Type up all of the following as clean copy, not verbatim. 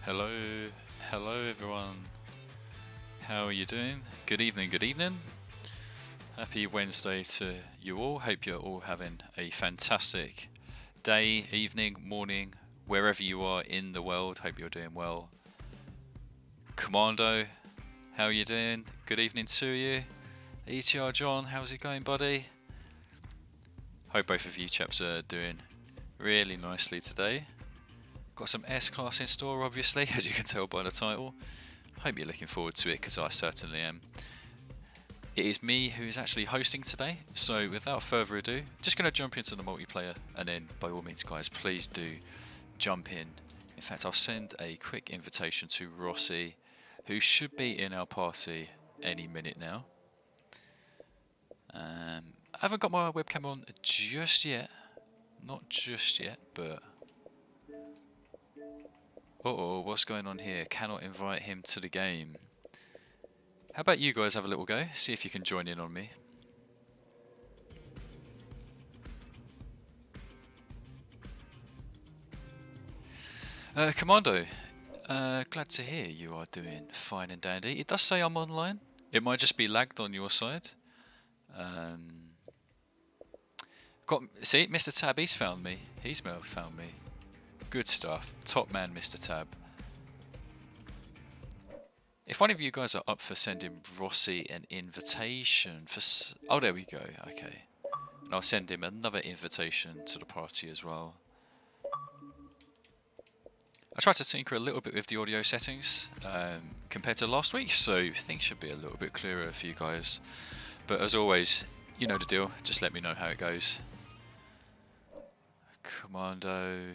Hello, hello everyone. How are you doing? Good evening, good evening. Happy Wednesday to you all. Hope you're all having a fantastic day, evening, morning, wherever you are in the world. Hope you're doing well. Commando, how are you doing? Good evening to you. ETR John, how's it going, buddy? Hope both of you chaps are doing really nicely today. Got some S-Class in store, obviously, as you can tell by the title. Hope you're looking forward to it, because I certainly am. It is me who is actually hosting today, so without further ado, just going to jump into the multiplayer, and then by all means, guys, please do jump in. In fact, I'll send a quick invitation to Rossi, who should be in our party any minute now. I haven't got my webcam on just yet. Not just yet, but... Uh-oh, what's going on here? Cannot invite him to the game. How about you guys have a little go? See if you can join in on me. Commando, glad to hear you are doing fine and dandy. It does say I'm online. It might just be lagged on your side. See, Mr. Tab, he's found me. He's found me. Good stuff. Top man, Mr. Tab. If one of you guys are up for sending Rossi an invitation for... Oh, there we go. Okay. And I'll send him another invitation to the party as well. I tried to tinker a little bit with the audio settings compared to last week, so things should be a little bit clearer for you guys. But as always, you know the deal. Just let me know how it goes. Commando...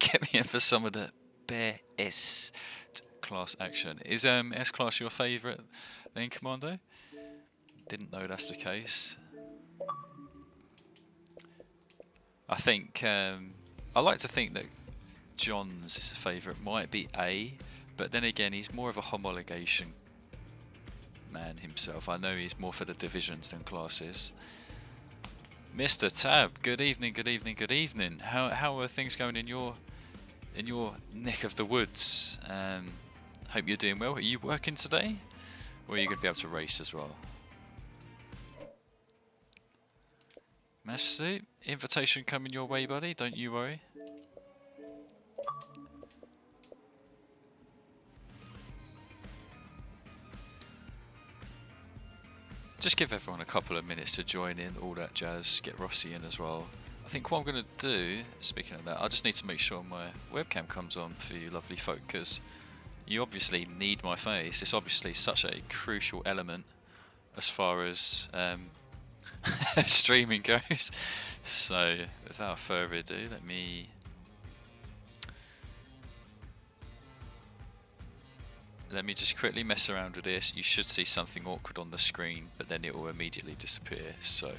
Get me in for some of the bare S-Class action. Is S-Class your favourite then, Commando? Didn't know that's the case. I think, I like to think that John's favourite might be A, but then again he's more of a homologation man himself. I know he's more for the divisions than classes. Mr. Tab, good evening, good evening, good evening. How are things going in your neck of the woods? Hope you're doing well. Are you working today, or are you going to be able to race as well? Master, invitation coming your way, buddy. Don't you worry. Just give everyone a couple of minutes to join in, all that jazz, get Rossi in as well. I think what I'm going to do, speaking of that, I just need to make sure my webcam comes on for you lovely folk, because you obviously need my face. It's obviously such a crucial element as far as streaming goes. So without further ado, let me just quickly mess around with this. You should see something awkward on the screen, but then it will immediately disappear. So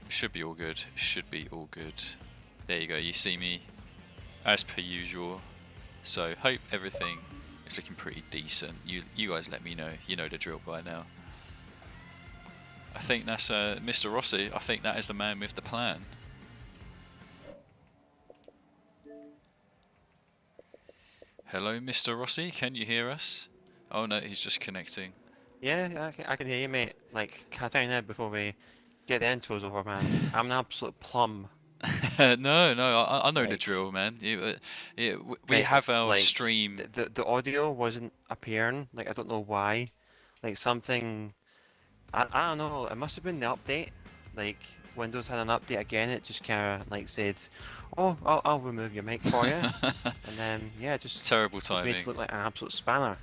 should be all good. Should be all good. There you go. You see me as per usual. So hope everything is looking pretty decent. You guys let me know. You know the drill by now. I think that's Mr. Rossi. I think that is the man with the plan. Hello, Mr. Rossi, can you hear us? Oh no, he's just connecting. Yeah, I can hear you, mate. Like, cut out now before we get the intros over, man. I'm an absolute plum. No, I know the drill, man. We Mate, have our like, stream. The audio wasn't appearing. Like, I don't know why. Like, something... I don't know. It must have been the update. Like, Windows had an update again. It just kind of, like, said... Oh, I'll remove your mic for you. And then, yeah, just... Terrible Just timing. made it look like an absolute spanner.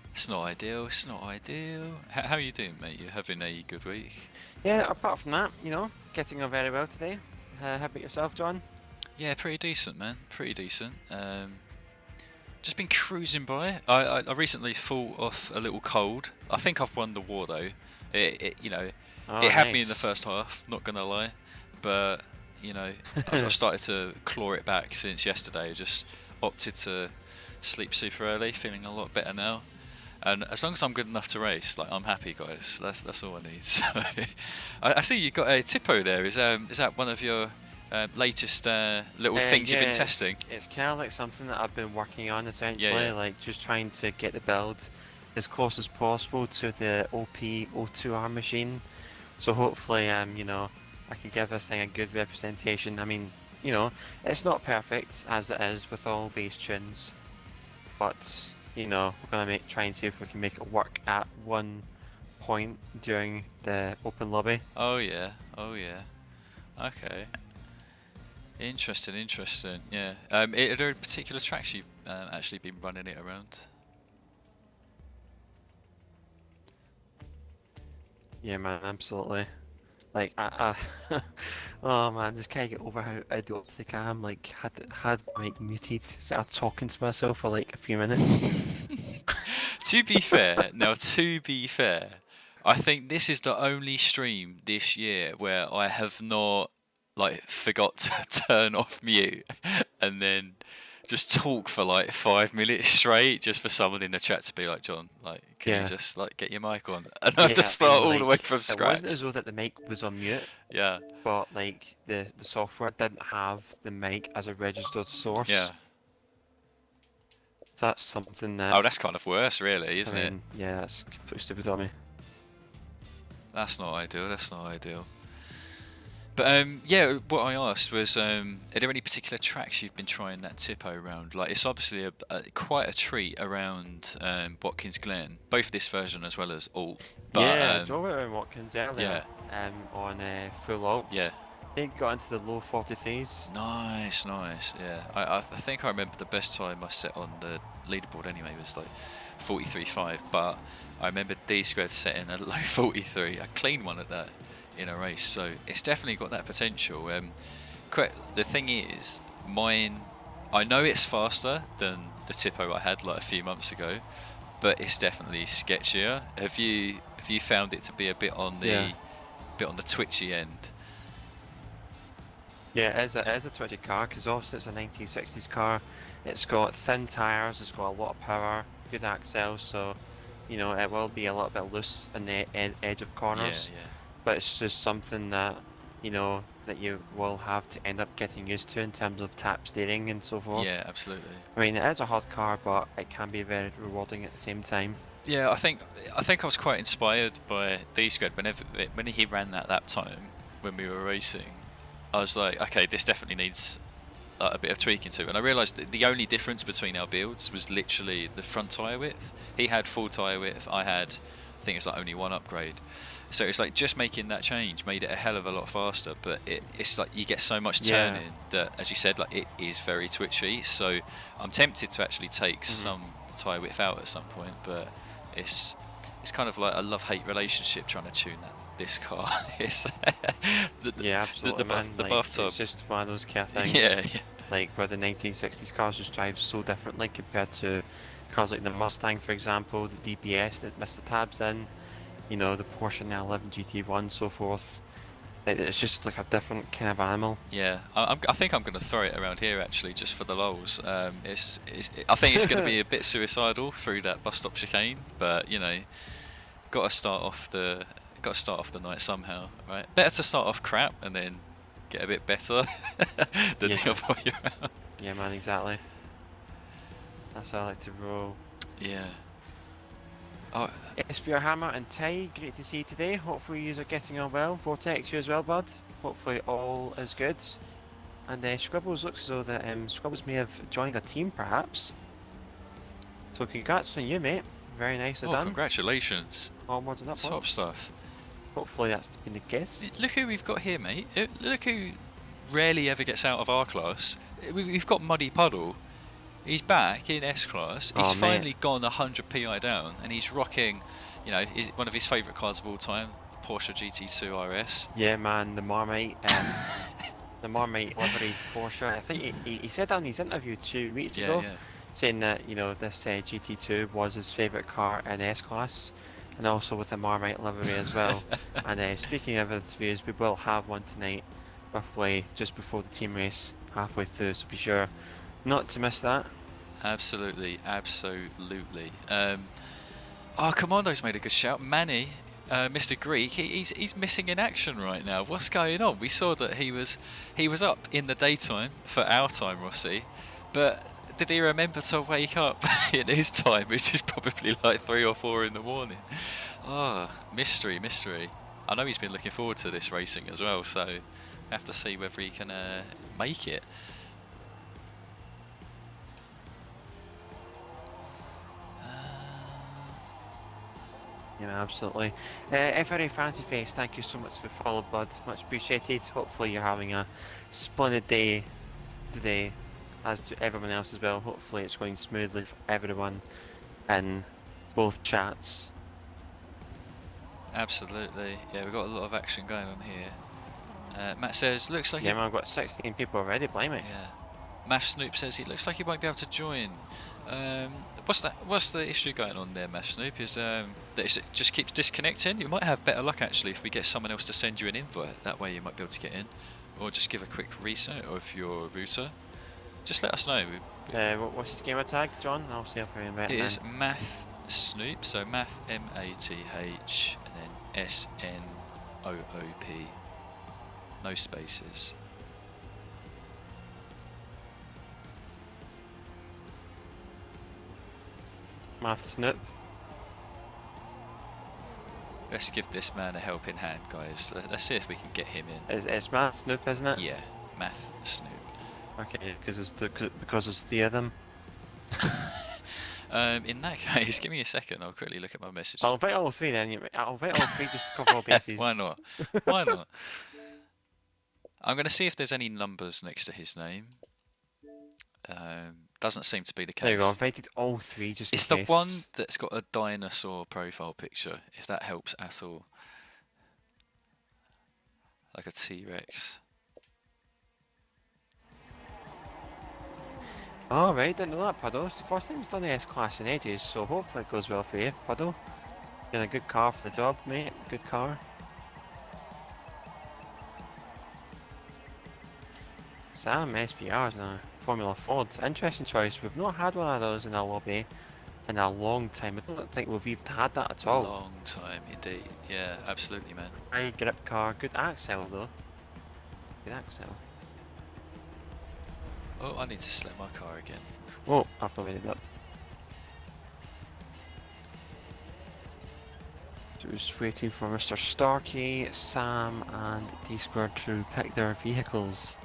It's not ideal, it's not ideal. How are you doing, mate? You having a good week? Yeah, apart from that, you know, getting on very well today. How about yourself, John? Yeah, pretty decent, man. Pretty decent. Just been cruising by. I recently fought off a little cold. I think I've won the war, though. It had me in the first half, not gonna lie. But... you know, I've started to claw it back since yesterday. Just opted to sleep super early, feeling a lot better now. And as long as I'm good enough to race, like, I'm happy, guys. That's all I need. So, I see you got a Tipo there. Is that one of your latest little things you've been testing? It's kind of like something that I've been working on essentially, Yeah. like just trying to get the build as close as possible to the OP02R machine. So hopefully, you know, I can give this thing a good representation. I mean, you know, it's not perfect as it is with all base tunes, but you know, we're gonna try and see if we can make it work at one point during the open lobby. Oh yeah. Okay. Interesting. Yeah. Are there particular tracks you've actually been running it around? Yeah, man, absolutely. Like, oh man, just can't get over how idiotic I am. Like, had Mike muted, started talking to myself for like a few minutes. To be fair, I think this is the only stream this year where I have not like forgot to turn off mute and then just talk for like 5 minutes straight, just for someone in the chat to be like, John, like, can you just like get your mic on? And I have to start all the way from scratch. It wasn't as though that the mic was on mute. Yeah. But like the software didn't have the mic as a registered source. Yeah. So that's something that. Oh, that's kind of worse, really, isn't it? Yeah, that's completely stupid on me. That's not ideal. But yeah, what I asked was, are there any particular tracks you've been trying that Tipo around? Like, it's obviously quite a treat around Watkins Glen, both this version as well as alt. But, yeah, I drove it around Watkins earlier. Yeah. On full alts. Yeah. I think got into the low 43s. Nice. Yeah. I think I remember the best time I set on the leaderboard anyway was like 43.5, but I remember D-Squared setting a low 43, a clean one at that, in a race, so it's definitely got that potential. The thing is, mine, I know it's faster than the Tipo I had like a few months ago, but it's definitely sketchier. Have you found it to be a bit on the twitchy end? Yeah, it is a twitchy car because obviously it's a 1960s car. It's got thin tyres, it's got a lot of power, good axles, so you know it will be a little bit loose in the edge of corners. Yeah. But it's just something that, you know, that you will have to end up getting used to in terms of tap steering and so forth. Yeah, absolutely. I mean, it is a hard car, but it can be very rewarding at the same time. Yeah, I think I was quite inspired by D-Squared when he ran that lap time when we were racing. I was like, okay, this definitely needs a bit of tweaking to, and I realised that the only difference between our builds was literally the front tyre width. He had full tyre width, I think it's like only one upgrade. So it's like just making that change made it a hell of a lot faster, but it's like you get so much turning that, as you said, like it is very twitchy. So I'm tempted to actually take some tyre width out at some point, but it's kind of like a love-hate relationship trying to tune this car. It's absolutely, the bathtub. It's just one of those kind of things. Yeah. Like where the 1960s cars just drive so differently compared to cars like the Mustang, for example, the DBS that missed the tabs in. You know, the Porsche 911 GT1, so forth. It's just like a different kind of animal. Yeah, I think I'm going to throw it around here actually, just for the lols. I think it's going to be a bit suicidal through that bus stop chicane, but you know, got to start off the night somehow, right? Better to start off crap and then get a bit better than the other way around. Yeah, man, exactly. That's how I like to roll. Yeah. Oh. SPR Hammer and Ty, great to see you today. Hopefully you are getting on well. Vortex, you as well, bud. Hopefully all is good. And Scribbles looks as though that Scribbles may have joined a team, perhaps. So congrats on you, mate. Very nicely done. Congratulations. Onwards and upwards. Top stuff. Hopefully that's been the case. Look who we've got here, mate. Look who rarely ever gets out of our class. We've got Muddy Puddle. He's back in S-Class. He's finally gone 100 PI down, and he's rocking, you know, one of his favourite cars of all time, Porsche GT2 RS. Yeah, man, the Marmite, the Marmite livery Porsche. I think he said that in his interview 2 weeks ago, saying that, you know, this GT2 was his favourite car in S-Class, and also with the Marmite livery as well. And speaking of interviews, we will have one tonight, roughly just before the team race, halfway through, so be sure not to miss that. Absolutely. Commando's made a good shout. Manny Mr. Greek, he's missing in action right now. What's going on? We saw that he was up in the daytime for our time, Rossi, but did he remember to wake up in his time, which is probably like 3 or 4 in the morning? Oh, mystery. I know he's been looking forward to this racing as well, so I have to see whether he can make it. Yeah, absolutely. Every Fancy Face, thank you so much for the follow, bud. Much appreciated. Hopefully you're having a splendid day today, as to everyone else as well. Hopefully it's going smoothly for everyone in both chats. Absolutely. Yeah, we've got a lot of action going on here. Matt says, looks like... Yeah, man, I've got 16 people already, blimey. Yeah. Math Snoop says, it looks like he won't be able to join. What's the issue going on there, Math Snoop? Is that it just keeps disconnecting? You might have better luck actually if we get someone else to send you an invite. That way you might be able to get in, or just give a quick reset of your router. Just let us know. What's his gamer tag, John? I'll see if I can invite him. It is Math Snoop, so Math MATH and then SNOOP. No spaces. Math Snoop. Let's give this man a helping hand, guys. Let's see if we can get him in. It's Math Snoop, isn't it? Yeah, Math Snoop. Okay, because there's 3 of them. In that case, give me a second. I'll quickly look at my messages. I'll invite all 3 then. I'll invite all 3 just to cover all bases. Why not? Why not? I'm going to see if there's any numbers next to his name. Doesn't seem to be the case. There you go. I invited all 3 just in It's case. the one that's got a dinosaur profile picture, if that helps at all. Like a T-Rex. Alright, didn't know that, Puddle. It's the first time he's done the S-Class in ages, so hopefully it goes well for you, Puddle. You're in a good car for the job, mate. Good car. Sam SPR's now. Formula Ford. Interesting choice. We've not had one of those in our lobby in a long time. I don't think we've even had that at all. Long time, indeed. Yeah, absolutely, man. High grip car. Good axle, though. Good axle. Oh, I need to select my car again. Oh, I've not made it up. Just waiting for Mr. Starkey, Sam, and D-Square to pick their vehicles.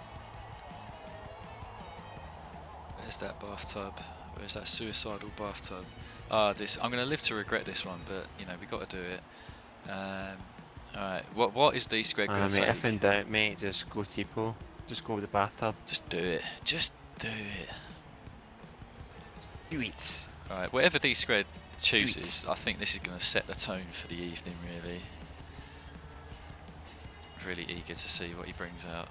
Where's that bathtub? Where's that suicidal bathtub? Ah, this. I'm going to live to regret this one, but you know we got to do it. Alright, what is D squared going to say? If in doubt, mate, just go Tipo. Just go with the bathtub. Just do it. Just do it. Do it. Alright, whatever D squared chooses, I think this is going to set the tone for the evening. Really eager to see what he brings out.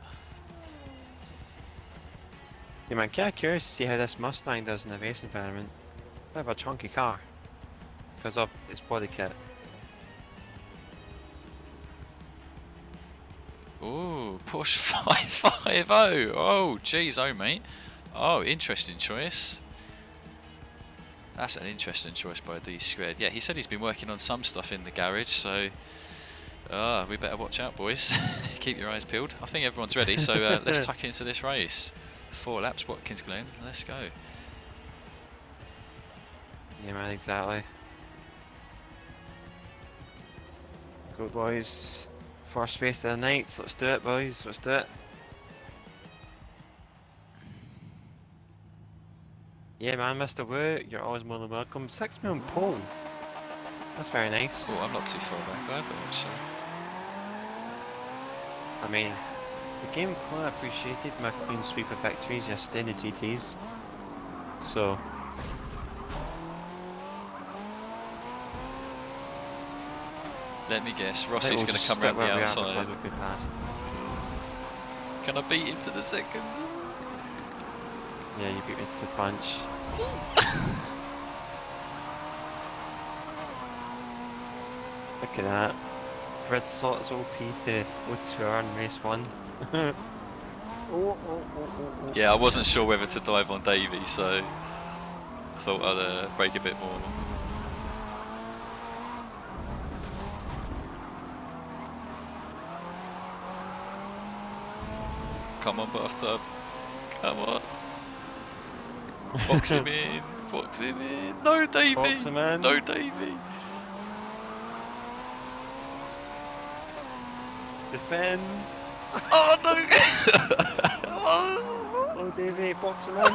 Yeah, man, kinda curious to see how this Mustang does in the race environment. Bit of a chunky car because of its body kit. Ooh, Porsche 550. Oh, geez, oh mate. Oh, interesting choice. That's an interesting choice by D squared. Yeah, he said he's been working on some stuff in the garage, so we better watch out, boys. Keep your eyes peeled. I think everyone's ready, so let's tuck into this race. 4 laps, Watkins Glen. Let's go. Yeah, man, exactly. Go, boys. First race of the night. Let's do it, boys. Let's do it. Yeah, man, Mr. Wu, you're always more than welcome. 6 million pole. That's very nice. Oh, I'm not too far back either, actually. I mean, the game clearly appreciated my clean sweep of victories yesterday in the GTs. So, let me guess, Rossi's going to come around the outside. Can I beat him to the second? Yeah, you beat me to the punch. Look at that. Red slots OP to O2R in race 1. Yeah, I wasn't sure whether to dive on Davey, so I thought I'd break a bit more. come on, bathtub. Come on. Box him in. Box him in. No, Davey. Box him in. No, Davey. Defend. Oh, no. Oh, Davey, box him in.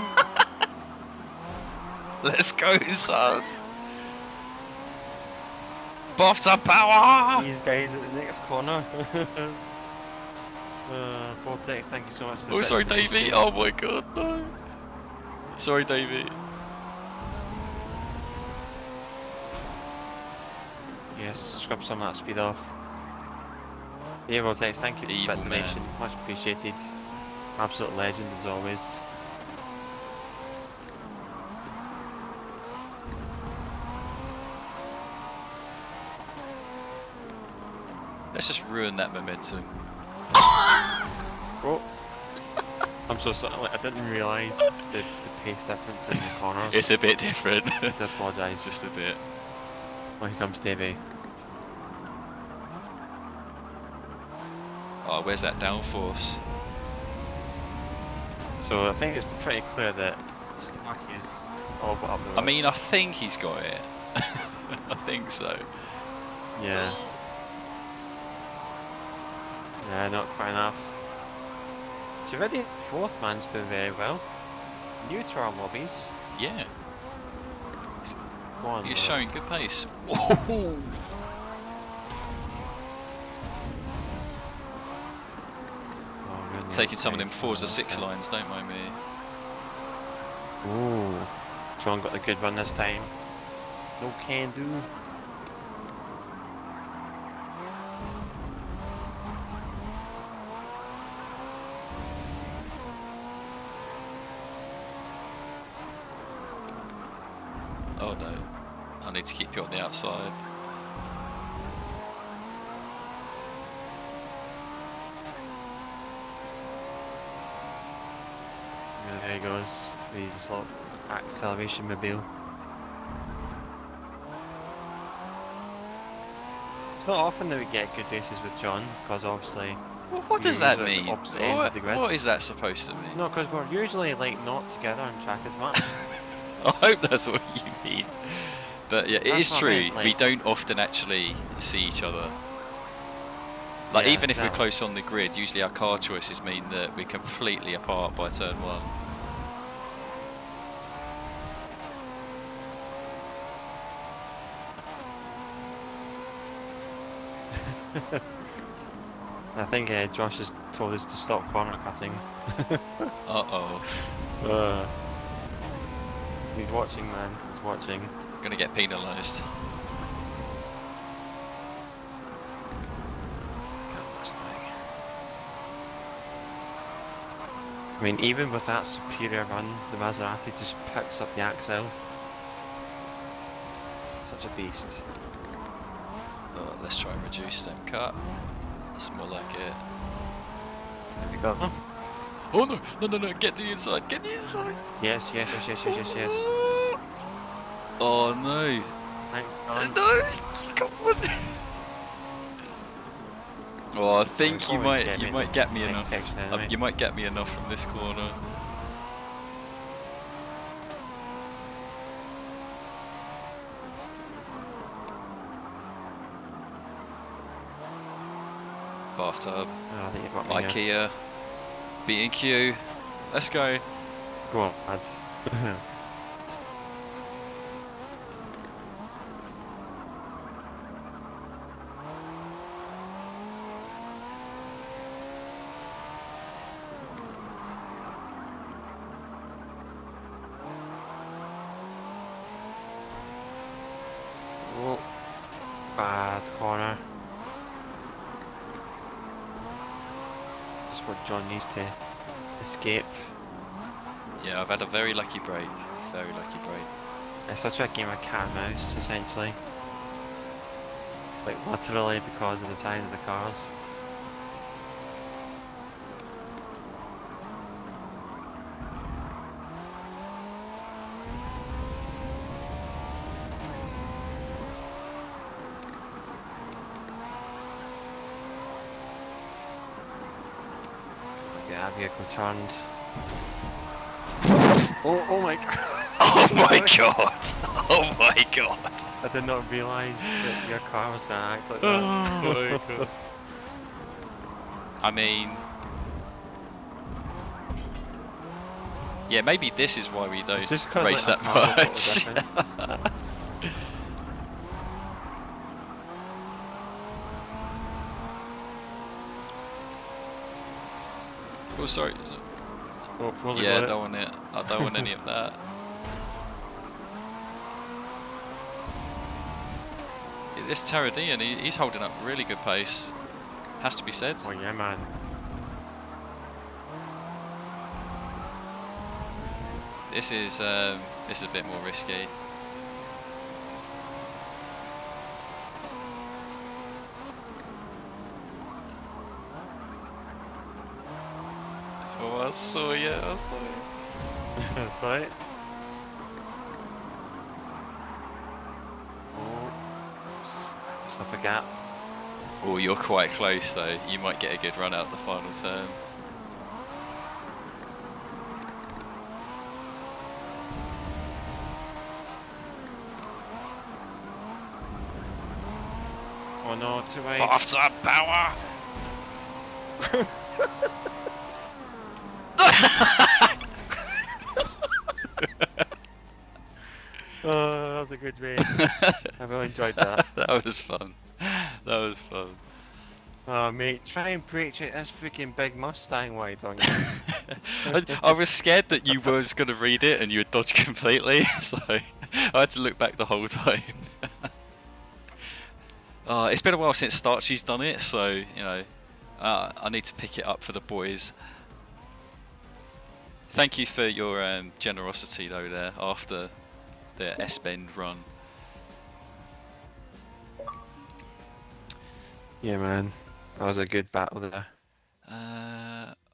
Let's go, son. Bathtub power. These guys at the next corner. Vortex, thank you so much for the Oh, sorry, bits of Davey. shit. Oh, my God, no. Sorry, Davey. Yes, scrub some of that speed off. Yeah, Vortex, thank you for the Evil bit man. donation. Much appreciated. Absolute legend as always. Let's just ruin that momentum. Oh. I'm so sorry, I didn't realise the pace difference in the corners. It's a bit different. I do apologise. Just a bit. Oh, here comes Davey. Oh, where's that downforce? So I think it's pretty clear that Starkey is all but up the road. I mean, I think he's got it. I think so. Yeah. Yeah, not quite enough. Already fourth man's doing very well. New to our lobbies. Yeah. Go on, He's lads. showing good pace. Oh, really Taking some of them nice. Forza 6 lines, don't mind me. Ooh. John got the good run this time. No can do. Oh no. I need to keep you on the outside. Yeah, there he goes. The slot acceleration mobile. It's not often that we get good races with John, because obviously What does we that use mean? opposite ends of the grid. What is that supposed to mean? No, because we're usually like not together on track as much. I hope that's what you mean. But yeah, it That's is what I true. meant, like- We don't often actually see each other. Like Yeah, even if we're exactly. close on the grid, usually our car choices mean that we're completely apart by turn 1. I think Josh has told us to stop corner cutting. Uh-oh. He's watching, man. He's watching. Gonna get penalised. I mean, even with that superior run, the Maserati just picks up the axle. Such a beast. Oh, let's try and reduce them cut. That's more like it. There we go. Oh no, no, no, no, get to the inside, get to the inside. Yes, yes, yes, yes, yes, yes, yes. Oh no. Thank God. No, come on. Oh, I think you Probably might get me next enough. section anyway. You might get me enough from this corner. Bathtub, Oh, I think you've got me here. IKEA, B&Q. Let's go. Go on, lads. Oh, bad corner. Just what John needs to escape. Yeah, I've had a very lucky break. Very lucky break. It's such a game of cat and mouse, essentially. Like, literally because of the size of the cars. that vehicle turned. Oh my god! Oh my god! Oh my god! I did not realise that your car was going to act like that. Oh my god! I mean, yeah, maybe this is why we don't race that much. Oh, sorry. Oh, yeah, I don't want it. I don't want any of that. Yeah, this Taradian, he's holding up really good pace. Has to be said. Oh yeah, man. This is a bit more risky. Oh, I saw you. I saw you. Sorry. Oh, just off a gap. Oh, you're quite close though. You might get a good run out the final turn. Oh no, too late. After power! Oh, that was a good race. I really enjoyed that. That was fun. That was fun. Oh mate, try and breach it this freaking big Mustang wide on you. I was scared that you was going to read it and you would dodge completely, so I had to look back the whole time. It's been a while since Starchy's done it, so you know, I need to pick it up for the boys. Thank you for your generosity though there after the S-Bend run. Yeah man, that was a good battle there.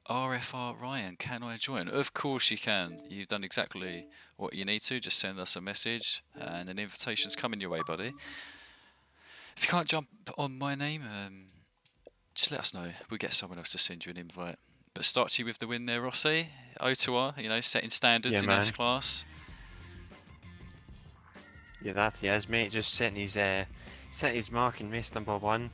RFR Ryan, can I join? Of course you can. You've done exactly what you need to. Just send us a message and an invitation's coming your way, buddy. If you can't jump on my name, just let us know. We'll get someone else to send you an invite. But start you with the win there, Rossi. O2R, you know, setting standards in S-Class. Yeah, that he is, mate. Just setting his mark in race number 1.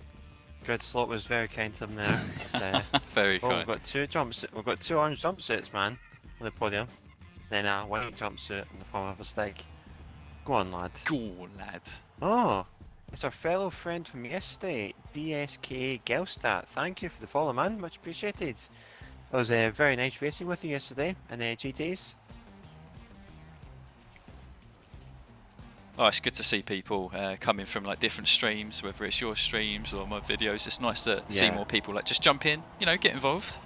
Grid slot was very kind to him there. Very kind. We've got 2 jumps. We've got 2 orange jumpsuits, man, on the podium. Then a white jumpsuit in the form of a stick. Go on, lad. Go on, lad. Oh, it's our fellow friend from yesterday, DSK Gelstat. Thank you for the follow, man. Much appreciated. It was very nice racing with you yesterday in the GTs. Oh, it's good to see people coming from like different streams, whether it's your streams or my videos. It's nice to see more people like just jump in, you know, get involved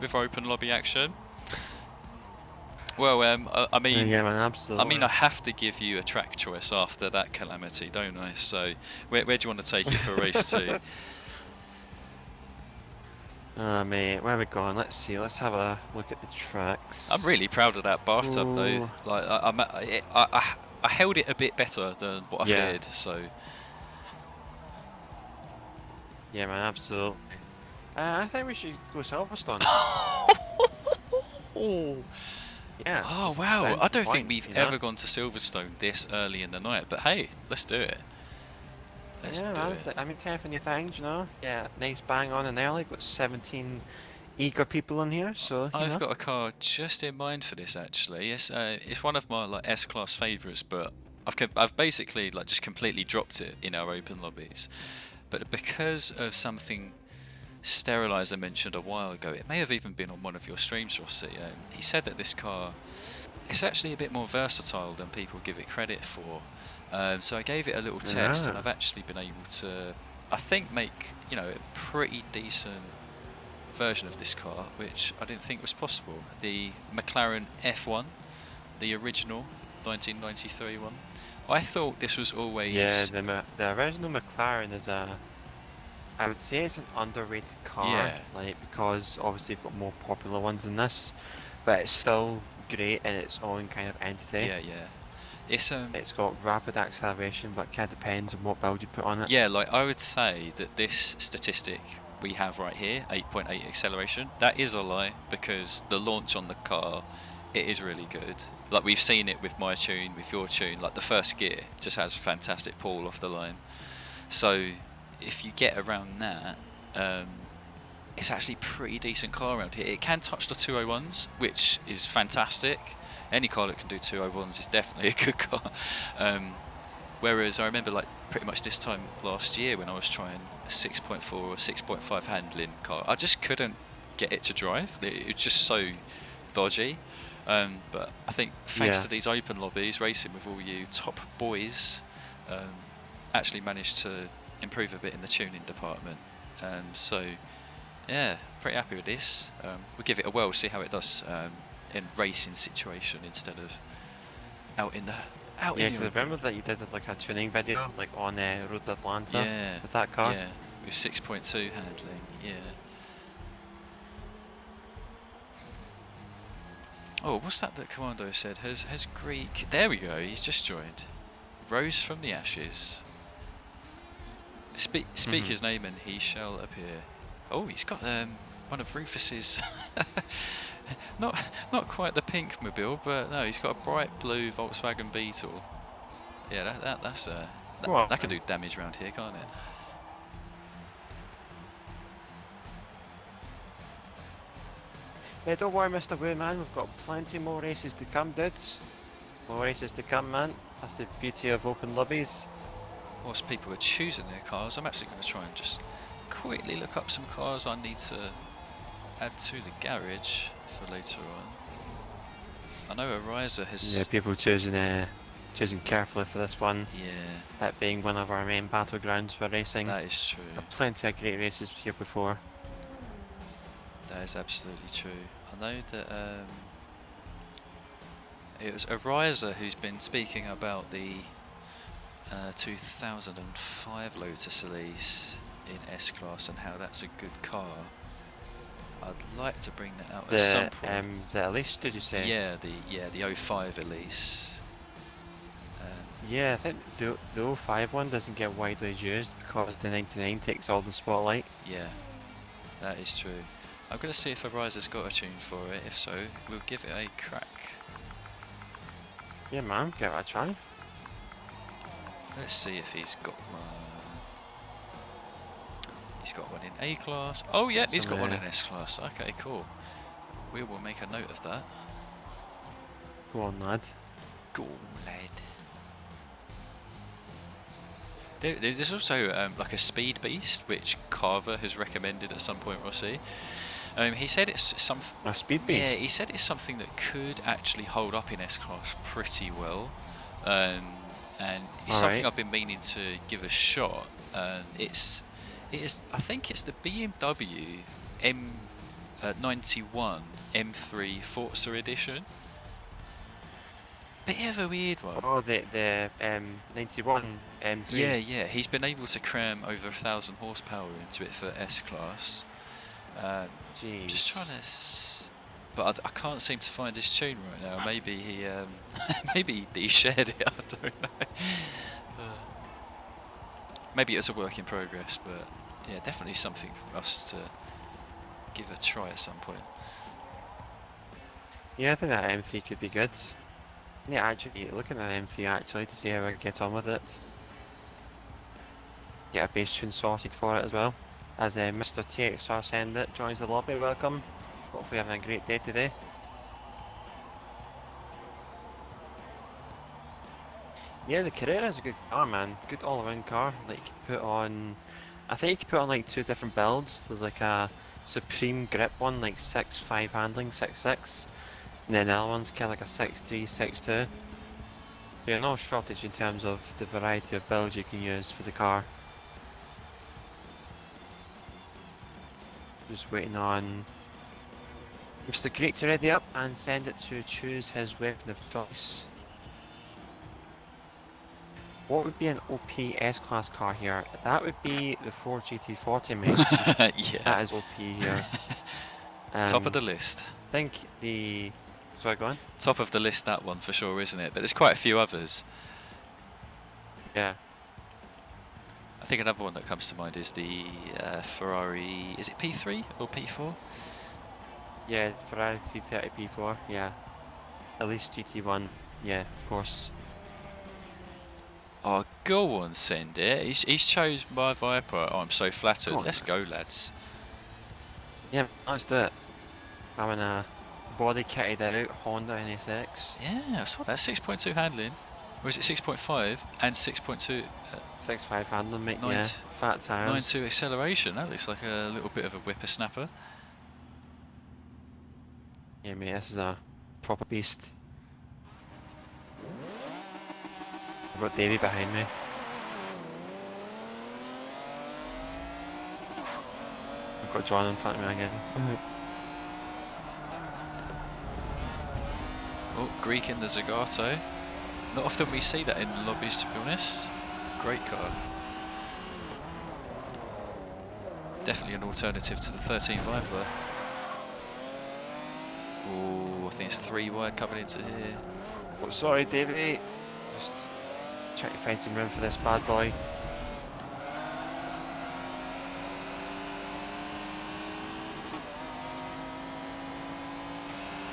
with open lobby action. Well, I mean, yeah, man, absolutely. I mean, I have to give you a track choice after that calamity, don't I? So, where do you want to take it for race 2? Mate, where are we going? Let's see. Let's have a look at the tracks. I'm really proud of that bathtub though. Like, I held it a bit better than what I feared. So. Yeah, man, absolutely. I think we should go Silverstone. Yeah. Oh wow! I don't think we've ever gone to Silverstone this early in the night, but hey, let's do it. Let's do it. I mean, 10 for new things, you know. Yeah, nice bang on and early. Got 17 eager people in here, so. I've got a car just in mind for this actually. It's one of my like S-Class favourites, but I've basically like just completely dropped it in our open lobbies. But because of something Sterilizer mentioned a while ago, it may have even been on one of your streams, Rossi. He said that this car is actually a bit more versatile than people give it credit for. So I gave it a little test, and I've actually been able to, I think, make a pretty decent version of this car, which I didn't think was possible. The McLaren F1, the original 1993 one. I thought this was always... Yeah, the original McLaren is I would say it's an underrated car, like, because obviously you've got more popular ones than this, but it's still great in its own kind of entity. Yeah. It's got rapid acceleration, but it kind of depends on what build you put on it. Yeah, like I would say that this statistic we have right here, 8.8 acceleration. That is a lie, because the launch on the car, it is really good. Like, we've seen it with my tune, with your tune. Like, the first gear just has fantastic pull off the line. So if you get around that, it's actually a pretty decent car around here. It can touch the 201s, which is fantastic. Any car that can do 201s is definitely a good car. Whereas I remember, like, pretty much this time last year when I was trying a 6.4 or 6.5 handling car, I just couldn't get it to drive. It was just so dodgy. But I think thanks to these open lobbies, racing with all you top boys, actually managed to improve a bit in the tuning department. So yeah, pretty happy with this. We'll give it a whirl, see how it does in racing situation instead of out in the out in the because I remember that you did like a tuning video like on Road to Atlanta with that car. Yeah, with 6.2 handling. Yeah. Oh, what's that Commando said? Has Greek? There we go. He's just joined. Rose from the ashes. Speak his name and he shall appear. Oh, he's got one of Rufus's. not quite the pink mobile, but no, he's got a bright blue Volkswagen Beetle. Yeah, that's that could do damage around here, can't it? Yeah, don't worry, Mr. Wu, man. We've got plenty more races to come, dudes. More races to come, man. That's the beauty of open lobbies. Whilst people are choosing their cars, I'm actually going to try and just quickly look up some cars I need to add to the garage for later on. I know Ariza has... Yeah, people choosing carefully for this one. Yeah. That being one of our main battlegrounds for racing. That is true. There are plenty of great races here before. That is absolutely true. I know that it was Ariza who's been speaking about the 2005 Lotus Elise in S-Class and how that's a good car. I'd like to bring that out at some point. The Elise, did you say? Yeah, the 05 Elise. Yeah, I think the 05 one doesn't get widely used because the 99 takes all the spotlight. Yeah, that is true. I'm going to see if Ariza's got a tune for it. If so, we'll give it a crack. Yeah, man, give it a try. Let's see if he's got one. He's got one in A-Class. Oh yeah, he's got one in S-Class. Okay, cool. We will make a note of that. Go on, lad. Go, lad. There's also like a speed beast, which Carver has recommended at some point, Rossi. He said it's something. A speed beast? Yeah, he said it's something that could actually hold up in S-Class pretty well. And it's something I've been meaning to give a shot. I think it's the BMW M91 M3 Forza edition. Bit of a weird one. Oh, the 91 M3. Yeah. He's been able to cram over 1,000 horsepower into it for S-Class. Jeez. Just trying to, but I can't seem to find his tune right now. Maybe he, maybe he shared it. I don't know. Maybe it's a work in progress, but yeah, definitely something for us to give a try at some point. Yeah, I think that M3 could be good. Yeah, actually, looking at M3 actually to see how I get on with it. Get a bass tune sorted for it as well. As Mr. TXR Send It joins the lobby, welcome. Hopefully having a great day today. Yeah, the Carrera is a good car, man. Good all-around car. Like, put on... I think you can put on like 2 different builds. There's like a Supreme Grip one, like 6.5 handling, 6.6. And then the other one's kind of like a 6.3, 6.2. So you're no shortage in terms of the variety of builds you can use for the car. Just waiting on Mr. Greek to ready up and send it to choose his weapon of choice. What would be an OP S-Class car here? That would be the Ford GT40, mate. Yeah. That is OP here. Top of the list. I think the... Sorry, go on. Top of the list, that one for sure, isn't it? But there's quite a few others. Yeah. think another one that comes to mind is the Ferrari, is it P3 or P4? Yeah, Ferrari 330 P4, yeah. At least GT1, yeah, of course. Oh, go on, send it. He's chose my Viper. Oh, I'm so flattered. Go on, Let's go, lads. Yeah, let's do it. I'm in a body kitted out Honda NSX. Yeah, I saw that. 6.2 handling. Or is it 6.5 and 6.2? 6.5 handling, mate, Nine yeah. Fat tires. 9.2 acceleration. That looks like a little bit of a whippersnapper. Yeah, mate, this is a proper beast. I've got Davey behind me. I've got John in front of me again. Oh, Greek in the Zagato. Not often we see that in the lobbies, to be honest. Great car. Definitely an alternative to the 13 Viper. Oh, I think it's 3 wide coming into here. Oh, sorry, Davey. Just trying to find some room for this bad boy.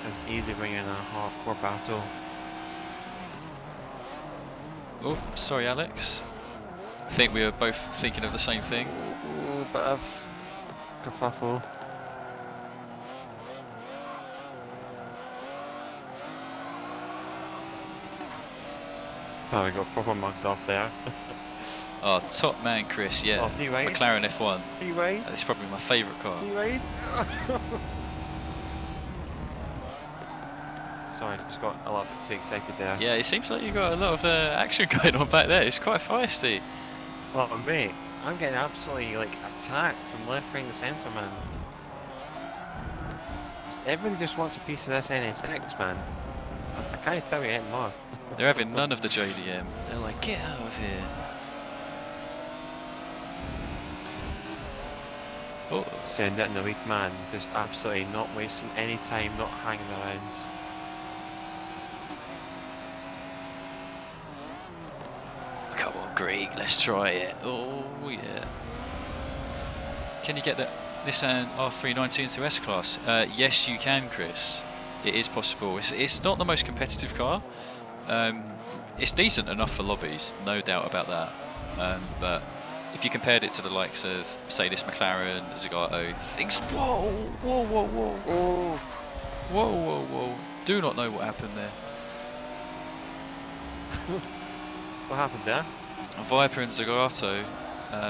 It's easy when you're in a hardcore battle. Oh, sorry, Alex. I think we were both thinking of the same thing. Ooh, bit of kerfuffle. Oh, we got proper mugged off there. Oh, top man, Chris. Yeah, Oh, P-Wade. McLaren F1. P-Wade. It's probably my favourite car. P-Wade. Sorry, just got a little bit too excited there. Yeah, it seems like you got a lot of action going on back there. It's quite feisty. Well, mate, I'm getting absolutely like attacked from left, right, and centre, man. Everybody just wants a piece of this NSX, man. I can't tell you any more. They're having none of the JDM. They're like, get out of here. Oh, Send it in the lead, man. Just absolutely not wasting any time, not hanging around. come on, Greg, let's try it. Oh, yeah. Can you get the Nissan R390 into S-Class? Yes, you can, Chris. It is possible. It's not the most competitive car. It's decent enough for lobbies, no doubt about that. But if you compared it to the likes of, say, this McLaren, Zagato, things... Whoa, whoa, whoa, whoa. Oh. Whoa, whoa, whoa. Do not know what happened there. What happened there? Viper and Zagato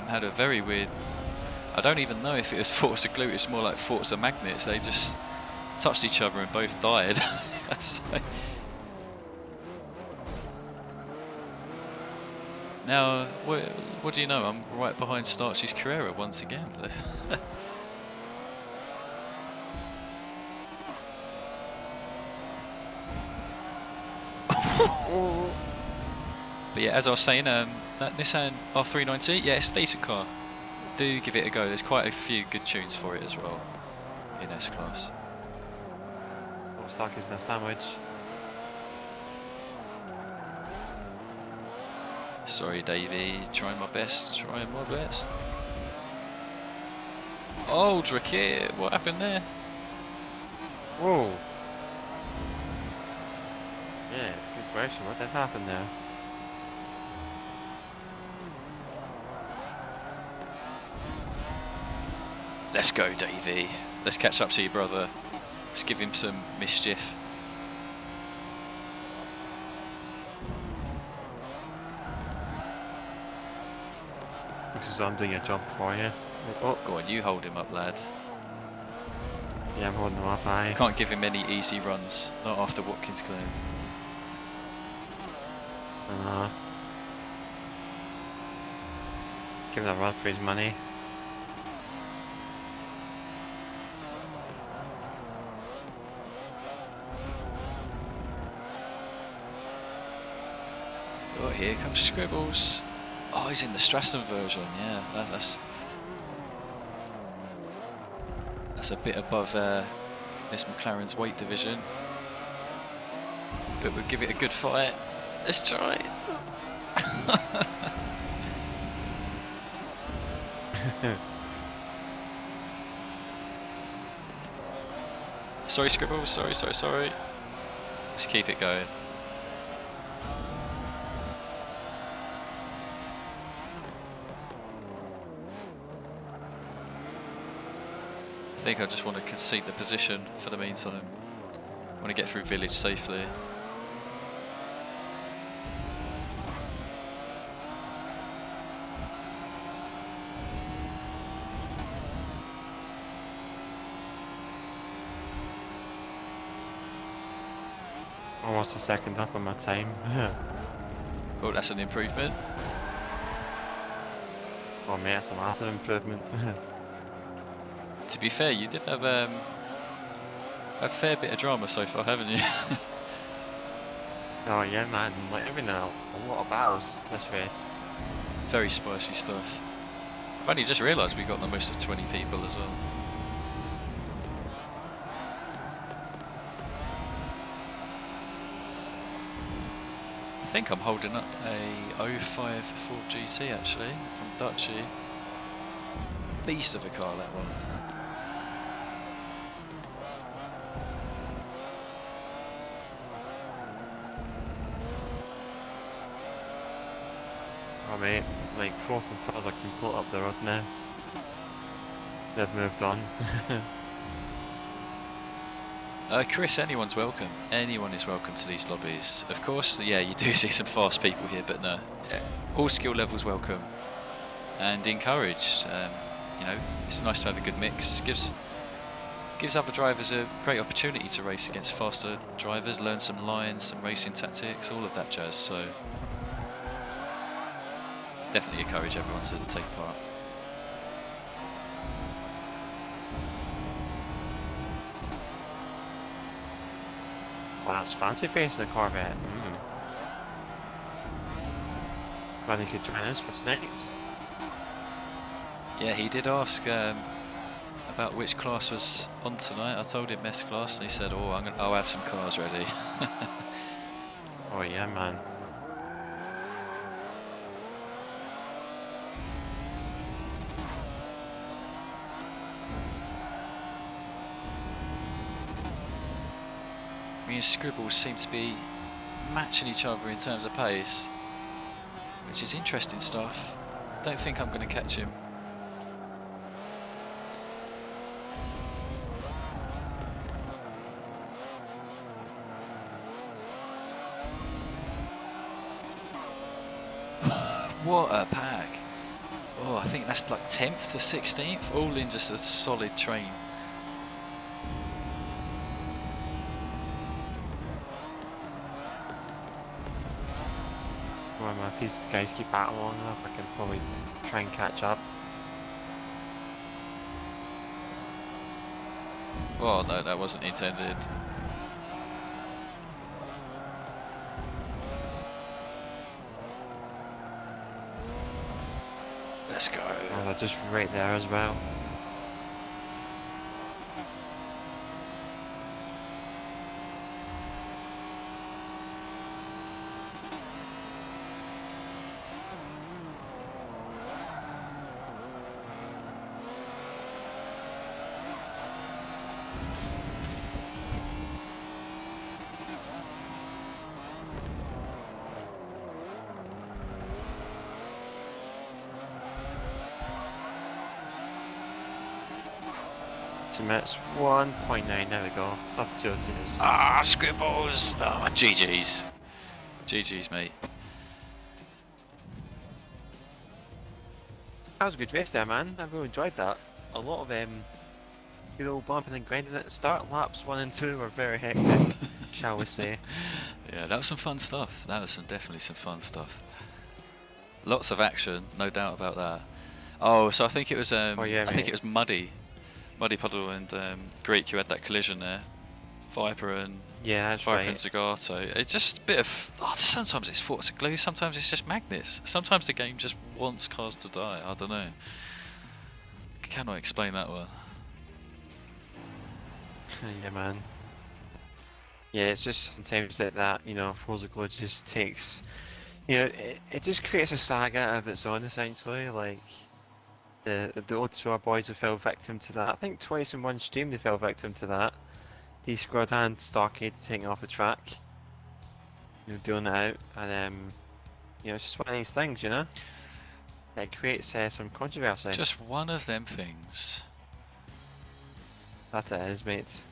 had a very weird... I don't even know if it was Forza glue, it's more like Forza magnets. They just touched each other and both died. So now, what do you know? I'm right behind Starchy's Carrera once again. But yeah, as I was saying, that Nissan R390, yeah, it's a decent car. Do give it a go. There's quite a few good tunes for it as well in S-Class. Oh, stuck is in a sandwich. Sorry, Davey. Trying my best. Trying my best. Oh, Drakir. What happened there? Whoa. Yeah, good question. What did happen there? Let's go, Davey. Let's catch up to your brother. Let's give him some mischief. Because I'm doing a job for you. Oh, go on, you hold him up, lad. Yeah, I'm holding him up, aye. Can't give him any easy runs. Not after Watkins Glen. Give him a run for his money. Oh, here comes Scribbles. Oh, he's in the Strassen version, yeah. That's a bit above this McLaren's weight division. But we'll give it a good fight. Let's try it. Sorry, Scribbles. Sorry. Let's keep it going. I think I just want to concede the position for the meantime. I want to get through village safely. Almost a second up on my time. Oh, that's an improvement. Oh mate, that's a massive improvement. To be fair, you did have a fair bit of drama so far, haven't you? Oh yeah man, like I've been in a lot of battles this race. Very spicy stuff. I've only just realised we got the most of 20 people as well. I think I'm holding up a 05 Ford GT actually, from Dutchy. Beast of a car, that one. Oh mate, like fourth and third I can pull up the road now. They've moved on. Chris, anyone's welcome. Anyone is welcome to these lobbies. Of course, yeah, you do see some fast people here, but no, all skill levels welcome and encouraged. You know, it's nice to have a good mix. Gives other drivers a great opportunity to race against faster drivers, learn some lines, some racing tactics, all of that jazz. So definitely encourage everyone to take part. Well, that's fancy face the Corvette. Glad he could join us for tonight. Yeah, he did ask about which class was on tonight. I told him S class, and he said, "Oh, I'll have some cars ready." Oh yeah, man. Me and Scribbles seem to be matching each other in terms of pace, which is interesting stuff. Don't think I'm going to catch him. What a pack. Oh, I think that's like 10th to 16th, all in just a solid train. Well, if these guys keep battling long enough, I can probably try and catch up. Oh no, that wasn't intended. Let's go. Oh, they're just right there as well. Minutes 1.9, there we go. Sub 202s. Ah, Scribbles! Oh, GG's. GG's, mate. That was a good race there, man. I really enjoyed that. A lot of good old bumping and grinding at the start. Laps 1 and 2 were very hectic, shall we say. Yeah, that was some fun stuff. That was definitely some fun stuff. Lots of action, no doubt about that. Oh, so I think it was oh, yeah, I think it was Muddy Puddle and Greek who had that collision there. Viper and yeah, that's Viper right. and Zagato. It's just a bit of sometimes it's Forza glue, sometimes it's just Magnus. Sometimes the game just wants cars to die. I don't know. Cannot explain that one. Yeah, man. Yeah, it's just sometimes like that, you know, Forza Glue just takes, you know, it just creates a saga of its own essentially. Like, the old tour boys have fell victim to that. I think twice in one stream they fell victim to that. D-Squad and Starcade taking off the track, doing it out, and it's just one of these things, It creates some controversy. Just one of them things. That it is, mate.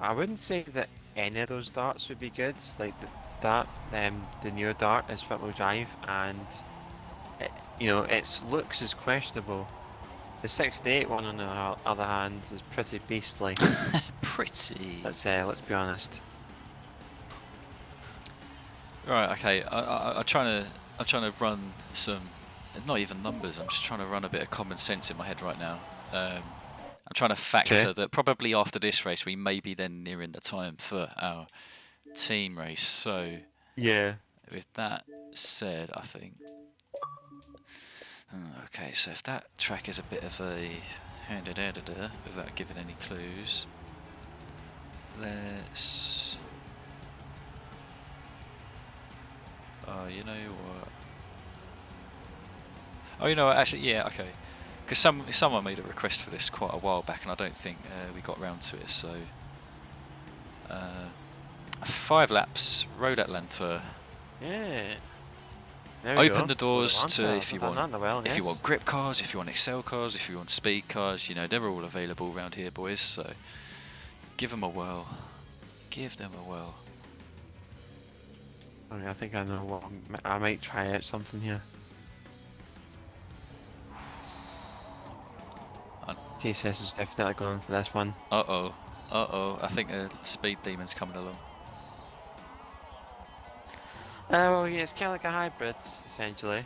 I wouldn't say that any of those darts would be good. Like the newer dart is front-wheel drive, and its looks is questionable. The 68 one, on the other hand, is pretty beastly. Pretty. Let's be honest. Right. Okay. I'm trying to run some, not even numbers. I'm just trying to run a bit of common sense in my head right now. I'm trying to factor that probably after this race we may be then nearing the time for our team race. So yeah. With that said, I think. Okay, so if that track is a bit of a without giving any clues, let's. Oh, you know what? Oh, actually, yeah, okay. Because someone made a request for this quite a while back, and I don't think we got round to it. So, 5 laps, Road Atlanta. Yeah. Open the doors to if you want grip grip cars, if you want Excel cars, if you want speed cars. They're all available around here, boys. So, give them a whirl. Give them a whirl. I think I know what I might try out something here. TSS is definitely going for this one. Uh oh. I think a speed demon's coming along. Well, yeah, it's kind of like a hybrid, essentially.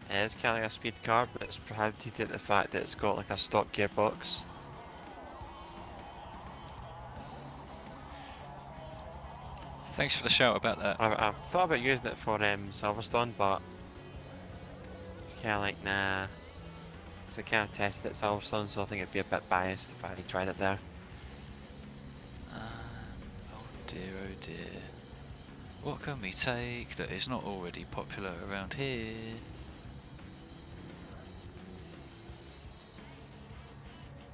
Yeah, it's kind of like a speed car, but it's prohibited at the fact that it's got like a stock gearbox. Thanks for the shout about that. I've thought about using it for Silverstone, but it's kind of like, nah. Because I kind of tested it at Silverstone, so I think it'd be a bit biased if I tried it there. Oh dear. What can we take that is not already popular around here?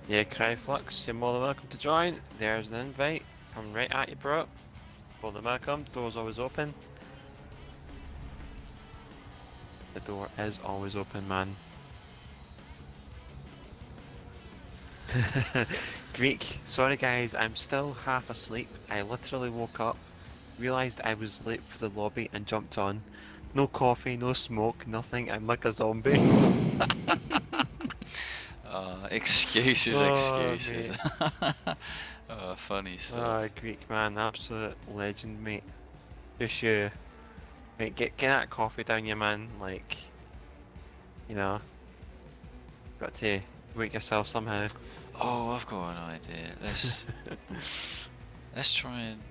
Yeah, Cryflux, you're more than welcome to join. There's an invite. Come right at you, bro. More than welcome. Door's always open. The door is always open, man. Greek, sorry guys, I'm still half asleep. I literally woke up, realised I was late for the lobby and jumped on. No coffee, no smoke, nothing. I'm like a zombie. Excuses. Oh, funny stuff. Oh, Greek man, absolute legend, mate. Just you. Mate, get that coffee down you, man. Like, got to wake yourself somehow. Oh, I've got an idea. Let's try and.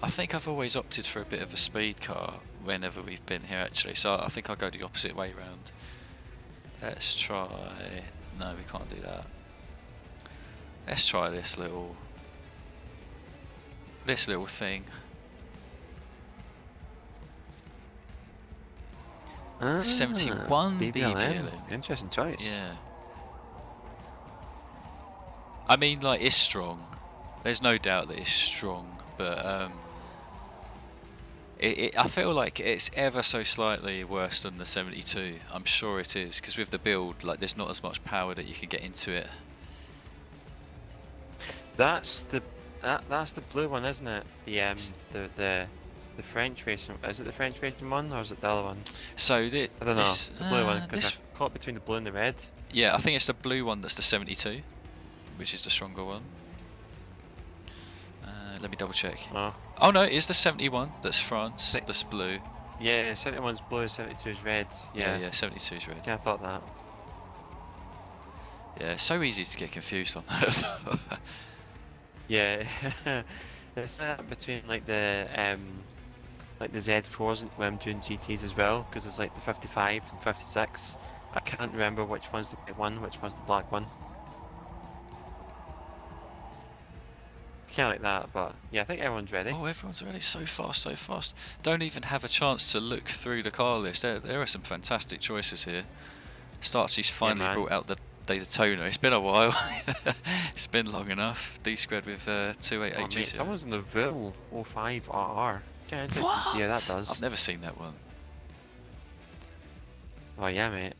I think I've always opted for a bit of a speed car whenever we've been here, actually. So I think I'll go the opposite way round. Let's try. No, we can't do that. Let's try this little thing. 71 BBLM. Interesting choice. Yeah. I mean, like, it's strong. There's no doubt that it's strong, but I feel like it's ever so slightly worse than the 72. I'm sure it is, because with the build, like, there's not as much power that you can get into it. That's the blue one, isn't it? The French racing. Is it the French racing one, or is it the other one? So I don't know. The blue one, because I caught between the blue and the red. Yeah, I think it's the blue one that's the 72, which is the stronger one. Let me double check. Oh no, it's the 71 that's France, that's blue. Yeah, 71's blue, 72 is red. Yeah, 72 is red. Yeah, I thought that. Yeah, it's so easy to get confused on that. Yeah, it's between like the Z4s when I'm doing GTs as well, because it's like the 55 and 56. I can't remember which one's the white one, which one's the black one. Can't like that, but yeah, I think everyone's ready. Oh, everyone's ready. So fast, so fast. Don't even have a chance to look through the car list. There are some fantastic choices here. Starchy's finally brought out the Daytona. It's been a while. It's been long enough. D squared with 288 Oh, mate, GTO. someone's in the Ville 05 RR. What? Yeah, that does. I've never seen that one. Oh yeah, mate.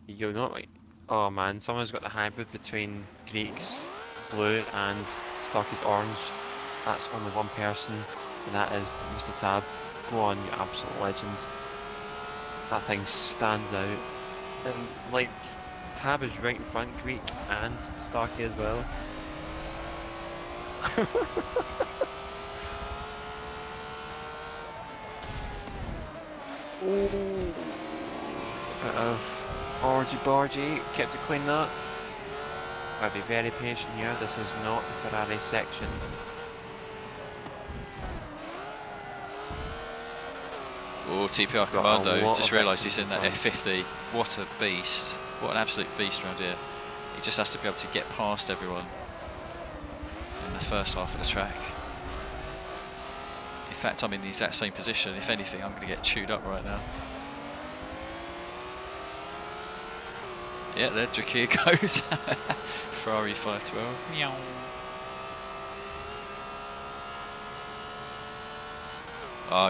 You know, like, oh man, someone's got the hybrid between Greek's blue and Starkey's orange. That's only one person, and that is Mr. Tab. Go on, you absolute legend. That thing stands out. And like, Tab is right in front, Greek and Starkey as well. Ooh. Bit of orgy-bargy, kept it clean that. Gotta be very patient here, this is not the Ferrari section. Oh, TPR Commando, just realised he's in that F50. What a beast. What an absolute beast around here. He just has to be able to get past everyone in the first half of the track. In fact, I'm in the exact same position. If anything, I'm going to get chewed up right now. Yeah, there Drakir goes. Ferrari 512. Meow.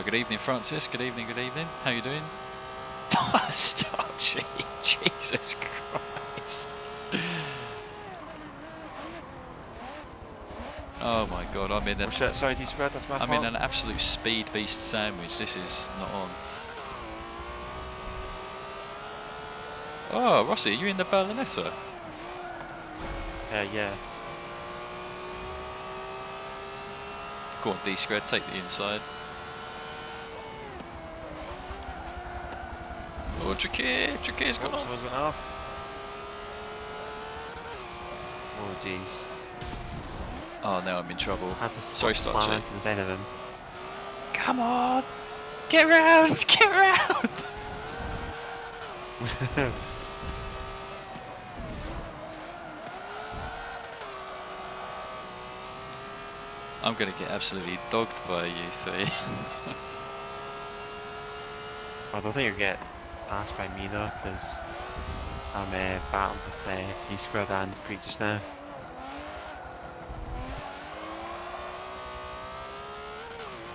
Good evening, Francis. Good evening, good evening. How you doing? Starchy. Jesus Christ. Oh my god, I'm in a... Oh shit, sorry, D-squared, that's my fault. I'm in an absolute speed beast sandwich. This is not on. Oh, Rossi, are you in the Berlinetta? Yeah. Go on, D-squared, take the inside. Oh, Drakir's gone off. Someone's went off. Oh jeez. Oh, now I'm in trouble. Had to Sorry, Starchy. into the side of him. Come on! Get round! Get round! I'm going to get absolutely dogged by you three. I don't think you'll get passed by me though, because I'm battling with D-squared and Greek just now.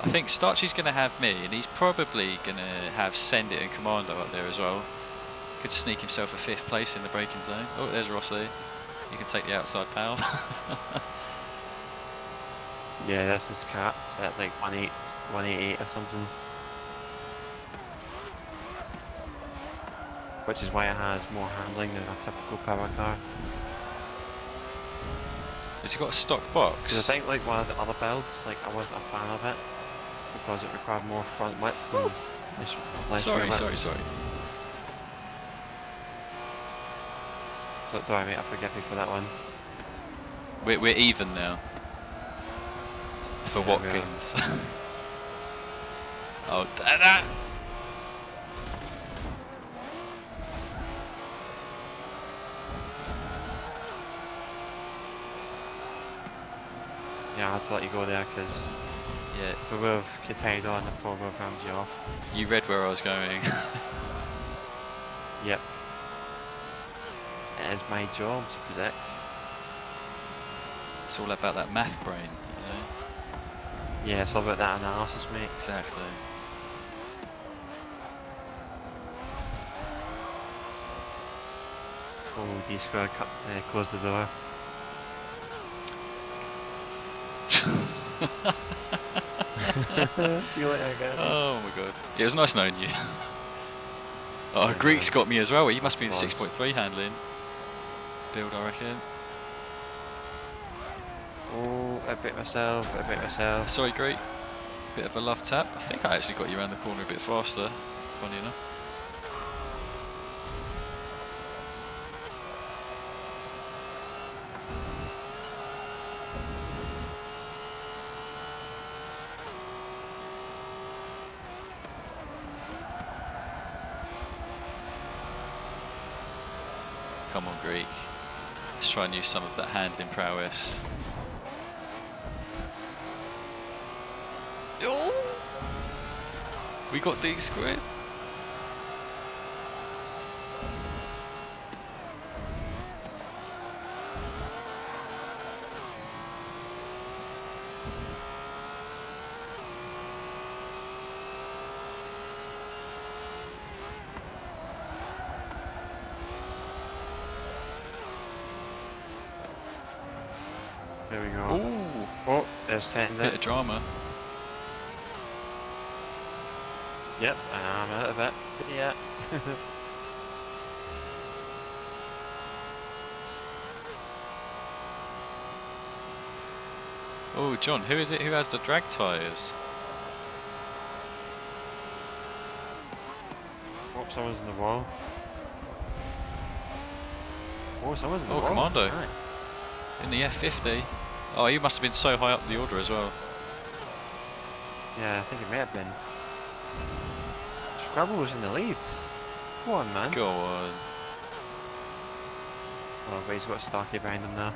I think Starchy's going to have me, and he's probably going to have Send It and Commando up there as well. Could sneak himself a 5th place in the braking zone. Oh, there's Rossi. You can take the outside pal. Yeah, this is capped at like 188 or something. Which is why it has more handling than a typical power car. Has he got a stock box? Because I think like one of the other builds, like I wasn't a fan of it because it required more front width and less rear width. Sorry. So don't worry mate, I forgive you for that one. We're even now. For Yeah, Watkins. Oh, da-da! Yeah, I had to let you go there because Yeah, if we would have continued on, I probably would have rammed you off. you read where I was going. Yep. It is my job to predict. It's all about that math brain, you know? Yeah, it's all about that analysis, mate. Exactly. Oh, D-squared close the door. See you later, guys. Oh my god. Yeah, it was nice knowing you. Oh, Greek's got me as well. He must be in Nice. 6.3 handling. Build, I reckon. Oh, I bit myself. Sorry, Greek. Bit of a love tap. I think I actually got you around the corner a bit faster, funny enough. Come on, Greek. Let's try and use some of that handling prowess. Oh! We got D squared. There we go. Ooh! Oh, there's sending Bit it. of drama. Yep, I'm out of it. See ya. Oh, John, who is it who has the drag tyres? Oh, someone's in the wall. Oh, someone's in the wall. Oh, Commando. Right. In the F50. Oh, he must have been so high up the order as well. Yeah, I think it may have been. Scrabble was in the leads. Go on, man. Go on. Oh, but he's got Starkey behind him now.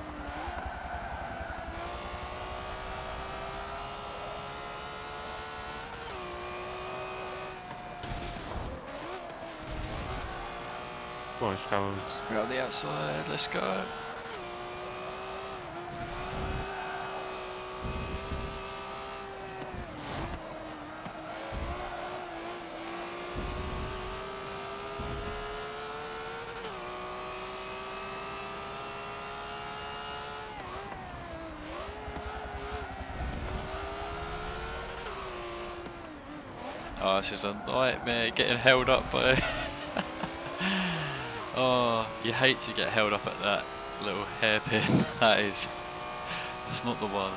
Go on, Scrabble. We're on the outside, let's go. Oh, this is a nightmare getting held up by... Oh, you hate to get held up at that little hairpin. That's not the one.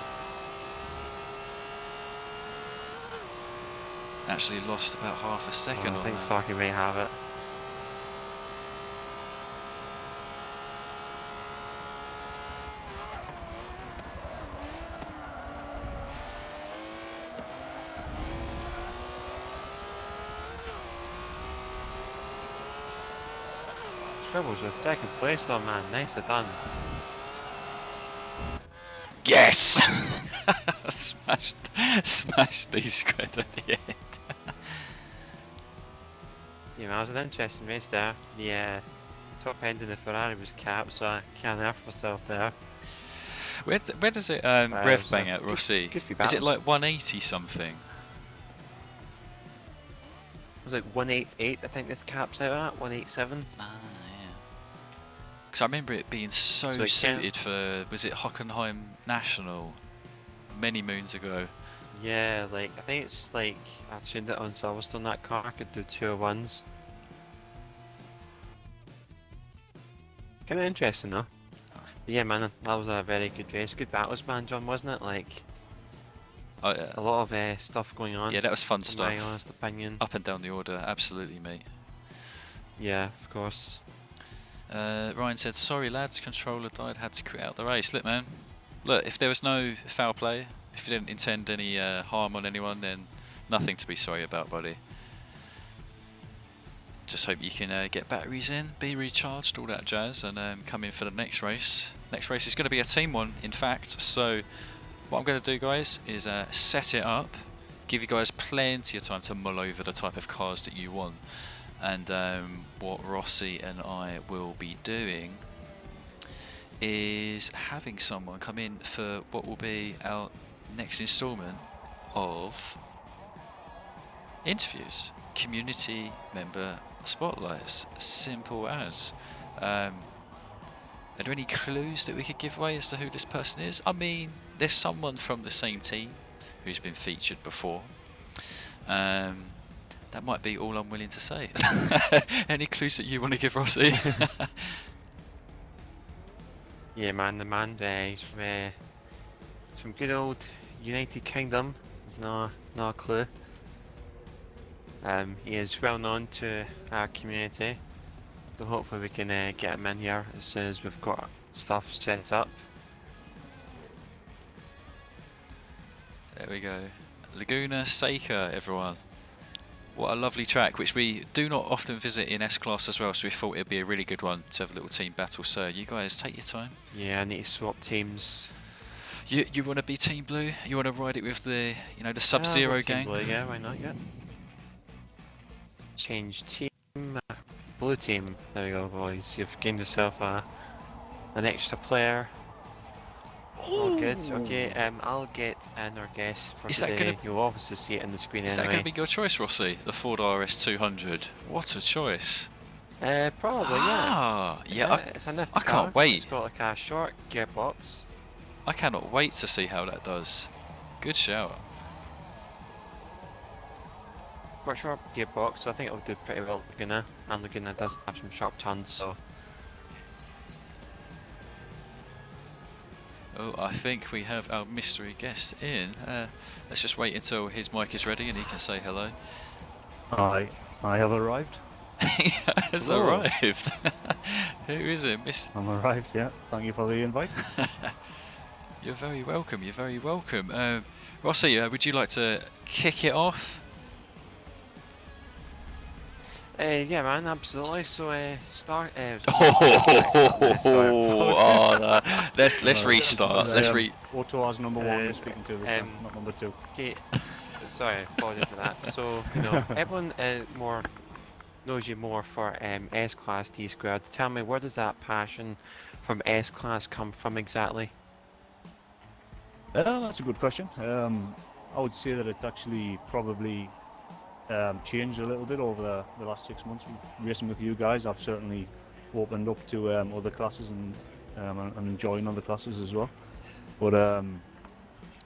Actually lost about half a second I on think that. Starkey may have it. Scrabble's with second place though, man. Nicely done. Yes! smashed these squares at the end. Yeah, man, it was an interesting race there. The top end of the Ferrari was capped, so I can't help myself there. Where does it rev bang at, Rossi? Good few Is it battles. like 180 something? It was like 188, I think this caps out at 187. Ah, yeah. Because I remember it being so So it suited for, was it Hockenheim National many moons ago? Yeah, like I think it's like I tuned it on Silverstone. That car could do 201s. Kind of interesting though. But yeah, man, that was a very good race. Good battles, man, John, wasn't it? Like Oh yeah. a lot of stuff going on. Yeah, that was fun in my stuff. honest opinion. Up and down the order, absolutely, mate. Yeah, of course. Ryan said, sorry lads, controller died, had to quit out the race. Look, man, look, if there was no foul play, if you didn't intend any harm on anyone, then nothing to be sorry about, buddy. Just hope you can get batteries in, be recharged, all that jazz, and come in for the next race. Next race is going to be a team one, in fact, so what I'm going to do, guys, is set it up, give you guys plenty of time to mull over the type of cars that you want. And what Rossi and I will be doing is having someone come in for what will be our next instalment of interviews, community member spotlights, simple as. Are there any clues that we could give away as to who this person is? I mean, there's someone from the same team who's been featured before. That might be all I'm willing to say. Any clues that you want to give, Rossi? Yeah, man, the man, he's from good old United Kingdom. There's no clue. He is well known to our community, so hopefully we can get him in here as soon as we've got stuff set up. There we go. Laguna Seca, everyone. What a lovely track, which we do not often visit in S-Class as well, so we thought it'd be a really good one to have a little team battle. So you guys take your time. Yeah, I need to swap teams. You want to be Team Blue? You want to ride it with the the Yeah, Sub-Zero we'll Team gang? Blue, yeah, why not? Yeah. Change team. Blue team. There we go, boys. You've gained yourself an extra player. All good. Okay. I'll get in our guest for Is that today. gonna- You'll obviously see it in the screen Is that anyway. going to be your choice, Rossi? The Ford RS200. What a choice! Probably, Ah, yeah. it's a nifty I car. can't wait. It's got like a short gearbox. I cannot wait to see how that does. Good shout. Got a short gearbox, so I think it'll do pretty well. Laguna, and Laguna does have some sharp turns, so. Oh, I think we have our mystery guest in. Let's just wait until his mic is ready and he can say hello. I have arrived. He has Whoa. arrived. Who is it? I'm arrived, yeah. Thank you for the invite. You're very welcome. You're very welcome. Rossi, would you like to kick it off? Yeah, man, absolutely. So, start. No. Let's restart. Auto's number one we're speaking to this time, not number two. Okay, sorry, apologies for that. So, everyone knows you more for S-Class T-Squared. Tell me, where does that passion from S-Class come from exactly? That's a good question. I would say that it actually probably changed a little bit over the last 6 months with racing with you guys. I've certainly opened up to other classes and enjoying other classes as well. But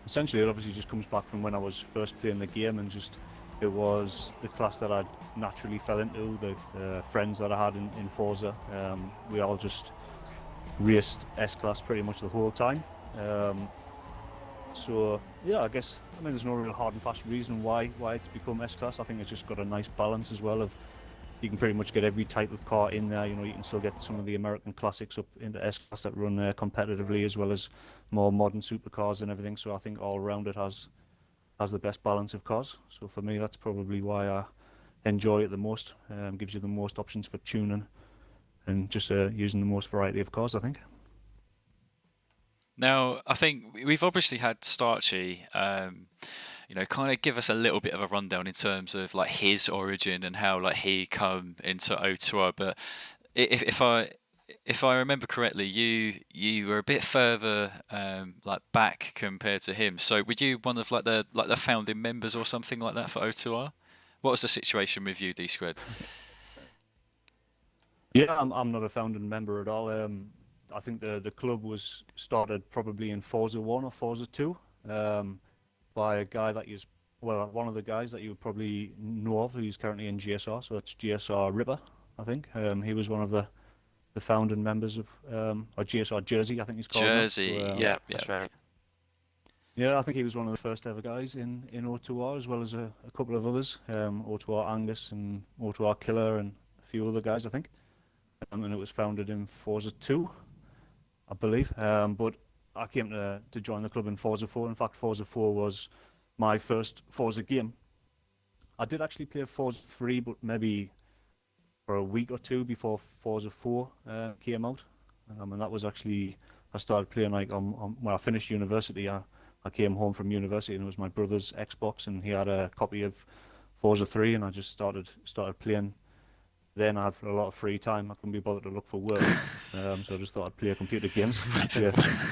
essentially it obviously just comes back from when I was first playing the game, and just it was the class that I naturally fell into, the friends that I had in Forza. We all just raced S-Class pretty much the whole time. So yeah, I guess, there's no real hard and fast reason why it's become S-Class. I think it's just got a nice balance as well of, you can pretty much get every type of car in there. You can still get some of the American classics up into S-Class that run competitively, as well as more modern supercars and everything. So I think all around it has the best balance of cars. So for me, that's probably why I enjoy it the most. Gives you the most options for tuning and just using the most variety of cars, I think. Now, I think we've obviously had Starchy, kind of give us a little bit of a rundown in terms of like his origin and how like he come into O2R. But if I remember correctly, you were a bit further like back compared to him. So were you one of like the founding members or something like that for O2R? What was the situation with you, D Squared? Yeah, I'm not a founding member at all. I think the club was started probably in Forza 1 or Forza 2 by a guy that one of the guys that you would probably know of, who's currently in GSR, so that's GSR Ripper, I think. He was one of the founding members of or GSR Jersey, I think he's called. Jersey, now. So, yeah, That's right. Yeah, I think he was one of the first ever guys in O2R, as well as a couple of others, O2R Angus and O2R Killer and a few other guys, I think. And it was founded in Forza 2. I believe, but I came to join the club in Forza 4. In fact, Forza 4 was my first Forza game. I did actually play Forza 3, but maybe for a week or two before Forza 4 came out, and that was actually, I started playing like when I finished university. I came home from university, and it was my brother's Xbox, and he had a copy of Forza 3, and I just started playing. Then I had a lot of free time. I couldn't be bothered to look for work, so I just thought I'd play computer games, play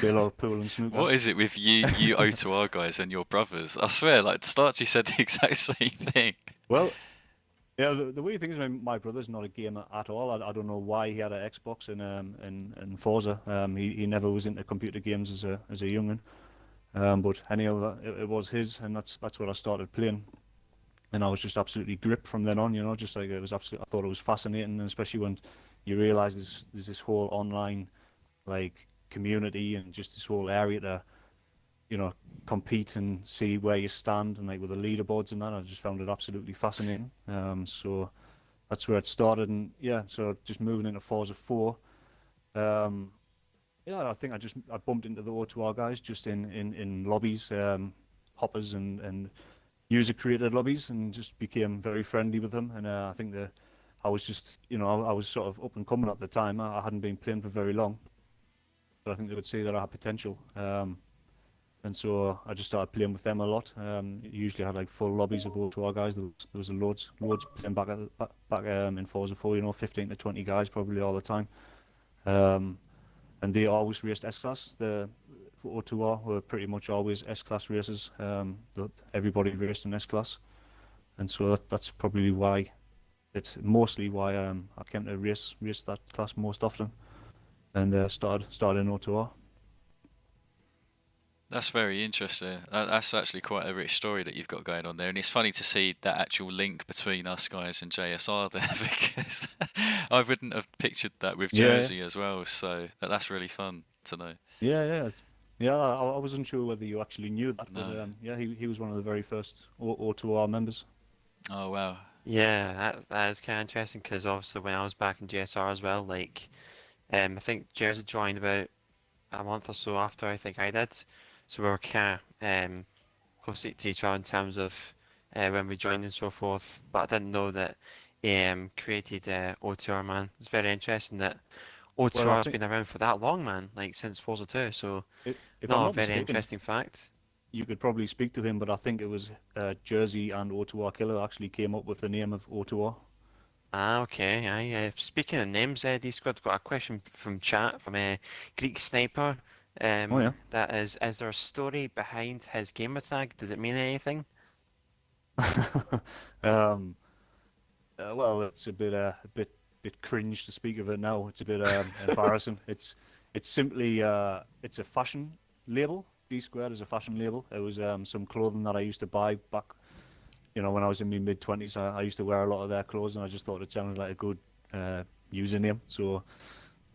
a lot of pool and snooker. What is it with you O2R guys and your brothers? I swear, like Starchy said the exact same thing. Well, yeah, the weird thing is my brother's not a gamer at all. I don't know why he had an Xbox and Forza. He never was into computer games as a young'un. But anyhow, it was his, and that's what I started playing. And I was just absolutely gripped from then on, just like it was absolutely, I thought it was fascinating, and especially when you realise there's this whole online like community and just this whole area to, compete and see where you stand, and like with the leaderboards and that, I just found it absolutely fascinating. So that's where it started, and yeah, so just moving into Forza 4. Yeah, I think I bumped into the O2R guys just in lobbies, hoppers and user-created lobbies, and just became very friendly with them. And I think I was just, I was sort of up and coming at the time. I hadn't been playing for very long, but I think they would see that I had potential. and so I just started playing with them a lot. Usually had like full lobbies of O2R guys. There was loads playing back in Forza 4. 15 to 20 guys probably all the time. And they always raced S-Class. The O2R were pretty much always S-Class races. Everybody raced in S-Class, and so that's probably why. It's mostly why I came to race that class most often, and started in O2R. That's very interesting. That's actually quite a rich story that you've got going on there, and it's funny to see that actual link between us guys and JSR there because I wouldn't have pictured that with Jersey as well. So that's really fun to know. Yeah. I wasn't sure whether you actually knew that, No. but yeah, he was one of the very first O2R members. Oh wow. Yeah, that is kind of interesting because obviously when I was back in JSR as well, like, I think Jersey joined about a month or so after I think I did, so we were kind of close to each other in terms of when we joined and so forth. But I didn't know that he created O2R, man. It's very interesting that O2R has been around for that long, man, like since Forza 2. So, if I'm no, not very mistaken, interesting fact. you could probably speak to him, but I think it was Jersey and O2R Killer actually came up with the name of O2R. Ah, okay. Speaking of names, D-Squad, got a question from chat from Greek Sniper. Oh yeah. That is there a story behind his gamer tag? Does it mean anything? Well, it's a bit cringe to speak of it now. It's a bit embarrassing. It's simply it's a fashion label. D Squared is a fashion label. It was some clothing that I used to buy back, when I was in my mid-20s. I used to wear a lot of their clothes, and I just thought it sounded like a good username. So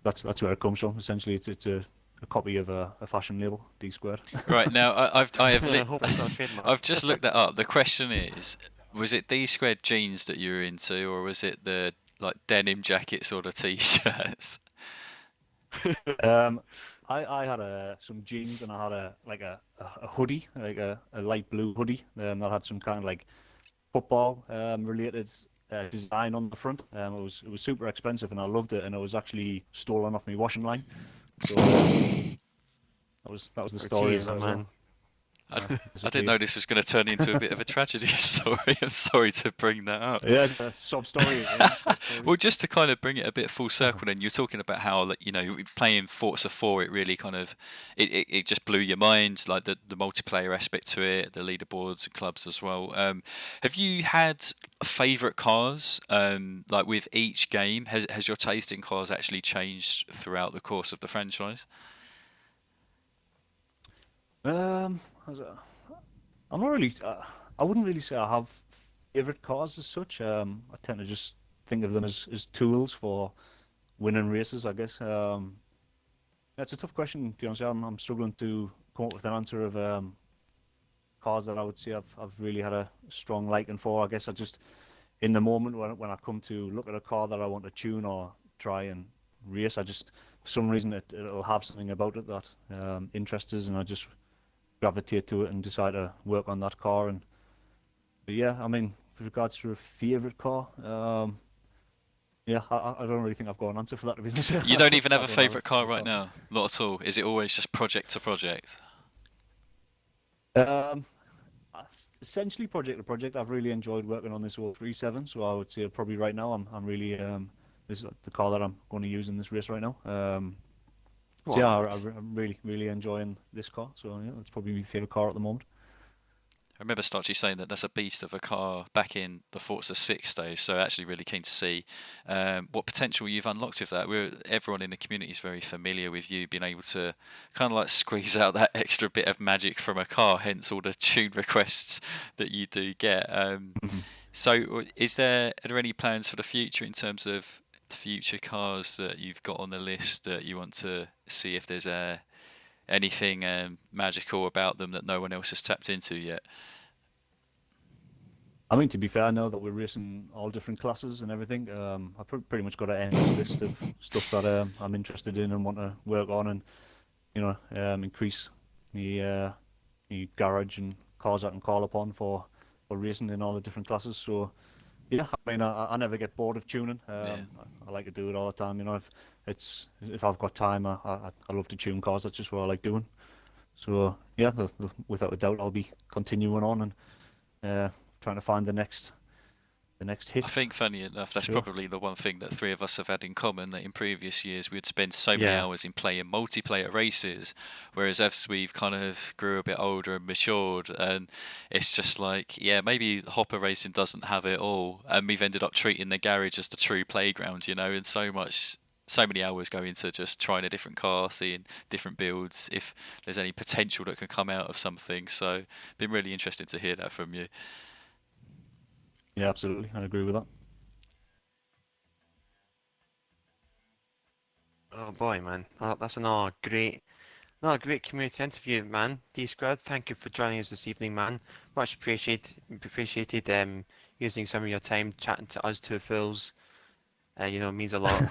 that's where it comes from. Essentially, it's a copy of a fashion label, D Squared. Right now, Hope it's not a trademark. I've just looked that up. The question is, was it D squared jeans that you were into, or was it the like denim jacket sort of t-shirts? I had some jeans, and I had a hoodie, like a light blue hoodie that had some kind of like football related design on the front. It was super expensive, and I loved it, and it was actually stolen off my washing line. So that was the story. Jeez, man. I didn't know this was going to turn into a bit of a tragedy story. I'm sorry to bring that up. Yeah, sob story. Yeah, Well, just to kind of bring it a bit full circle, then you're talking about how, like, playing Forza 4, it really kind of it just blew your mind, like the multiplayer aspect to it, the leaderboards and clubs as well. Have you had favourite cars? Like with each game, has your taste in cars actually changed throughout the course of the franchise? I'm not really. I wouldn't really say I have favorite cars as such. I tend to just think of them as tools for winning races, I guess. It's a tough question, to be honest. I'm struggling to come up with an answer of cars that I would say I've really had a strong liking for. I guess I just, in the moment when I come to look at a car that I want to tune or try and race, I just, for some reason, it'll have something about it that interests us, and I just gravitate to it and decide to work on that car. And but yeah, I mean, with regards to a favorite car, yeah, I don't really think I've got an answer for that, to be honest. You don't even have a favorite car right now? Not at all? Is it always just project to project? Essentially project to project. I've really enjoyed working on this 037, so I would say probably right now I'm really this is the car that I'm going to use in this race right now. So yeah, I'm really enjoying this car. So yeah, that's probably my favourite car at the moment. I remember Starchy saying that that's a beast of a car back in the Forza 6 stage, so actually really keen to see what potential you've unlocked with that. Everyone in the community is very familiar with you being able to kind of like squeeze out that extra bit of magic from a car, hence all the tune requests that you do get. So are there any plans for the future in terms of future cars that you've got on the list that you want to see if there's anything magical about them that no one else has tapped into yet? I mean, to be fair, now that we're racing all different classes and everything, I've pretty much got an endless list of stuff that I'm interested in and want to work on, and increase the garage and cars I can call upon for racing in all the different classes. So yeah, I mean, I never get bored of tuning. I like to do it all the time. If I've got time, I love to tune cars. That's just what I like doing. So yeah, without a doubt, I'll be continuing on and trying to find the next hit. I think, funny enough, that's Sure. probably the one thing that three of us have had in common, that in previous years we'd spend so many Yeah. hours in playing multiplayer races, whereas as we've kind of grew a bit older and matured, and it's just like, yeah, maybe hopper racing doesn't have it all, and we've ended up treating the garage as the true playground, you know, and so many hours go into just trying a different car, seeing different builds, if there's any potential that can come out of something. So, been really interesting to hear that from you. Yeah, absolutely, I agree with that. Oh boy, man, that's another great community interview, man. D Squad, thank you for joining us this evening, man. Much appreciated. Using some of your time chatting to us two fools. Means a lot.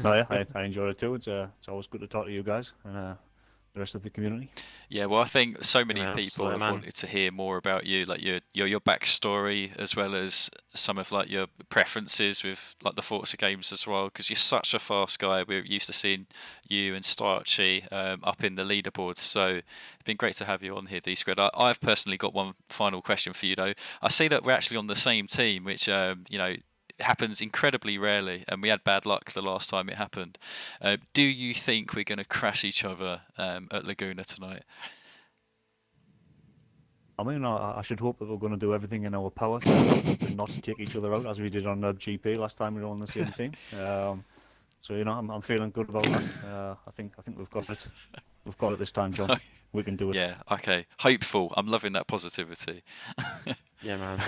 No, yeah, I enjoy it too. It's always good to talk to you guys and the rest of the community. Yeah, well, I think so many Yeah, people absolutely, have man. wanted to hear more about you, like your backstory, as well as some of like your preferences with like the Forza games as well, because you're such a fast guy. We're used to seeing you and Starchy up in the leaderboards, so it's been great to have you on here, D Squared. I've personally got one final question for you though. I see that we're actually on the same team, which happens incredibly rarely, and we had bad luck the last time it happened. Do you think we're going to crash each other at Laguna tonight? I mean, I should hope that we're going to do everything in our power to not take each other out as we did on GP last time we were on the same team. So I'm feeling good about that. I think we've got it. We've got it this time, John. We can do it. Yeah. Okay. Hopeful. I'm loving that positivity. Yeah, man.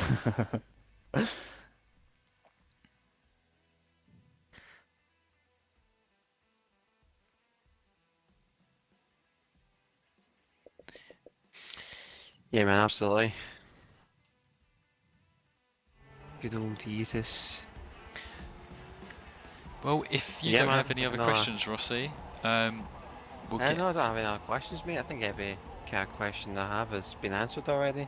Yeah, man, absolutely. Good old Yeetus. Well, if you Yeah, don't man, have any other no. questions, Rossi, we'll get. No, I don't have any other questions, mate. I think every kind of question I have has been answered already.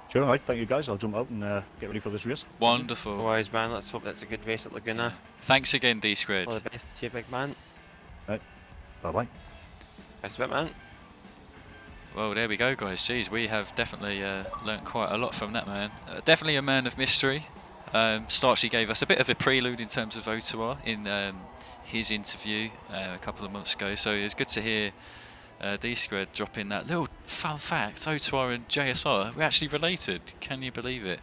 Sure, right. Thank you, guys. I'll jump out and get ready for this race. Wonderful. Otherwise, man, let's hope that's a good race at Laguna. Thanks again, D Squared. All the best to you, big man. Right. Bye-bye. Best of it, man. Well, there we go, guys. Jeez, we have definitely learnt quite a lot from that man. Definitely a man of mystery. Starchy gave us a bit of a prelude in terms of O2R in his interview a couple of months ago, so it's good to hear D Squared drop in that little fun fact. O2R and JSR, we're actually related. Can you believe it?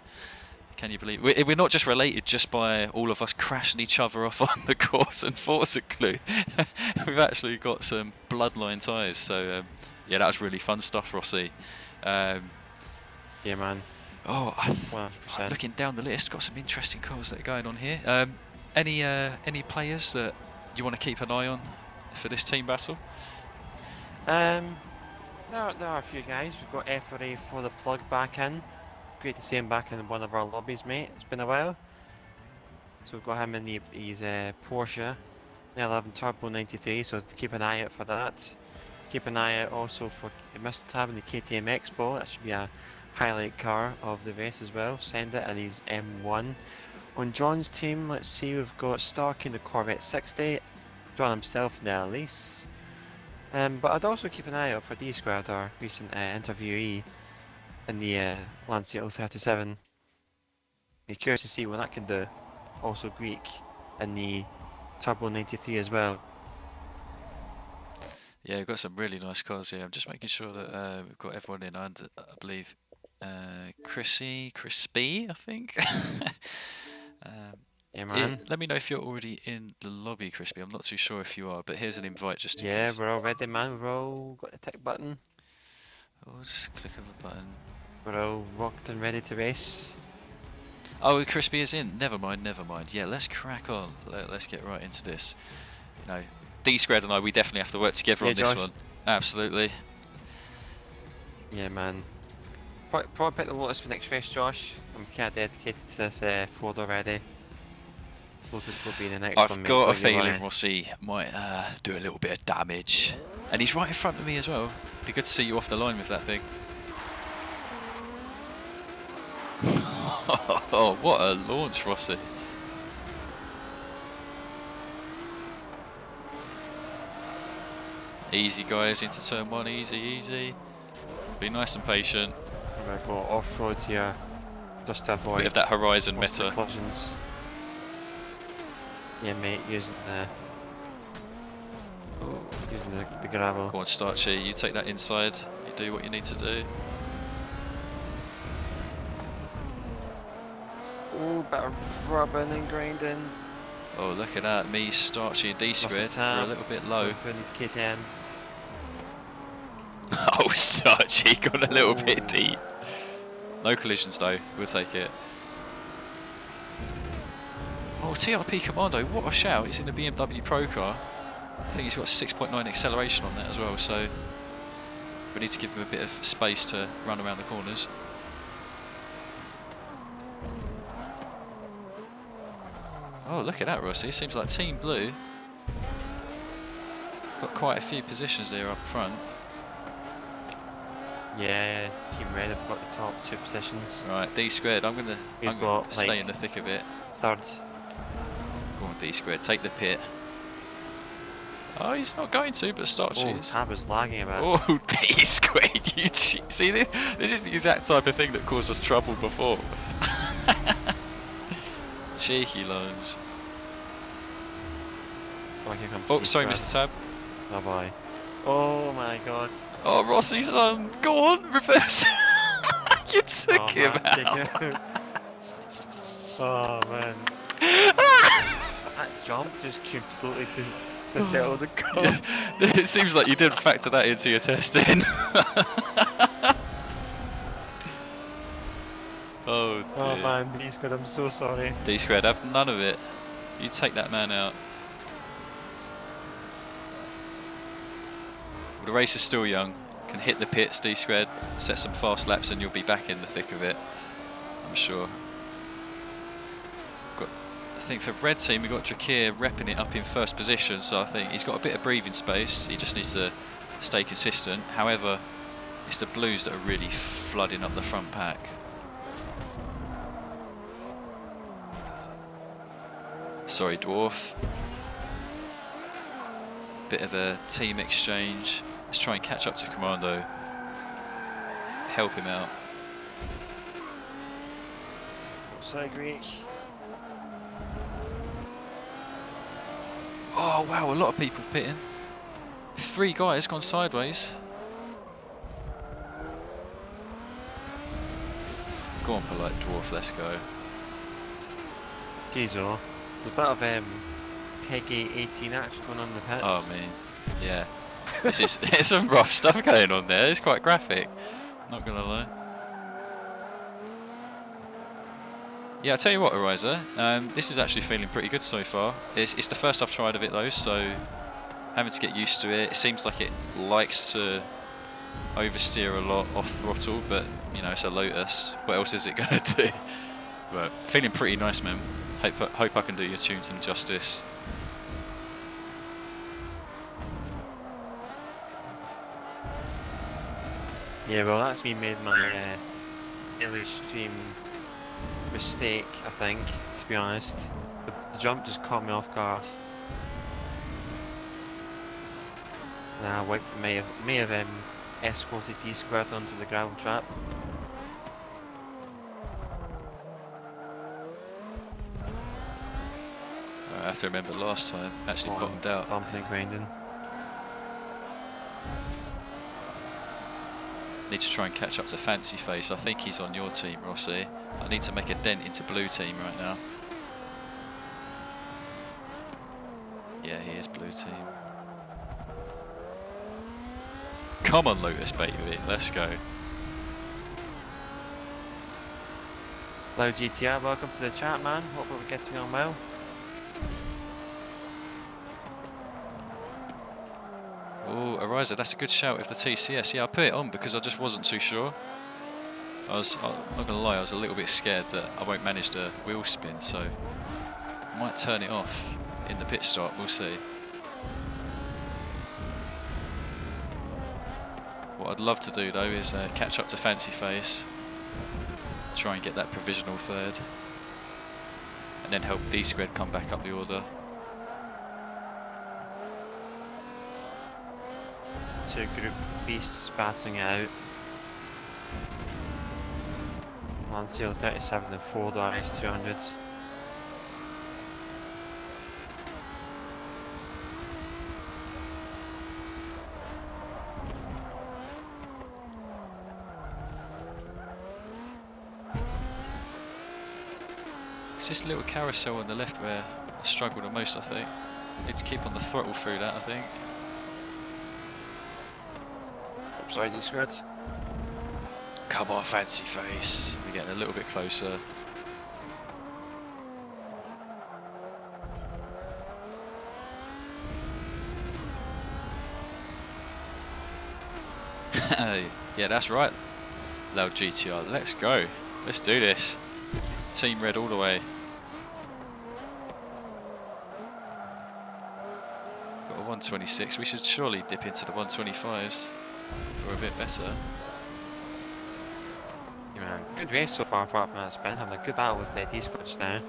Can you believe it? We're not just related just by all of us crashing each other off on the course and Forza Clue. We've actually got some bloodline ties, so yeah, that was really fun stuff, Rossi. Yeah, man. Oh, 100%. looking down the list, got some interesting cars that are going on here. Any players that you want to keep an eye on for this team battle? There are a few guys. We've got FRA for the plug back in. Great to see him back in one of our lobbies, mate. It's been a while. So we've got him in his Porsche 911 Turbo 93, so keep an eye out for that. Keep an eye out also for the Mr. Tab in the KTM Expo. That should be a highlight car of the race as well. Send it, and he's M1. On John's team, let's see, we've got Stark in the Corvette 60, John himself in the Elise. But I'd also keep an eye out for D Squared, our recent interviewee in the Lancia 037. Be curious to see what that can do. Also Greek in the Turbo 93 as well. Yeah, we've got some really nice cars here. I'm just making sure that we've got everyone in. And I believe Crispy, I think. Yeah, man. Let me know if you're already in the lobby, Crispy. I'm not too sure if you are, but here's an invite just in Yeah, case. we're all ready, man. We've all got the tick button. Oh, just click on the button. We're all rocked and ready to race. Oh, Crispy is in. Never mind, never mind. Yeah, let's crack on. Let's get right into this. You know, D Squared and I, we definitely have to work together Yeah, on this Josh. one. Absolutely. Yeah, man. Probably pick the Lotus for next race, Josh. I'm kind of dedicated to this Ford already. Lotus will be in the next one, I've mate, got a so you feeling wanna- Rossi might do a little bit of damage. And he's right in front of me as well. Be good to see you off the line with that thing. Oh, what a launch, Rossi. Easy, guys, into turn 1. Easy, easy. Be nice and patient. I'm going to go off-road here, just to avoid Bit of that horizon most of meta. the collisions. Yeah, mate, using the gravel. Go on, Starchy. You take that inside. You do what you need to do. Oh, bit of rubbing and grinding. Oh, look at that. Me, Starchy, and D squared. We're a little bit low. Putting his KTM. Oh, Starchy got a little bit deep. No collisions though. We'll take it. Oh, TRP Commando. What a shout. He's in the BMW Pro car. I think he's got 6.9 acceleration on that as well, so we need to give him a bit of space to run around the corners. Oh, look at that, Rossi. Seems like Team Blue got quite a few positions there up front. Yeah, Team Red have got the top 2 positions. Right, D squared. I'm gonna stay like, in the thick of it. Third. Go on, D squared. Take the pit. Oh, he's not going to, but Starchy is. Tab is lagging a bit. Oh, D squared, you cheat. See, this is the exact type of thing that caused us trouble before. Cheeky lunge. Oh, sorry, Mr. Tab. Bye bye. Oh my god. Oh, Rossi's on. Go on, reverse. You took him out. Oh man. That jump just completely settled the car. Yeah. It seems like you didn't factor that into your testing. Oh dear. Oh man, D squared, I'm so sorry. D squared, have none of it. You take that man out. Well, the race is still young. Can hit the pits, D squared, set some fast laps, and you'll be back in the thick of it, I'm sure. I think for red team we've got Drakir repping it up in first position, so I think he's got a bit of breathing space. He just needs to stay consistent. However, it's the blues that are really flooding up the front pack. Sorry, Dwarf. Bit of a team exchange. Let's try and catch up to Commando. Help him out. Sorry, Greek. Oh wow, a lot of people pitting. 3 guys gone sideways. Go on, polite Dwarf, let's go. Jeez, oh. There's a bit of Peggy 18 action going on in the pits. Oh man, yeah. This is there's some rough stuff going on there. It's quite graphic. Not gonna lie. Yeah, I'll tell you what, Ariza. This is actually feeling pretty good so far. It's the first I've tried of it though, so having to get used to it. It seems like it likes to oversteer a lot off throttle, but you know, it's a Lotus. What else is it gonna do? But feeling pretty nice, man. Hope I can do your tune some justice. Yeah, well, that's me made my daily stream mistake, I think, to be honest. The jump just caught me off guard. Nah, may have escorted D squared onto the gravel trap. I have to remember last time, actually bottomed out. Bumping and grinding. Need to try and catch up to Fancy Face. I think he's on your team, Rossi. I need to make a dent into blue team right now. Yeah, he is blue team. Come on, Lotus, baby. Let's go. Hello GTR, welcome to the chat, man. Hope we're getting on well. Oh, Ariza, that's a good shout with the TCS. Yeah, I put it on because I just wasn't too sure. I'm not going to lie, I was a little bit scared that I won't manage the wheel spin, so I might turn it off in the pit stop, we'll see. What I'd love to do though is catch up to Fancy Face, try and get that provisional third, and then help D squared come back up the order. two group beasts battling it out. Lancia 37 and 4 dies 200. It's this little carousel on the left where I struggle the most, I think. Need to keep on the throttle through that, I think. I'm sorry, these squads. Come on, fancy face. We're getting a little bit closer. Yeah, that's right. Loud GTR. Let's go. Let's do this. Team Red all the way. Got a 126. We should surely dip into the 125s for a bit better. Yeah, man. Good race so far apart from that spin. Having a good battle with the D-Squads now.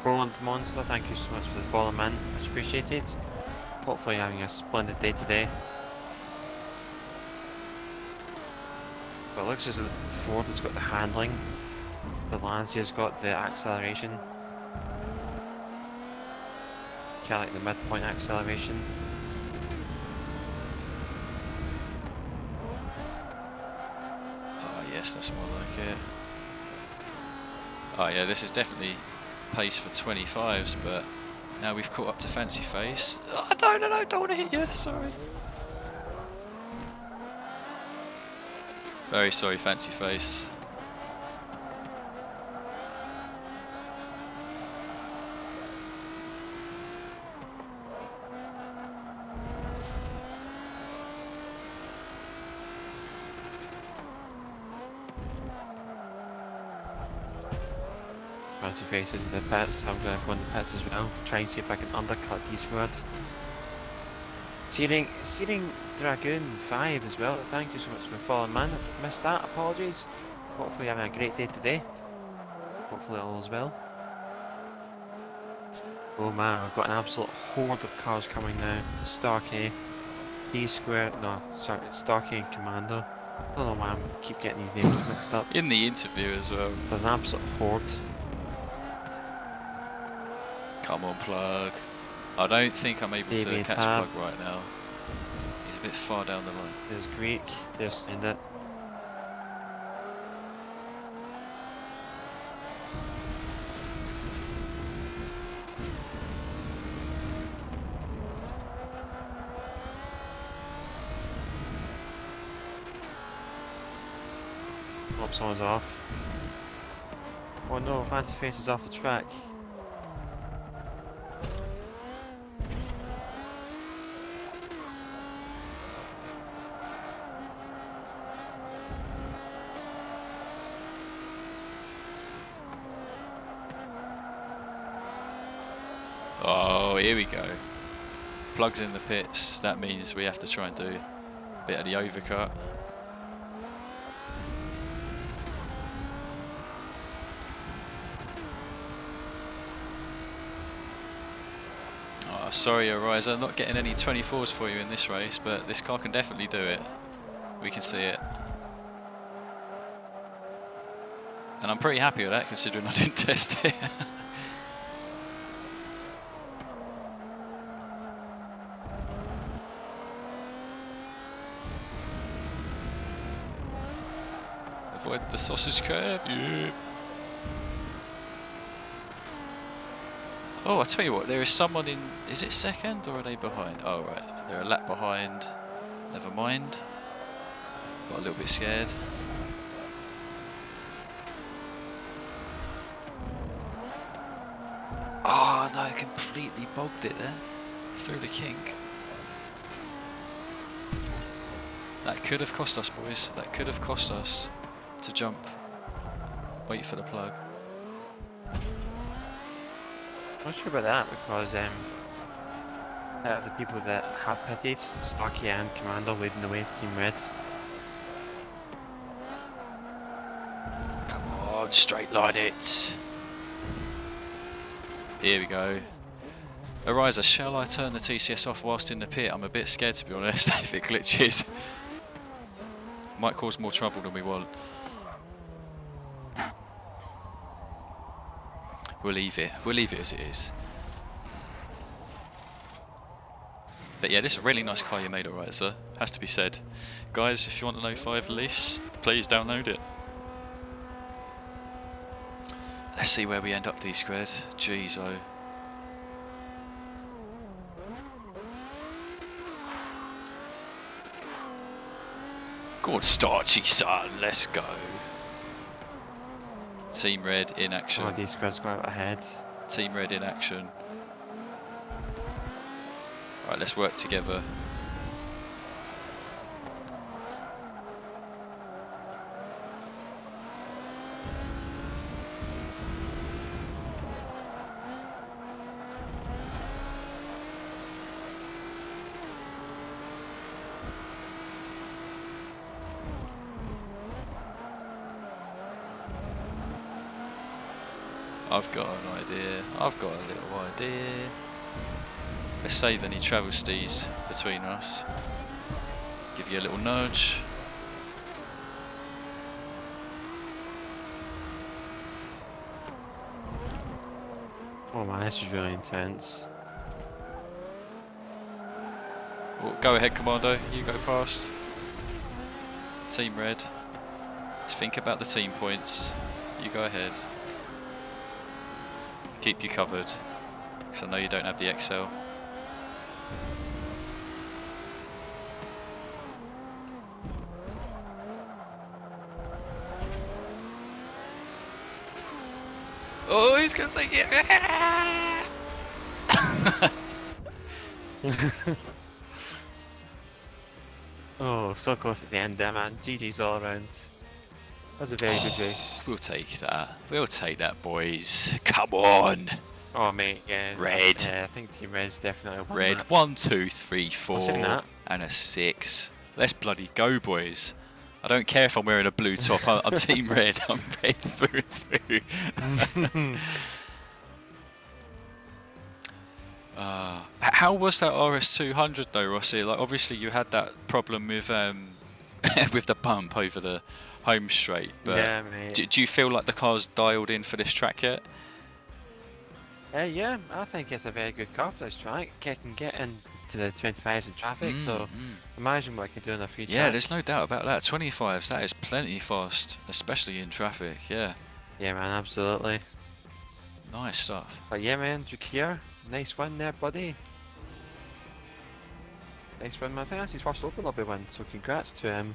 Roland Monster, thank you so much for the follow, man. Much appreciated. Hopefully having a splendid day today. But it looks as though Ford has got the handling. The Lancia's got the acceleration. Kind of like the midpoint acceleration. Oh yes, that's more like it. Oh yeah, this is definitely pace for 25s, but now we've caught up to Fancy Face. Oh, don't want to hit you, sorry. Very sorry, Fancy Face. Fancy Faces in the pits. I'm going to go in the pits as well. Try and see if I can undercut D-Squad. Searing Dragoon 5 as well. Thank you so much for following, man. Missed that, apologies. Hopefully you're having a great day today. Hopefully all is well. Oh man, I've got an absolute horde of cars coming now. Starkey, D-Square, no, sorry, Starkey and Commando. I don't know why I keep getting these names mixed up. In the interview as well. There's an absolute horde. Come on, Plug. I don't think I'm able to catch Plug right now. He's a bit far down the line. There's Greek, there's Indit. Oh, someone's off. Oh no, Fancy Face is off the track. Oh, here we go. Plug's in the pits. That means we have to try and do a bit of the overcut. Oh, sorry, Ariza, not getting any 24s for you in this race, but this car can definitely do it. We can see it. And I'm pretty happy with that, considering I didn't test it. Avoid the sausage curve. Yeah. Oh, I tell you what, there is someone in. Is it second or are they behind? Oh, right. They're a lap behind. Never mind. Got a little bit scared. Oh, no, completely bogged it there. Through the kink. That could have cost us, boys. That could have cost us. To jump, wait for the plug. I'm not sure about that because out of the people that have pitted, Starkey and Commander leading the way, Team Red. Come on, straight line it. Here we go. Ariza, shall I turn the TCS off whilst in the pit? I'm a bit scared, to be honest, if it glitches. Might cause more trouble than we want. We'll leave it. We'll leave it as it is. But yeah, this is a really nice car you made, Ariza. Has to be said. Guys, if you want an 05 release, please download it. Let's see where we end up, D-Squared. Jeez, oh. Good start, son. Let's go. Team Red in action. Oh, D-Squared's got out ahead. Team Red in action. Right, let's work together. I've got an idea. I've got a little idea. Let's save any travel stees between us. Give you a little nudge. Oh man, this is really intense. Oh, go ahead, Commando. You go past. Team Red. Let's think about the team points. You go ahead. Keep you covered, because I know you don't have the XL. Oh, he's going to take it! Oh, so close at the end there, man. GG's all around. That was a very good race. We'll take that. We'll take that, boys. Come on! Oh, mate, yeah. Red. I think Team Red's definitely won Red, that. 1, 2, 3, I've 4, seen that. and a 6. Let's bloody go, boys. I don't care if I'm wearing a blue top. I'm Team Red. I'm red through and through. How was that RS200 though, Rossi? Like, obviously you had that problem with with the bump over the home straight, but Yeah, mate. do you feel like the car's dialed in for this track yet? Yeah, I think it's a very good car for this track. It can get into the 25s in traffic, so imagine what I can do in a free Yeah, track. there's no doubt about that. 25s, that is plenty fast, especially in traffic. Yeah, Yeah, man, absolutely. nice stuff. But yeah, man, Drakir, nice win there, buddy. Nice win, man. I think that's his first Open Lobby win, so congrats to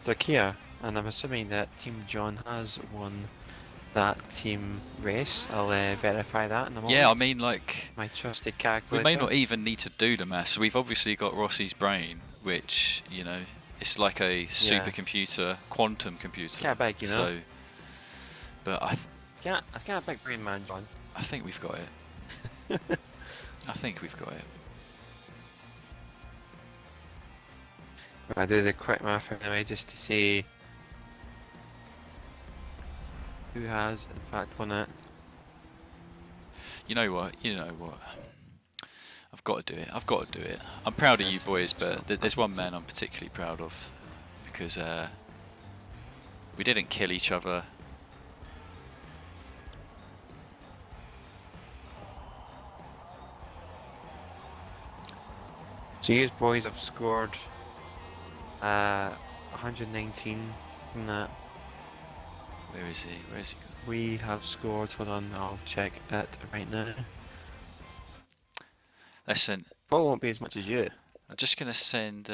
Drakir. And I'm assuming that Team John has won that team race. I'll verify that in a moment. Yeah, I mean, like, My trusty we calculator. may not even need to do the maths. We've obviously got Rossi's brain, which, you know, it's like a supercomputer, quantum computer. Kinda big, you know. So, but I It's kind of big brain, man, John. think we've got it. I think we've got it. I do the quick math anyway, just to see who has in fact won it. You know what? You know what? I've got to do it. I've got to do it. I'm proud of you boys, but there's one man I'm particularly proud of, because we didn't kill each other. So you boys have scored 119 from that. Where is he? Where is he? We have scored, hold on, I'll check it right now. Listen, Probably won't be as much as you. I'm just going to send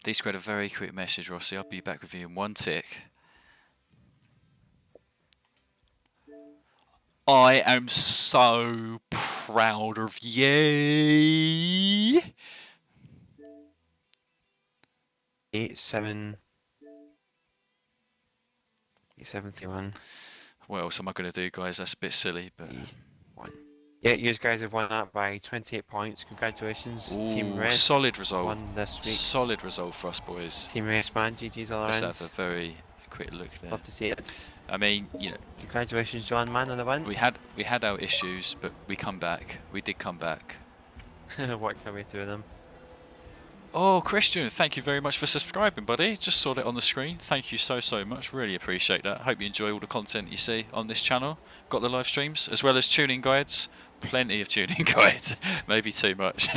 D-Squared a very quick message, Rossi. I'll be back with you in one tick. I am so proud of you. 871. What else am I going to do, guys? That's a bit silly, but... Yeah, you guys have won that by 28 points. Congratulations, Team Ooh, Red. solid result. Won this week. Solid result for us, boys. Team Race, man. GG's all Let's around. have a very quick look there. Love to see it. I mean, you know, Congratulations, John, man, on the win. we had our issues, but we come back. We did come back. Worked our way through them. Oh, Christian, thank you very much for subscribing, buddy. Just saw it on the screen. Thank you so much. Really appreciate that. Hope you enjoy all the content you see on this channel. Got the live streams as well as tuning guides. Plenty of tuning guides. Maybe too much.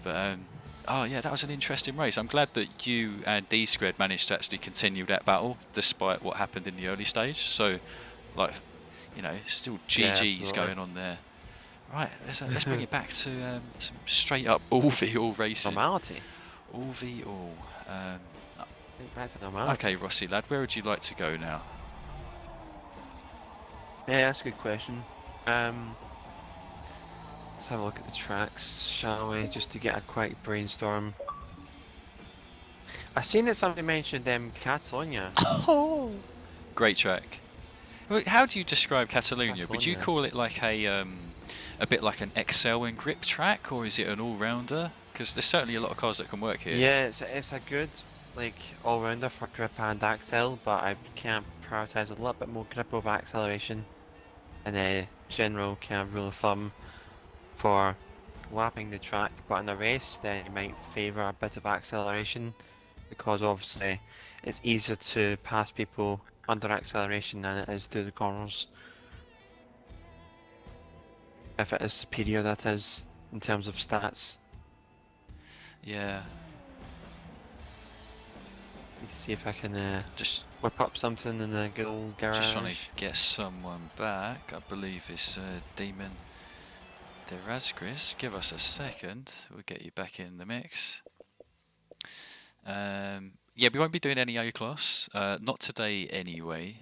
But oh yeah, that was an interesting race. I'm glad that you and D-Squared managed to actually continue that battle despite what happened in the early stage. So, like, you know, still GG's going on there. Right, let's bring it back to some straight up all-v-all racing. Normality. All-v-all. Back to normality. Okay, Rossi lad, where would you like to go now? Yeah, that's a good question. Let's have a look at the tracks, shall we? Just to get a quick brainstorm. I seen that somebody mentioned Catalonia. Oh, great track. How do you describe Catalonia? Would you call it like a bit like an Excel and grip track, or is it an all-rounder? Because there's certainly a lot of cars that can work here. Yeah, it's a good like all-rounder for grip and axle, but I can prioritise a little bit more grip over acceleration, and a general kind of rule of thumb for lapping the track. But in a race, then you might favour a bit of acceleration, because obviously it's easier to pass people under acceleration than it is through the corners. If it is superior, that is, in terms of stats. Yeah. Let's see if I can Just whip up something in the good old garage. Just trying to get someone back. I believe it's Demon Derazgris. Give us a second. We'll get you back in the mix. Yeah, we won't be doing any A-class. Not today anyway,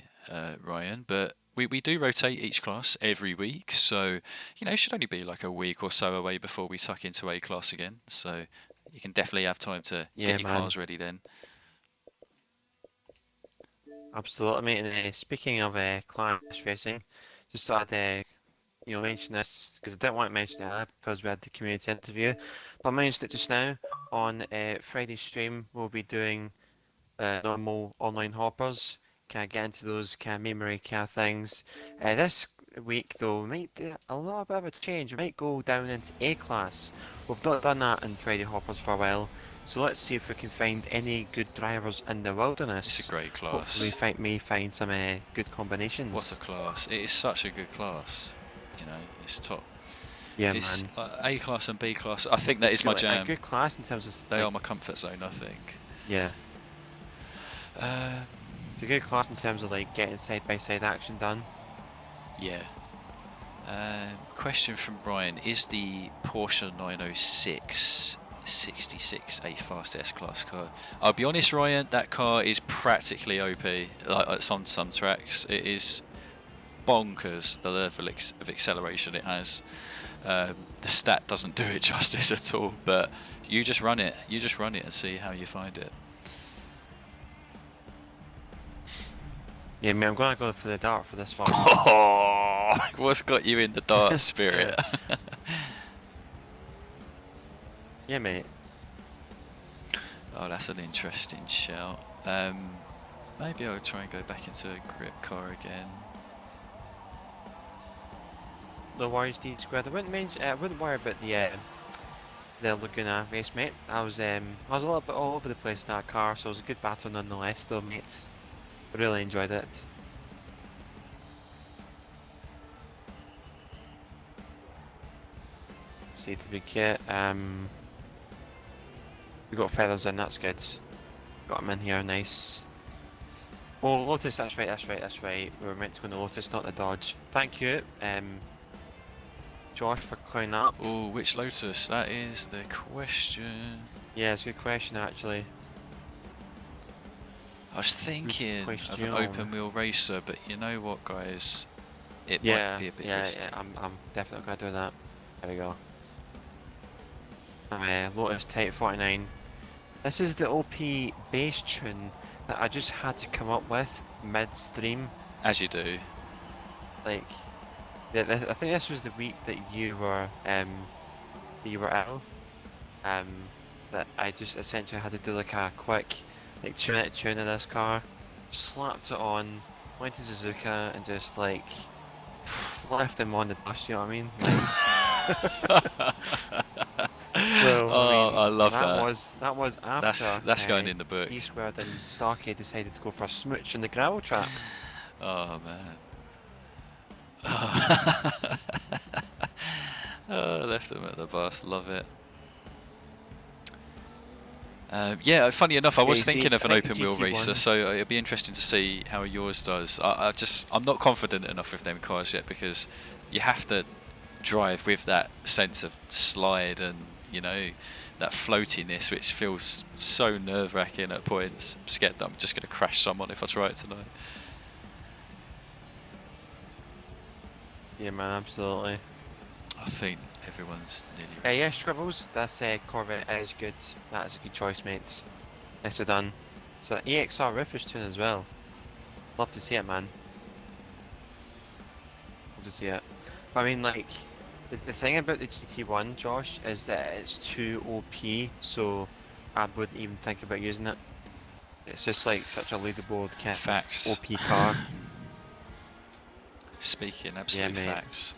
Ryan. But we do rotate each class every week. So, you know, it should only be like a week or so away before we tuck into A-class again. So you can definitely have time to get your cars ready then. Absolutely, mate. And speaking of class racing, just thought I'd mention this because I didn't want to mention it earlier because we had the community interview, but I mentioned it just now on Friday's stream. We'll be doing normal online hoppers. Can I get into those kind of memory kind of things? This week though, we might do a little bit of a change. We might go down into A class. We've not done that in Friday hoppers for a while. So let's see if we can find any good drivers in the wilderness. It's a great class. Hopefully we find some good combinations. What a class. It is such a good class. You know, it's top. Yeah, it's man. A class and B class. I think that is my jam. A good class in terms of... They are my comfort zone, I think. Yeah. It's a good class in terms of like getting side-by-side action done. Yeah. Question from Ryan. Is the Porsche 906 66 a fast S-Class car? I'll be honest, Ryan, that car is practically OP. Like on some tracks, it is bonkers the level of acceleration it has. The stat doesn't do it justice at all, but you just run it. You just run it and see how you find it. Yeah, mate, I'm gonna go for the dart for this one. Oh, what's got you in the dart spirit? Yeah, mate. Oh, that's an interesting shout. Maybe I'll try and go back into a grip car again. No worries, D-Squared. I wouldn't worry about the Laguna race, mate. I was a little bit all over the place in that car, so it was a good battle nonetheless, though, mates. I really enjoyed it. Let's see, did we get we got feathers in, that's good. Got them in here, nice. Oh, Lotus, that's right. We were meant to go in the Lotus, not the Dodge. Thank you, Josh, for clearing up. Oh, which Lotus? That is the question. Yeah, it's a good question, actually. I was thinking of an open wheel racer, but you know what, guys? It might be a bit risky. Yeah, I'm definitely gonna do that. There we go. Lotus Type 49. This is the OP bass tune that I just had to come up with mid-stream. As you do. Like, I think this was the week that you were ill. That I just essentially had to do like a quick like 2-minute tune of this car, slapped it on, went to Suzuka and just like left him on the bus, you know what I mean? So, I love that. That was after That's going in the book. D Squared and Starkey decided to go for a smooch in the gravel trap. Oh man. Oh, left them at the bus. Love it. Yeah, funny enough, I was thinking of an open wheel racer, so it'd be interesting to see how yours does. I'm not confident enough with them cars yet, because you have to drive with that sense of slide and, you know, that floatiness, which feels so nerve-wracking at points. I'm scared that I'm just going to crash someone if I try it tonight. Yeah, man, absolutely. I think everyone's nearly... Yeah, Scribbles, that's Corvette is good. That is a good choice, mates. Nicely done. So EXR roof is tuned as well. Love to see it, man. Love to see it. But I mean, like, the thing about the GT1, Josh, is that it's too OP, so I wouldn't even think about using it. It's just like such a leaderboard kind Facts. of OP car. Speaking absolute facts.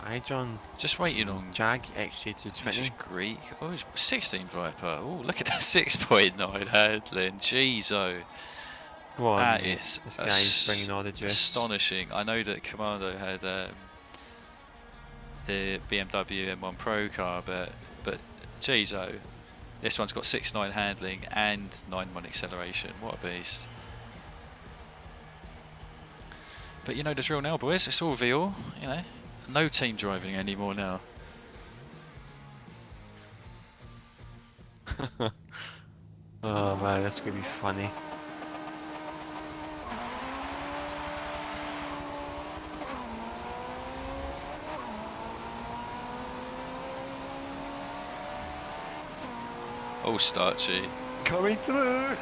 Aye, John. Just waiting on Jag XJ220. This is Greek. Oh, it's 16 Viper. Oh, look at that 6.9 handling. Jeez, oh. Go on, that mate. is This guy's bringing all the juice. astonishing. I know that Commando had the BMW M1 Pro car, but jeez, oh. This one's got 6.9 handling and 9.1 acceleration. What a beast. But you know the drill now, boys. It's all VL, you know. No team driving anymore now. Oh man, that's gonna be funny. Oh, Starchy. Coming through!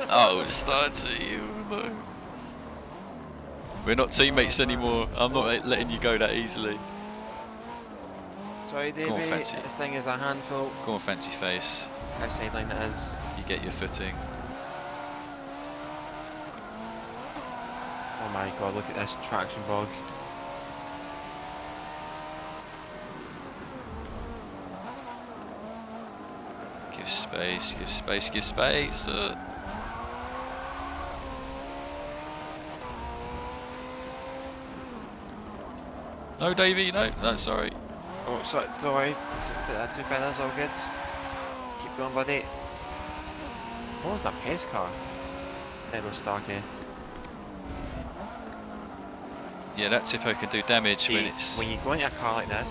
Oh, Starchy. Oh, no. We're not teammates anymore. I'm not letting you go that easily. Sorry, Davey. Go on, Fancy. This thing is a handful. Go on, Fancy Face. Outside line it is. You get your footing. Oh my god, look at this traction bog. Give space, give space, give space. No, Davey, no, sorry. Oh, sorry, don't worry. That's okay, that's all good. Keep going, buddy. What was that pace car? There goes Starkey. Yeah, that Tipo can do damage. See, when it's... when you go into a car like this...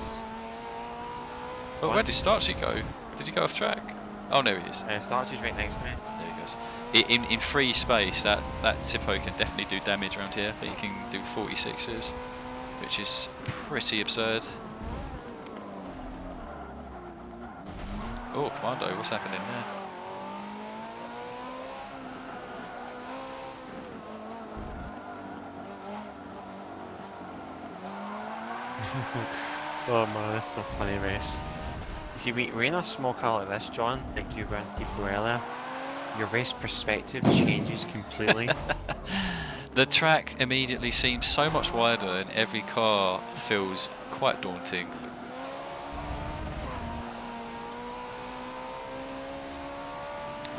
Well, where did Starchy go? Did he go off track? Oh, there he is. Starchy's right next to me. There he goes. In free space, that Tipo can definitely do damage around here. I think he can do 46s, which is pretty absurd. Oh, Commando, what's happening there? Oh man, this is a funny race. See, we're in a small car like this, John, like you were in Tipo earlier. Your race perspective changes completely. The track immediately seems so much wider and every car feels quite daunting.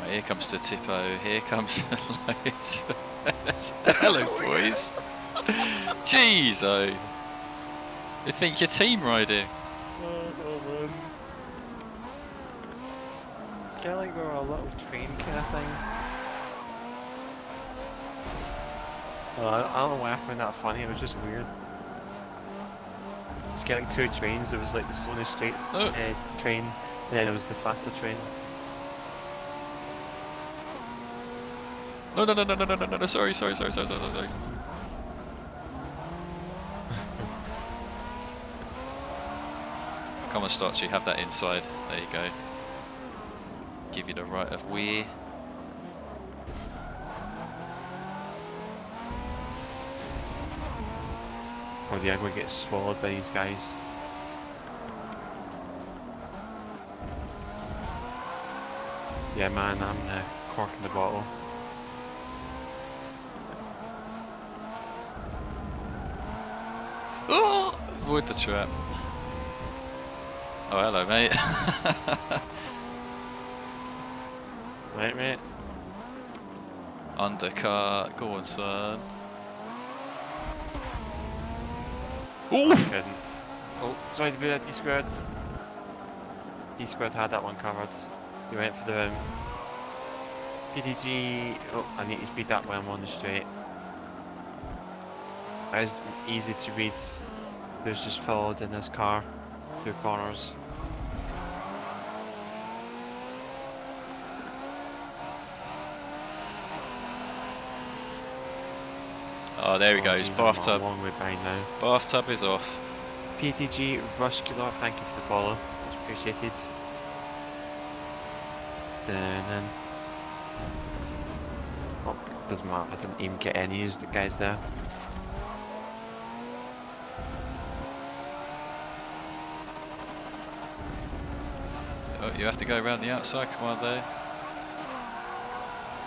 Right, here comes the Tipo, here comes the lights. Hello boys. Jeez, oh. You think you're team riding? Oh man. It's kind of like we're a little train kind of thing. Oh, I don't know why I found that funny, it was just weird. It's kind of like two trains, there was like the slowest straight train, and then there was the faster train. No, sorry. Come on, Starchy, have that inside. There you go. Give you the right of way. Oh yeah, I'm going to get swallowed by these guys. Yeah, man, I'm corking the bottle. Oh! Avoid the trap. Oh, hello, mate. Right, mate? Undercut. Go on, son. Oh! I couldn't. Oh, sorry to be a D-squared. D-squared had that one covered. He went for the PDG. Oh, I need to speed that when I'm on the straight. It is easy to read who's just followed in this car through corners. Oh, there he goes. Geez, Bathtub. I'm a long way behind now. Bathtub is off. PTG Ruscular, thank you for the follow. Much appreciated. Then, oh, doesn't matter. I didn't even get any of the guys there. Oh, you have to go around the outside, Commando.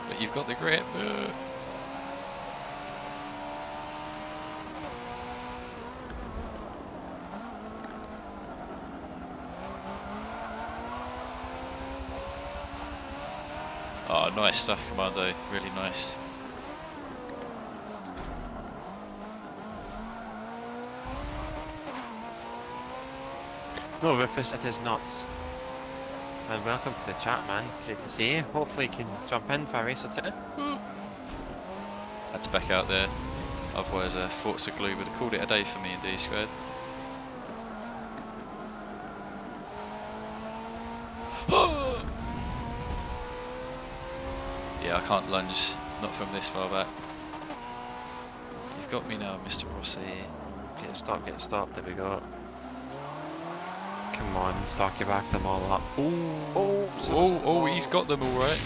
But you've got the grip. Oh, nice stuff, Commando. Really nice. No, Rufus, it is not. And welcome to the chat, man. Great to see you. Hopefully you can jump in for a race or two. Had to back out there. Otherwise, Forza Glue would have called it a day for me in D-squared. Yeah, I can't lunge. Not from this far back. You've got me now, Mr. Rossi. Get stopped, there we go. Come on, stock you back them all up. Oh, he's got them all right.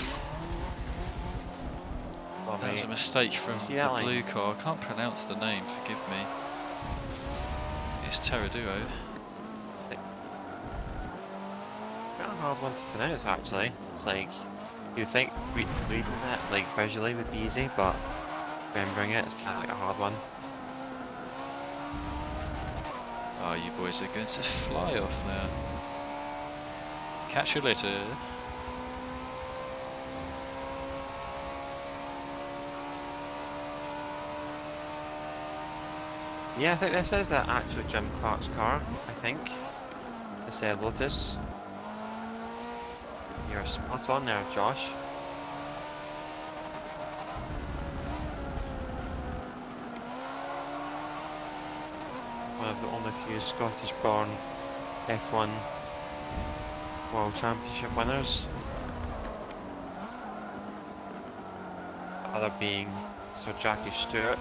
Oh, That was a mate. mistake from See the that line? blue car. I can't pronounce the name, forgive me. It's Terraduo. Kind of hard one to pronounce, actually. It's like, you think reading it, like, visually would be easy, but remembering it is kind of like a hard one. Oh, you boys are going to fly off now. Catch you later. Yeah, I think this is the actual Jim Clark's car, I think. This Lotus. You're spot on there, Josh. One of the only few Scottish-born F1 World Championship winners. The other being Sir Jackie Stewart.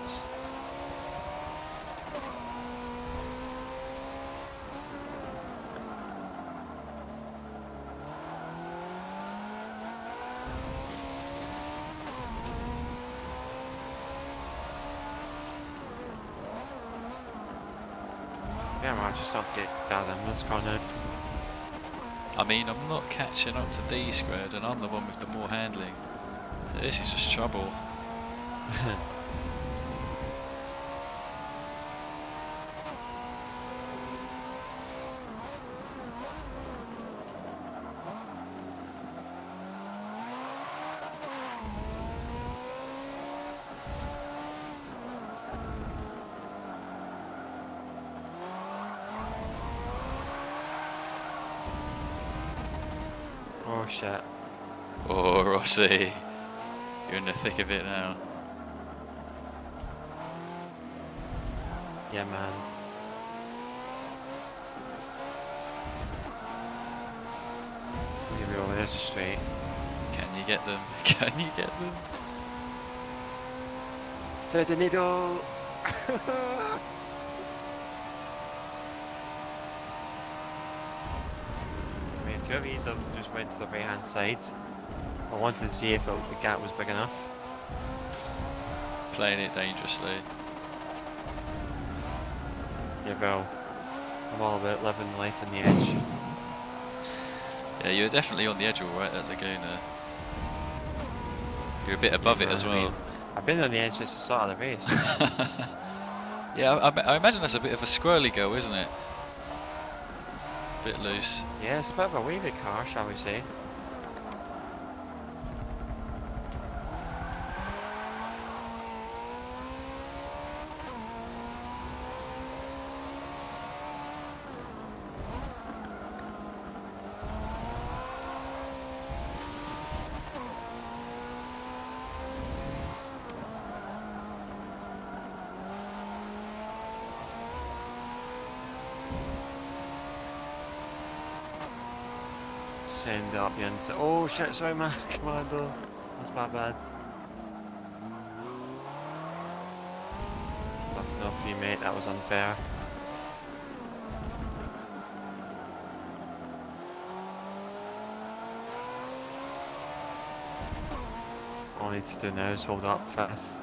Yeah, man, I just starting to get down in this car now. I mean, I'm not catching up to D-squared and I'm the one with the more handling. This is just trouble. Oh shit. Oh, Rossi. You're in the thick of it now. Yeah, man. Here we go, there's a straight. Can you get them? Can you get them? Thread the needle! I mean, could have easily just went to the right hand side. I wanted to see if the gap was big enough. Playing it dangerously. Yeah, well, I'm all about living life on the edge. Yeah, you're definitely on the edge alright at Laguna. You're a bit above it as I well. mean, I've been on the edge since the start of the race. Yeah, I imagine that's a bit of a squirrely go, isn't it? Bit loose. Yeah, it's a bit of a wavy car, shall we say. Send it up the inside. Oh shit, sorry man, Commando. That's my bad. Nothing off you, mate, that was unfair. All I need to do now is hold up 5th.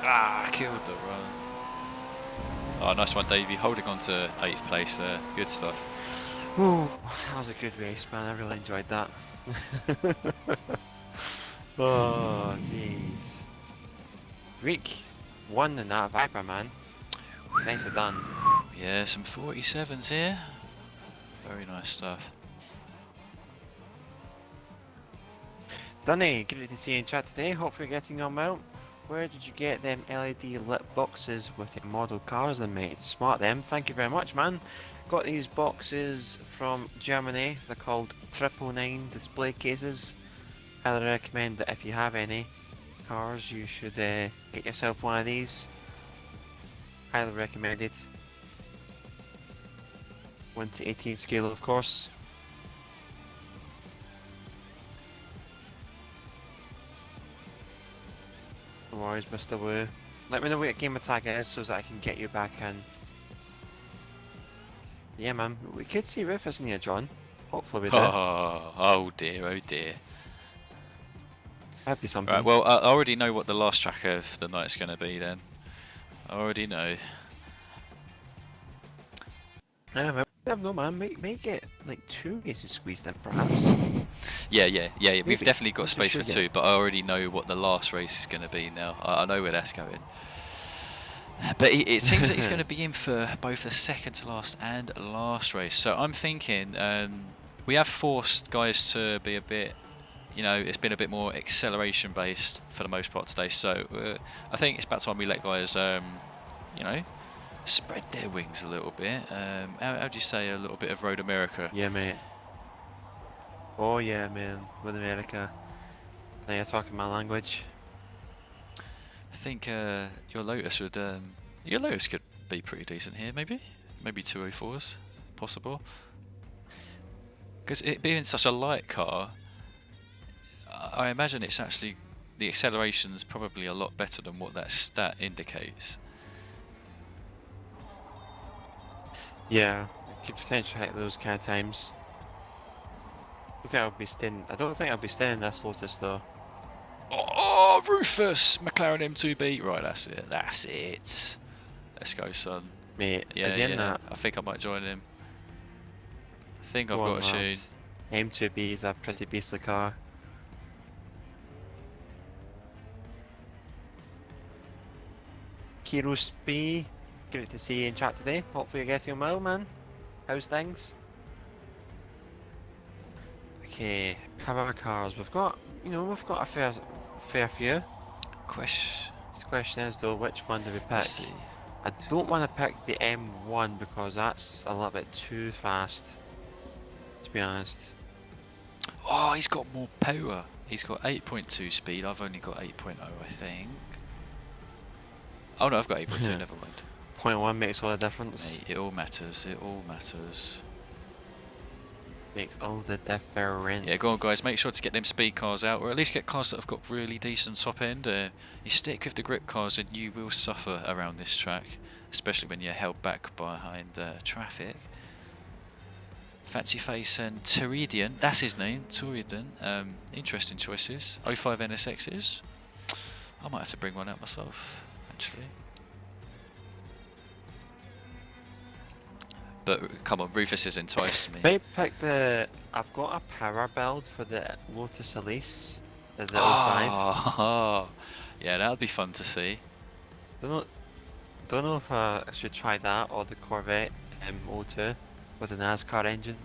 Ah, killed the run. Oh, nice one, Davey. Holding on to 8th place there. Good stuff. Ooh, that was a good race, man. I really enjoyed that. Oh, jeez. Week 1 in that Viper, man. Nicely done. Yeah, some 47s here. Very nice stuff. Dunny, good to see you in chat today. Hope you're getting on well. Where did you get them LED lit boxes with your model cars in, mate? Smart them. Thank you very much, man. Got these boxes from Germany. They're called 999 display cases. Highly recommend that if you have any cars, you should get yourself one of these. Highly recommended. 1:18 scale, of course. No worries, Mr. Wu. Let me know what your gamer tag is so that I can get you back in. Yeah, man. We could see Rufus in here, John. Hopefully we do. Oh dear, oh dear. That'd be something. Right, well, I already know what the last track of the night's going to be then. I already know. I don't know, man. Make it like 2 races squeezed in, perhaps. Yeah. We've Maybe. definitely got We space for should 2, but I already know what the last race is going to be now. I know where that's going. But it seems that he's going to be in for both the second to last and last race. So I'm thinking we have forced guys to be a bit, you know, it's been a bit more acceleration based for the most part today. So I think it's about time we let guys, you know, spread their wings a little bit. How do you say a little bit of Road America? Yeah, mate. Oh yeah, man. With America. Now you're talking my language. I think your Lotus would, your Lotus could be pretty decent here, maybe 204s, possible. Because it being such a light car, I imagine it's actually the acceleration's probably a lot better than what that stat indicates. Yeah, could potentially hit those kind of times. I don't think I'll be staying in this Lotus though. Oh, Rufus! McLaren M2B. Right, that's it. Let's go, son. Mate, Yeah, is he in that? I think I might join him. I think I've Go on, got a tune. lads. M2B is a pretty beastly car. Kiros B, great to see you in chat today. Hopefully you're getting on well, man. How's things? Okay, power cars. We've got a fair few. The question is though, which one do we pick? Let's see. I don't want to pick the M1 because that's a little bit too fast, to be honest. Oh, he's got more power. He's got 8.2 speed. I've only got 8.0, I think. Oh no, I've got 8.2. Never mind. 0.1 makes all the difference. Mate, it all matters. It all matters. Makes all the difference. Yeah, go on, guys. Make sure to get them speed cars out, or at least get cars that have got really decent top end. You stick with the grip cars, and you will suffer around this track, especially when you're held back behind traffic. Fancy Face and Toridian, that's his name, Toridian. Interesting choices. 05 NSXs. I might have to bring one out myself, actually. But come on, Rufus has enticed me. Might pick the. I've got a power build for the Lotus Elise, the 05. Oh, yeah, that would be fun to see. Don't know if I should try that or the Corvette M02 with the NASCAR engine.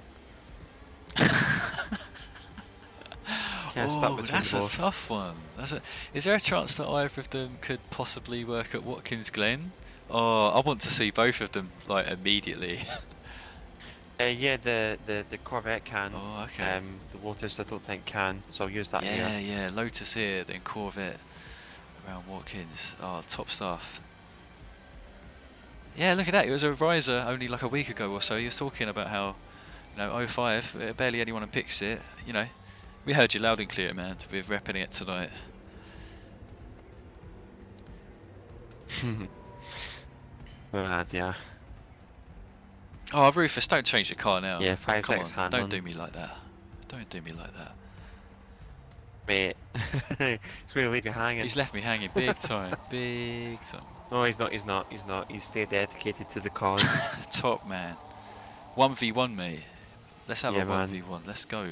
Oh, that's a tough one. Is there a chance that either of them could possibly work at Watkins Glen? Oh, I want to see both of them like immediately. Yeah, the Corvette can. Oh, okay. The Lotus I don't think can, so I'll use that here. Yeah, Lotus here, then Corvette around Watkins. Oh, top stuff. Yeah, look at that. It was a riser only like a week ago or so. He was talking about how, 05, barely anyone picks it. We heard you loud and clear, man. We're repping it tonight. Yeah. Oh, Rufus, don't change your car now. Yeah, Come 5-6 on, handling. don't do me like that. Don't do me like that. Mate, he's going to leave you hanging. He's left me hanging big time, big time. No, he's not. He's stayed dedicated to the cause. Top man. 1v1, mate. Let's have Yeah, a man. 1v1. Let's go.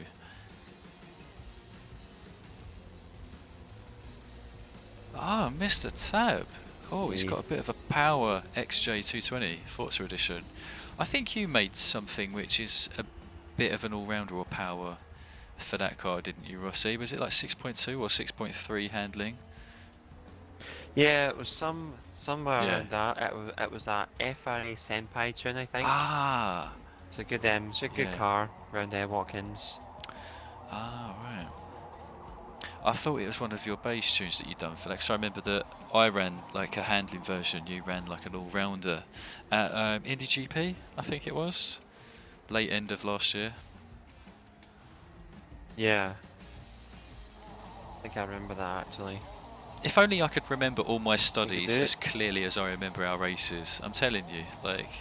Ah, Mr. Tab. Oh, he's See. got a bit of a power XJ220 Forza edition. I think you made something which is a bit of an all-rounder or power for that car, didn't you, Rossi? Was it like 6.2 or 6.3 handling? Yeah, it was somewhere around that. It was a FRA Senpai tune, I think. Ah. It's a good Yeah. car around Watkins. Ah, right. I thought it was one of your bass tunes that you'd done for that, 'cause I remember that I ran like a handling version, you ran like an all-rounder at Indy GP, I think it was, late end of last year. Yeah. I think I remember that actually. If only I could remember all my studies do as it. clearly as I remember our races. I'm telling you, like,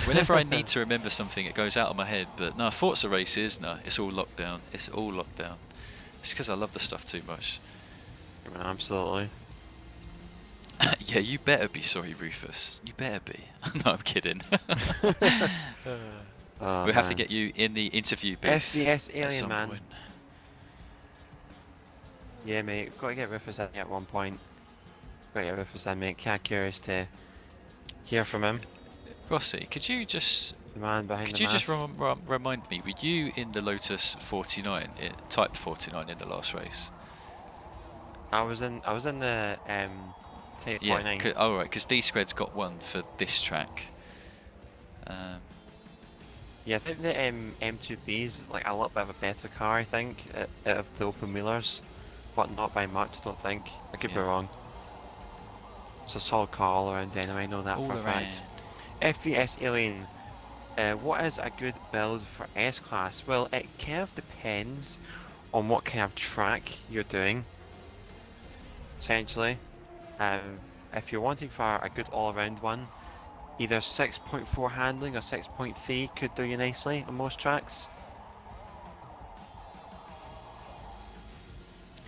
whenever I need to remember something, it goes out of my head. But no, Forza races, no, it's all locked down. It's all locked down. It's because I love the stuff too much. Absolutely. Yeah, you better be sorry, Rufus. You better be. No, I'm kidding. Oh, We'll have to man. get you in the interview booth FVS at Alien some Man. point. Yeah, mate. Got to get Rufus in at one point. Got to get Rufus in, mate. Kinda curious to hear from him. Rossi, could you just The man behind Could the you just mask. remind me, were you in the Lotus 49, Type 49 in the last race? I was in the Type Yeah, 49. oh right, because D-Squared's got one for this track. Yeah, I think the M2B's like a little bit of a better car, I think, out of the open wheelers, but not by much, I don't think. I could be Yeah. wrong. It's a solid car all around anyway, I know that All for a fact. around. FVS Alien, what is a good build for S-Class? Well, it kind of depends on what kind of track you're doing, essentially. If you're wanting for a good all-around one, either 6.4 handling or 6.3 could do you nicely on most tracks.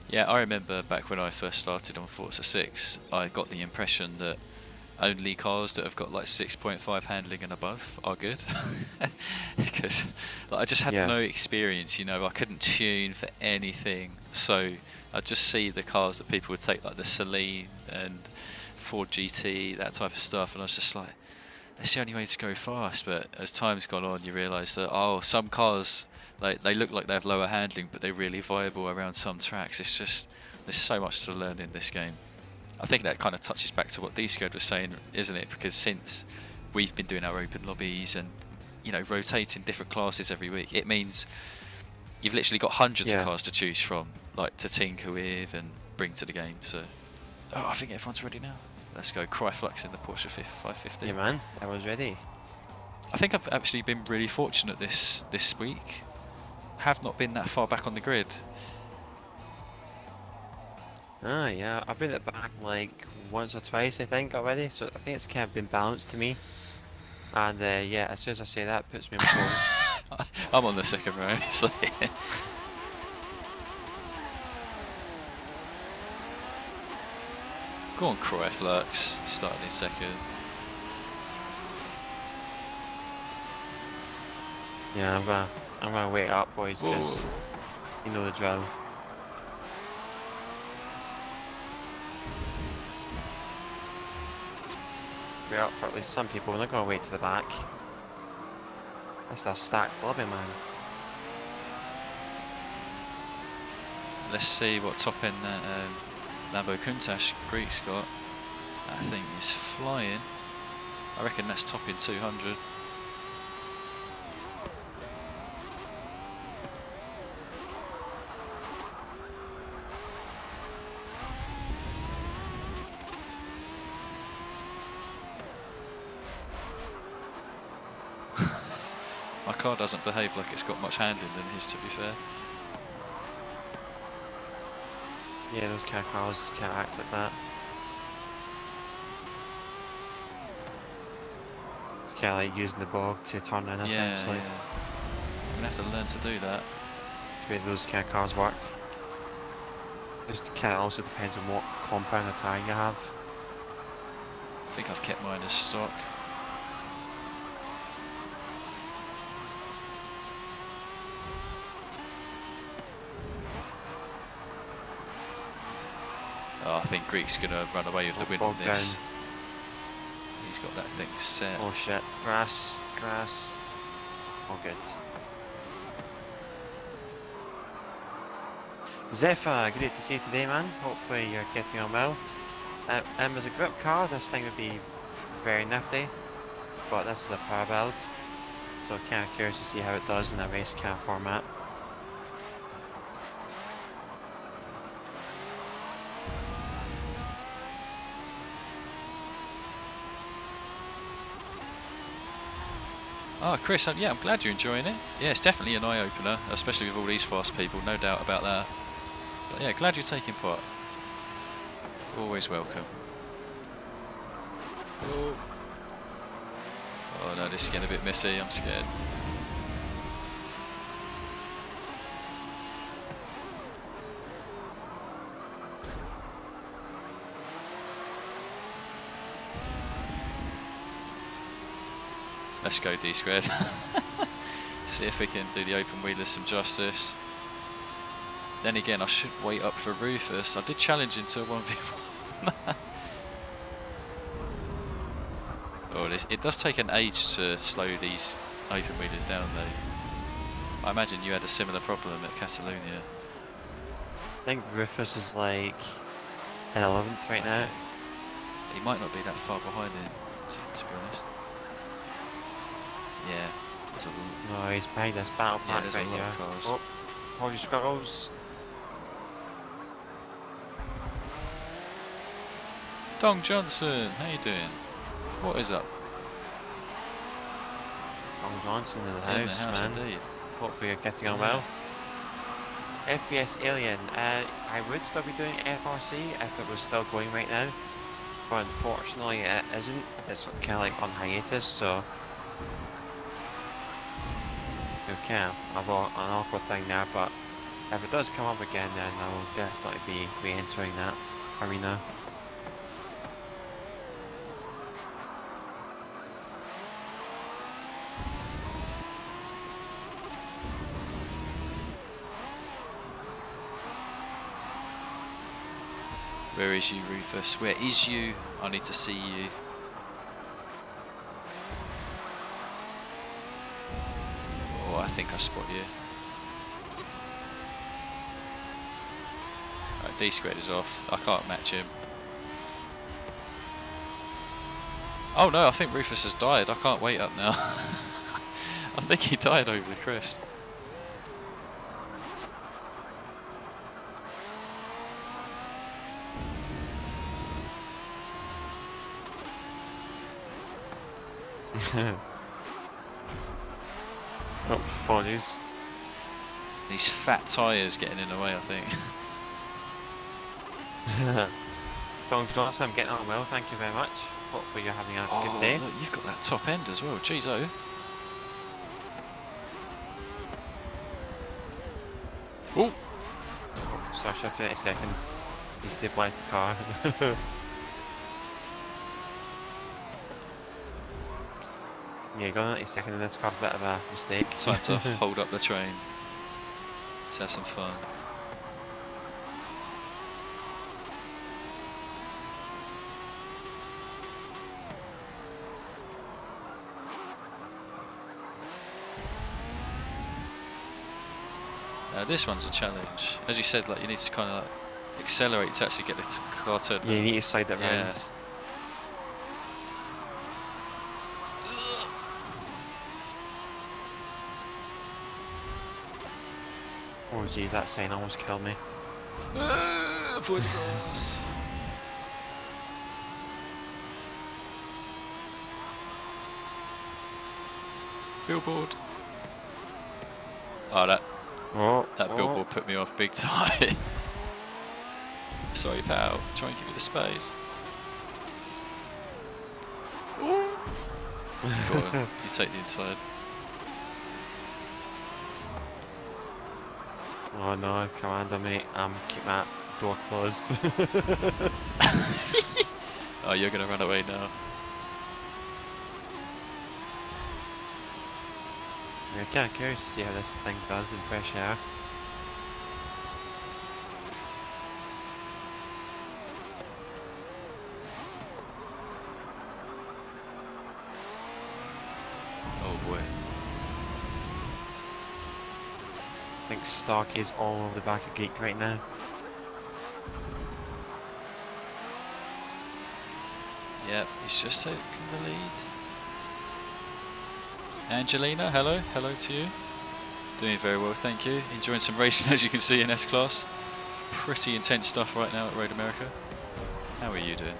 Yeah, I remember back when I first started on Forza 6, I got the impression that only cars that have got like 6.5 handling and above are good. Because I just had Yeah. no experience, I couldn't tune for anything. So I'd just see the cars that people would take, like the Celine and Ford GT, that type of stuff, and I was just like, that's the only way to go fast. But as time's gone on, you realise that some cars, like, they look like they have lower handling, but they're really viable around some tracks. It's just, there's so much to learn in this game. I think that kind of touches back to what D-Squared was saying, isn't it? Because since we've been doing our open lobbies and rotating different classes every week, it means you've literally got hundreds of cars to choose from, like to tinker with and bring to the game. So, I think everyone's ready now. Let's go. Cryflux in the Porsche 550. Yeah, man, I was ready. I think I've actually been really fortunate this week. Have not been that far back on the grid. Ah, yeah, I've been at back like once or twice, I think, already, so I think it's kind of been balanced to me. And yeah, as soon as I say that, it puts me on pole. I'm on the second row, so yeah. Go on, Cryflux, starting in second. Yeah, I'm gonna wait up, boys, because Whoa. you know the drill. Wait up for at least some people. We're not gonna wait to the back. That's a stacked lobby, man. Let's see what top end that Lambo Countach Greek's got. That thing is flying. I reckon that's top in 200. My car doesn't behave like it's got much handling than his, to be fair. Yeah, those kind of cars can't act like that. It's kind of like using the bog to turn in, essentially. Yeah. I'm gonna have to learn to do that. It's the way those kind of cars work. Just kind of also depends on what compound of tyre you have. I think I've kept mine as stock. Oh, I think Greek's gonna run away with the win on this. He's got that thing set. Oh shit, grass. All good. Zeph, great to see you today, man. Hopefully you're getting on well. As a grip car, this thing would be very nifty, but this is a power build, so kind of curious to see how it does in a race car format. Oh, Chris, yeah, I'm glad you're enjoying it. Yeah, it's definitely an eye-opener, especially with all these fast people, no doubt about that. But yeah, glad you're taking part. Always welcome. Oh, no, this is getting a bit messy, I'm scared. Let's go D squared. See if we can do the open wheelers some justice. Then again, I should wait up for Rufus. I did challenge him to a 1v1. Oh, it does take an age to slow these open wheelers down though. I imagine you had a similar problem at Catalonia. I think Rufus is like in 11th right now. He might not be that far behind him, to be honest. Yeah, there's a No, he's behind this battle pack there's right a lot here. of cars. Oh, hold your squirrels. Dong Johnson, how you doing? What is up? Tom Johnson in the In the house, man. indeed. Hopefully you're getting on Yeah. well. FPS Alien, I would still be doing FRC if it was still going right now, but unfortunately it isn't. It's kind of like on hiatus, so it's kind of an awkward thing there, but if it does come up again, then I will definitely be re-entering that arena. Where is you, Rufus? Where is you? I need to see you. Oh, I think I spot you. Right, D squared is off. I can't match him. Oh no, I think Rufus has died. I can't wait up now. I think he died over the crest. Oh, apologies. These fat tyres getting in the way, I think. Don Johnson, I'm getting on well, thank you very much. Hopefully you're having a good day. Look, you've got that top end as well. Jeez, oh. Oh, Sorry, shift 30 second. He stabilised the car. Yeah, going 92nd in this car's a bit of a mistake. Time to hold up the train. Let's have some fun. This one's a challenge. As you said, like you need to kind of like accelerate to actually get this car turned. Yeah, you need to slide it Yeah. round. Oh geez, that sign almost killed me. Avoid the grass. Billboard. Oh, that billboard put me off big time. Sorry, pal. Try and give you the space. Go on, you take the inside. Oh no, Commander mate, keep that door closed. Oh, you're gonna run away now. I'm kind of curious to see how this thing does in fresh air. Oh boy. I think Stark is all over the back of Geek right now. Yep, he's just taking the lead. Angelina, hello. Hello to you. Doing very well, thank you. Enjoying some racing, as you can see, in S-Class. Pretty intense stuff right now at Road America. How are you doing?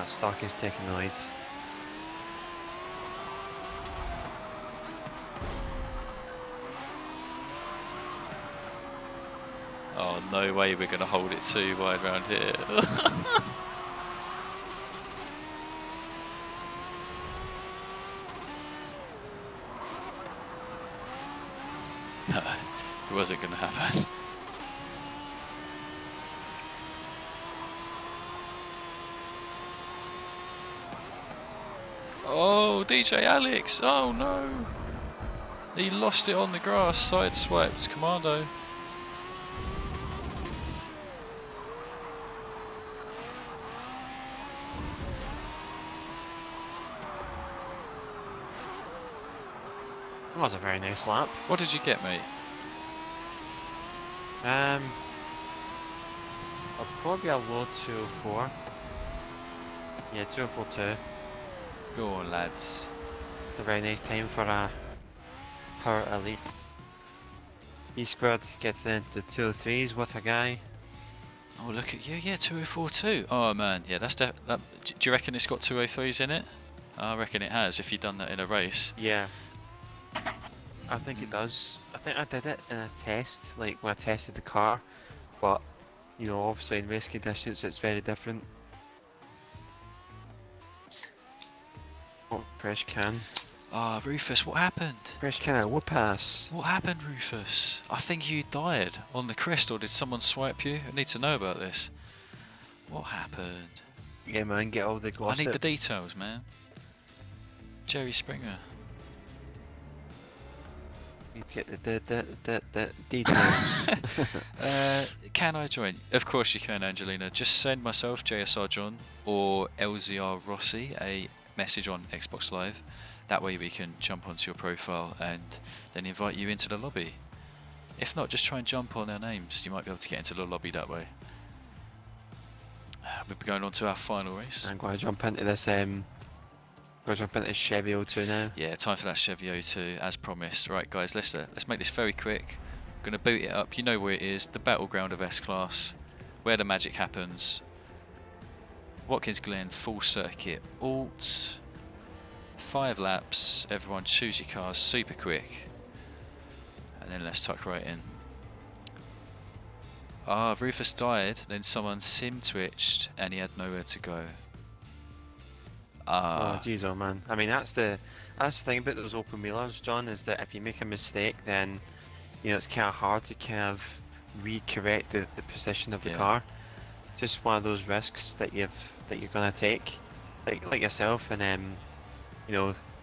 Stark is taking the leads. Oh, no way we're going to hold it too wide round here. No, it wasn't going to happen. Oh, DJ Alex! Oh no! He lost it on the grass, sideswiped Commando. That was a very nice lap. What did you get, mate? I'll probably a low 204. Yeah, 204.2. Go on, lads. It's a very nice time for a power Elise. E-Squared gets into the 203s, what a guy. Oh, look at you, yeah, 204 too. Oh man, yeah, that's do you reckon it's got 203s in it? I reckon it has, if you've done that in a race. Yeah. I think it does. I think I did it in a test, like when I tested the car, but you know, obviously in race conditions it's very different. Oh, fresh can. Ah, Rufus, what happened? Fresh can at Whoop-ass. What happened, Rufus? I think you died on the crest, or did someone swipe you? I need to know about this. What happened? Yeah man, get all the gossip. I need the details, man. Jerry Springer. Need to get the details. Can I join? Of course you can, Angelina. Just send myself, JSR John, or LZR Rossi a message on Xbox Live. That way we can jump onto your profile and then invite you into the lobby. If not, just try and jump on our names. You might be able to get into the lobby that way. We'll be going on to our final race. I'm going to jump into this. Chevy O2 now. Yeah, time for that Chevy O2 as promised. Right, guys, let's make this very quick. I'm going to boot it up. You know where it is, the battleground of S-Class, where the magic happens. Watkins Glen, full circuit, alt, 5 laps. Everyone choose your cars super quick. And then let's tuck right in. Ah, Rufus died, then someone sim twitched and he had nowhere to go. Oh jeez, oh man. I mean, that's the thing about those open wheelers, John, is that if you make a mistake, then it's kind of hard to kind of recorrect the position of the car. Just one of those risks that you're gonna take, like yourself, and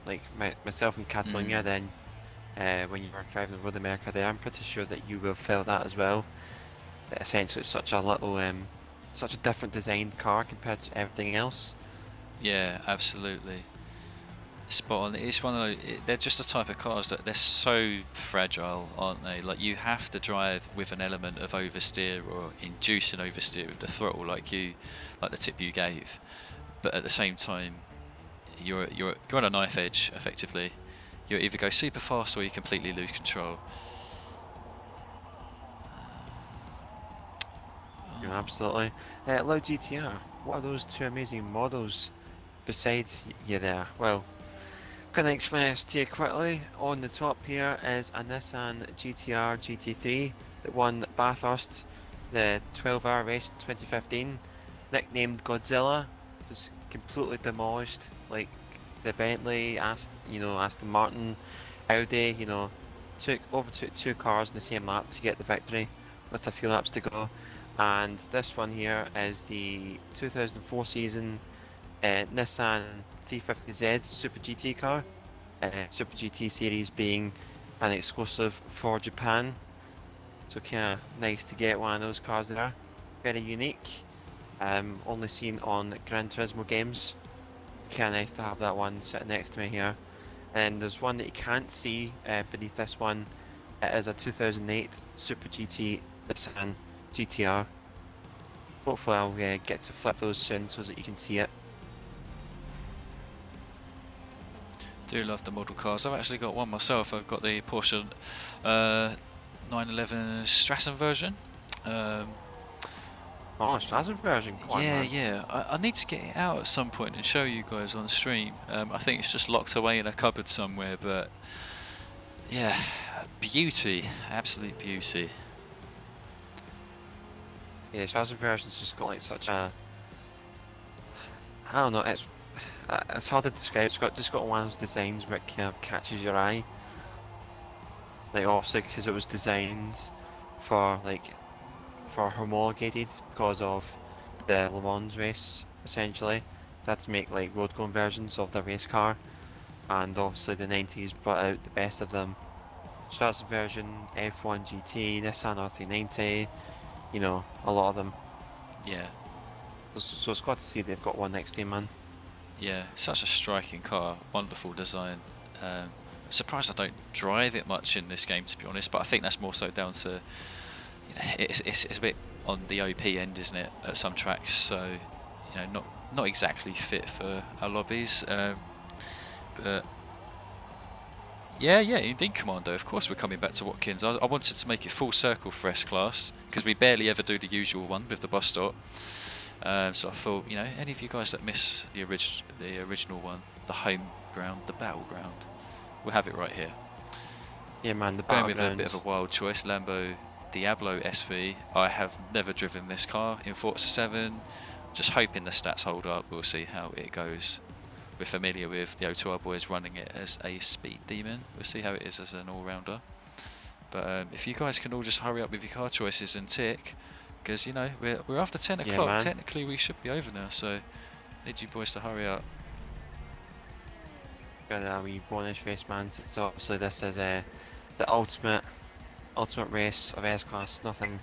like myself in Catalonia. Then when you were driving the Road America, there, I'm pretty sure that you will have felt that as well. That essentially it's such a little, such a different designed car compared to everything else. Yeah, absolutely. Spot on. It's one of those, they're just the type of cars that they're so fragile, aren't they? Like, you have to drive with an element of oversteer or inducing oversteer with the throttle, like the tip you gave. But at the same time, you're on a knife edge, effectively. You either go super fast or you completely lose control. Yeah, absolutely. Low GTR, what are those two amazing models besides you there? Well, going to explain this to you quickly. On the top here is a Nissan GTR GT3 that won Bathurst, the 12-hour race in 2015. Nicknamed Godzilla, was completely demolished, like the Bentley, Aston Martin, Audi. Overtook two cars in the same lap to get the victory, with a few laps to go. And this one here is the 2004 season Nissan 350Z Super GT car. Super GT series being an exclusive for Japan. So kind of nice to get one of those cars there. Very unique. Only seen on Gran Turismo games. Kind of nice to have that one sitting next to me here. And there's one that you can't see beneath this one. It is a 2008 Super GT Nissan GTR. Hopefully I'll get to flip those soon so that you can see it. Do love the model cars. I've actually got one myself. I've got the Porsche 911 Strassen version. Strassen version? Yeah. I need to get it out at some point and show you guys on stream. I think it's just locked away in a cupboard somewhere, but yeah, beauty, absolute beauty. Yeah, Strassen version's just got like such a, I don't know, it's hard to describe. It's just got one of those designs where it kind of catches your eye. Like, obviously because it was designed for homologated because of the Le Mans race, essentially. They had to make like road going versions of the race car, and obviously the 90s brought out the best of them. Strassen version, F1 GT, Nissan R390, a lot of them. Yeah. So it's glad to see they've got one next to you, man. Yeah, it's such a striking car, wonderful design. Surprised I don't drive it much in this game, to be honest, but I think that's more so down to, it's a bit on the OP end, isn't it, at some tracks, so, not exactly fit for our lobbies, but yeah, indeed, Commando, of course we're coming back to Watkins. I wanted to make it full circle for S-Class, because we barely ever do the usual one with the bus stop. So I thought, any of you guys that miss the original one, the home ground, the battleground, we'll have it right here. Yeah, man, the battleground. Going with a bit of a wild choice, Lambo Diablo SV. I have never driven this car in Forza 7. Just hoping the stats hold up. We'll see how it goes. We're familiar with the O2R boys running it as a speed demon. We'll see how it is as an all-rounder. But if you guys can all just hurry up with your car choices and tick, because we're after 10 o'clock. Man. Technically we should be over now, so need you boys to hurry up. Got a wee bonus race, man. So obviously this is the ultimate race of S-Class. Nothing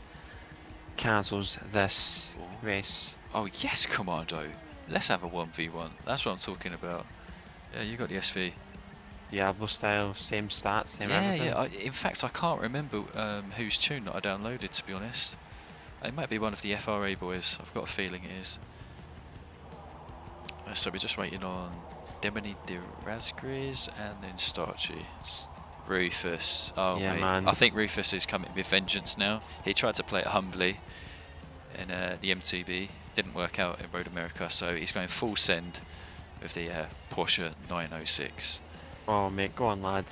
cancels this race. Oh yes, Commando. Let's have a 1v1. That's what I'm talking about. Yeah, you got the SV. Diablo style, same stats, same everything. Yeah. In fact, I can't remember whose tune that I downloaded, to be honest. It might be one of the FRA boys. I've got a feeling it is. So we're just waiting on Demony de Razgriz and then Starchy. Rufus. Oh, yeah, mate. man. I think Rufus is coming with vengeance now. He tried to play it humbly in the MTB. Didn't work out in Road America, so he's going full send with the Porsche 906. Oh, mate, go on, lad.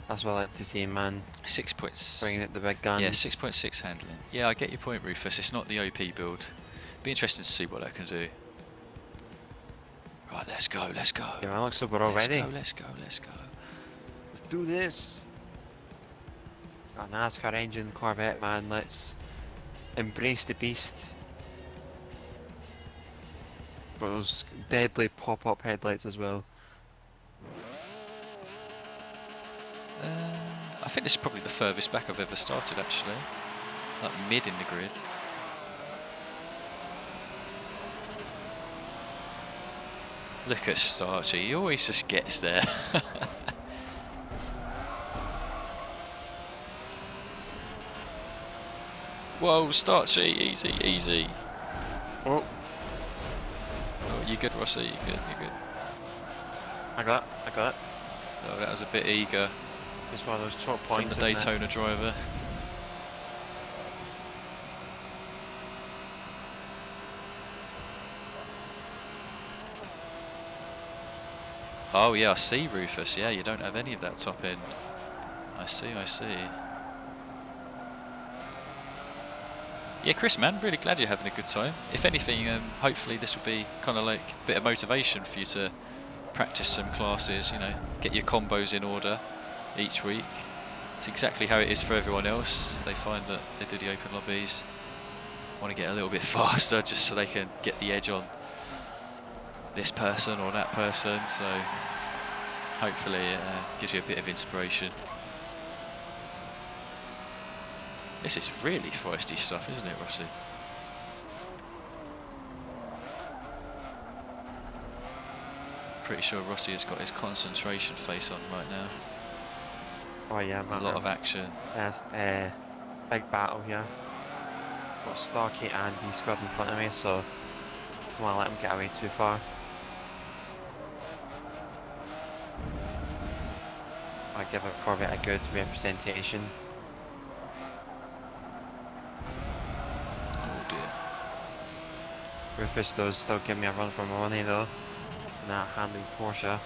That's what I like to see, man. 6 Bringing it the big guns. Yeah, 6.6 handling. Yeah, I get your point, Rufus. It's not the OP build. Be interesting to see what that can do. Right, let's go, let's go. Yeah, man, looks like we're all ready. Let's go, let's go. Let's do this. Got a NASCAR engine Corvette, man. Let's embrace the beast. Got those deadly pop-up headlights as well. I think this is probably the furthest back I've ever started, actually. Like mid in the grid. Look at Starchy, he always just gets there. Whoa, Starchy, easy, easy. Oh, Oh, you good, Rossi? You good, you good. I got it, I got it. Oh, that was a bit eager It's one of those top from points. the Daytona driver. Oh yeah, I see, Rufus. Yeah, you don't have any of that top end. I see, I see. Yeah, Chris, man, really glad you're having a good time. If anything, hopefully this will be kind of like a bit of motivation for you to practice some classes, you know, get your combos in order each week. It's exactly how it is for everyone else. They find that they do the open lobbies, want to get a little bit faster just so they can get the edge on this person or that person, so hopefully it gives you a bit of inspiration. This is really feisty stuff, isn't it, Rossi? Pretty sure Rossi has got his concentration face on right now. Oh yeah, man. A lot of action. Yes, big battle here. Got Starkey and D-Squad in front of me, so don't want to let them get away too far. I give a Corvette a good representation. Oh dear. Rufus does still give me a run for my money though. That handling Porsche.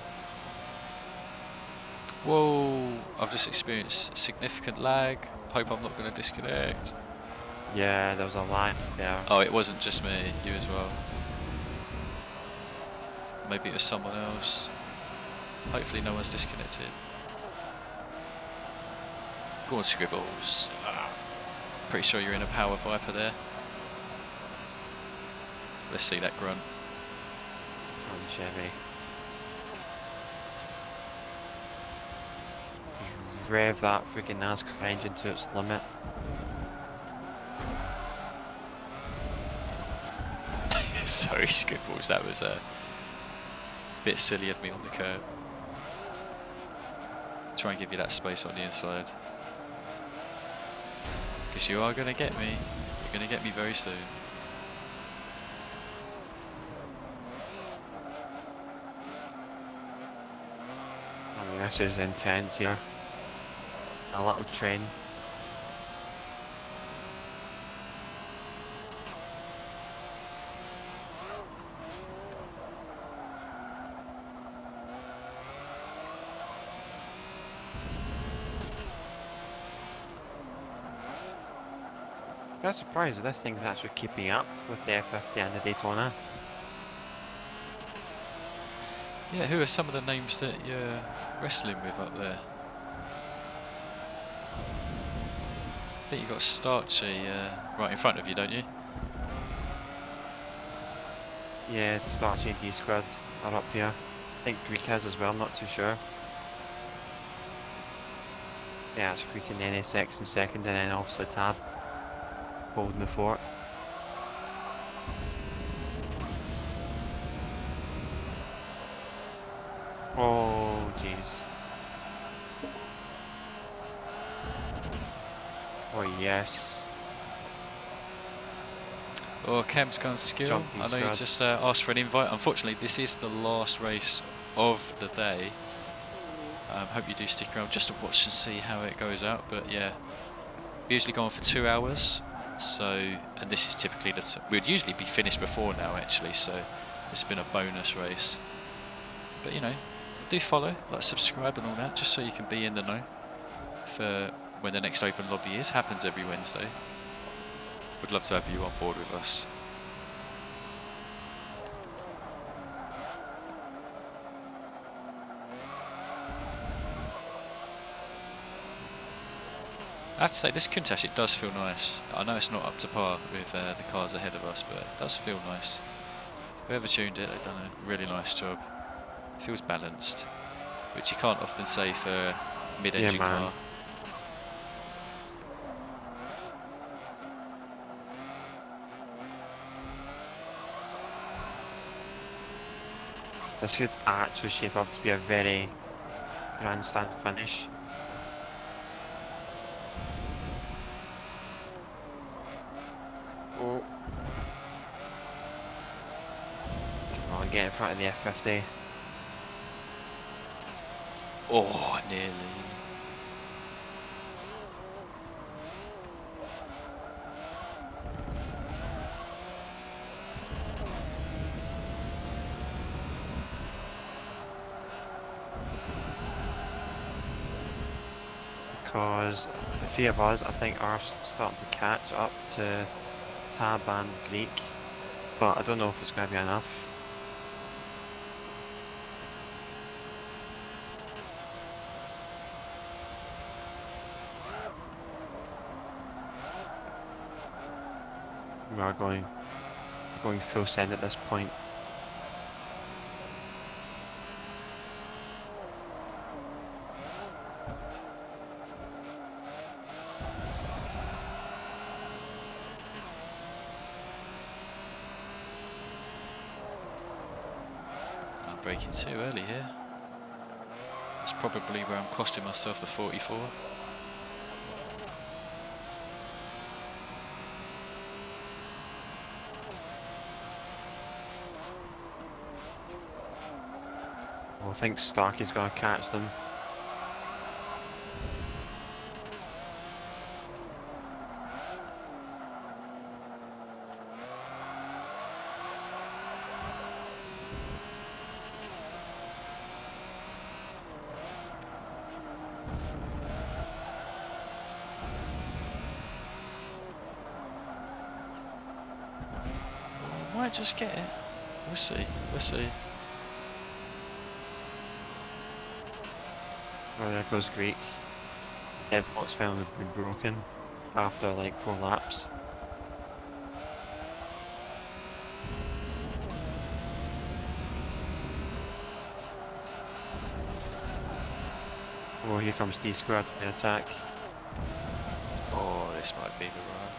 Whoa, I've just experienced significant lag. Hope I'm not going to disconnect. Yeah, there was a line there. Oh, it wasn't just me, you as well. Maybe it was someone else. Hopefully no one's disconnected. Go on, Scribbles. Pretty sure you're in a Power Viper there. Let's see that grunt. On Chevy. Just rev that freaking NASCAR engine to its limit. Sorry, Scribbles, that was a bit silly of me on the curb. Try and give you that space on the inside. Because you are going to get me. You're going to get me very soon. I mean, this is intense here. A little train. I'm surprised that this thing's actually keeping up with the F50 and the Daytona. Yeah, who are some of the names that you're wrestling with up there? I think you've got Starchy right in front of you, don't you? Yeah, Starchy and D-Squad are up here. I think Greek has as well, I'm not too sure. Yeah, it's Greek and NSX in second, and then obviously Tab holding the fort. Oh, jeez. Oh, yes. Or Cam's Gun Skill. Jump I know you D-Squad. just asked for an invite. Unfortunately, this is the last race of the day. Hope you do stick around just to watch and see how it goes out. But yeah, we usually go on for 2 hours. So, and this is typically we'd usually be finished before now actually. So, it's been a bonus race. But you know, do follow, like, subscribe and all that, just so you can be in the know. for when the next open lobby is. Happens every Wednesday. Would love to have you on board with us. I have to say, this Countach, it does feel nice. I know it's not up to par with the cars ahead of us, but it does feel nice. Whoever tuned it, they've done a really nice job. It feels balanced, which you can't often say for a mid-engine car. This could actually shape up to be a very grandstand finish. Oh. Come on, get in front of the F50. Oh, nearly. Because the three of us, I think, are starting to catch up to Tab and Greek, but I don't know if it's going to be enough. We're going full send at this point. Braking too early here. That's probably where I'm costing myself the 44. Well, I think Starkey's going to catch them. Might just get it. We'll see. We'll see. Oh, there goes Greek. Headbox found had been broken after like 4 laps. Oh, here comes D-Squared to the attack. Oh, this might be the run.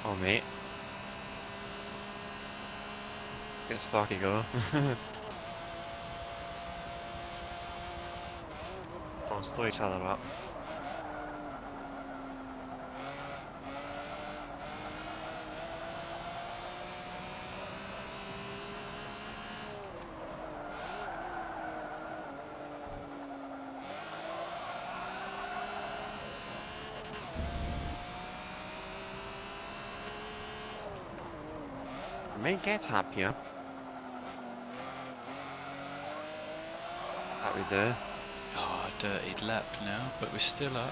Oh, mate. Get Starkey go. Oh, slow each other up. May get happier. That we do. Oh, dirty lap now, but we're still up.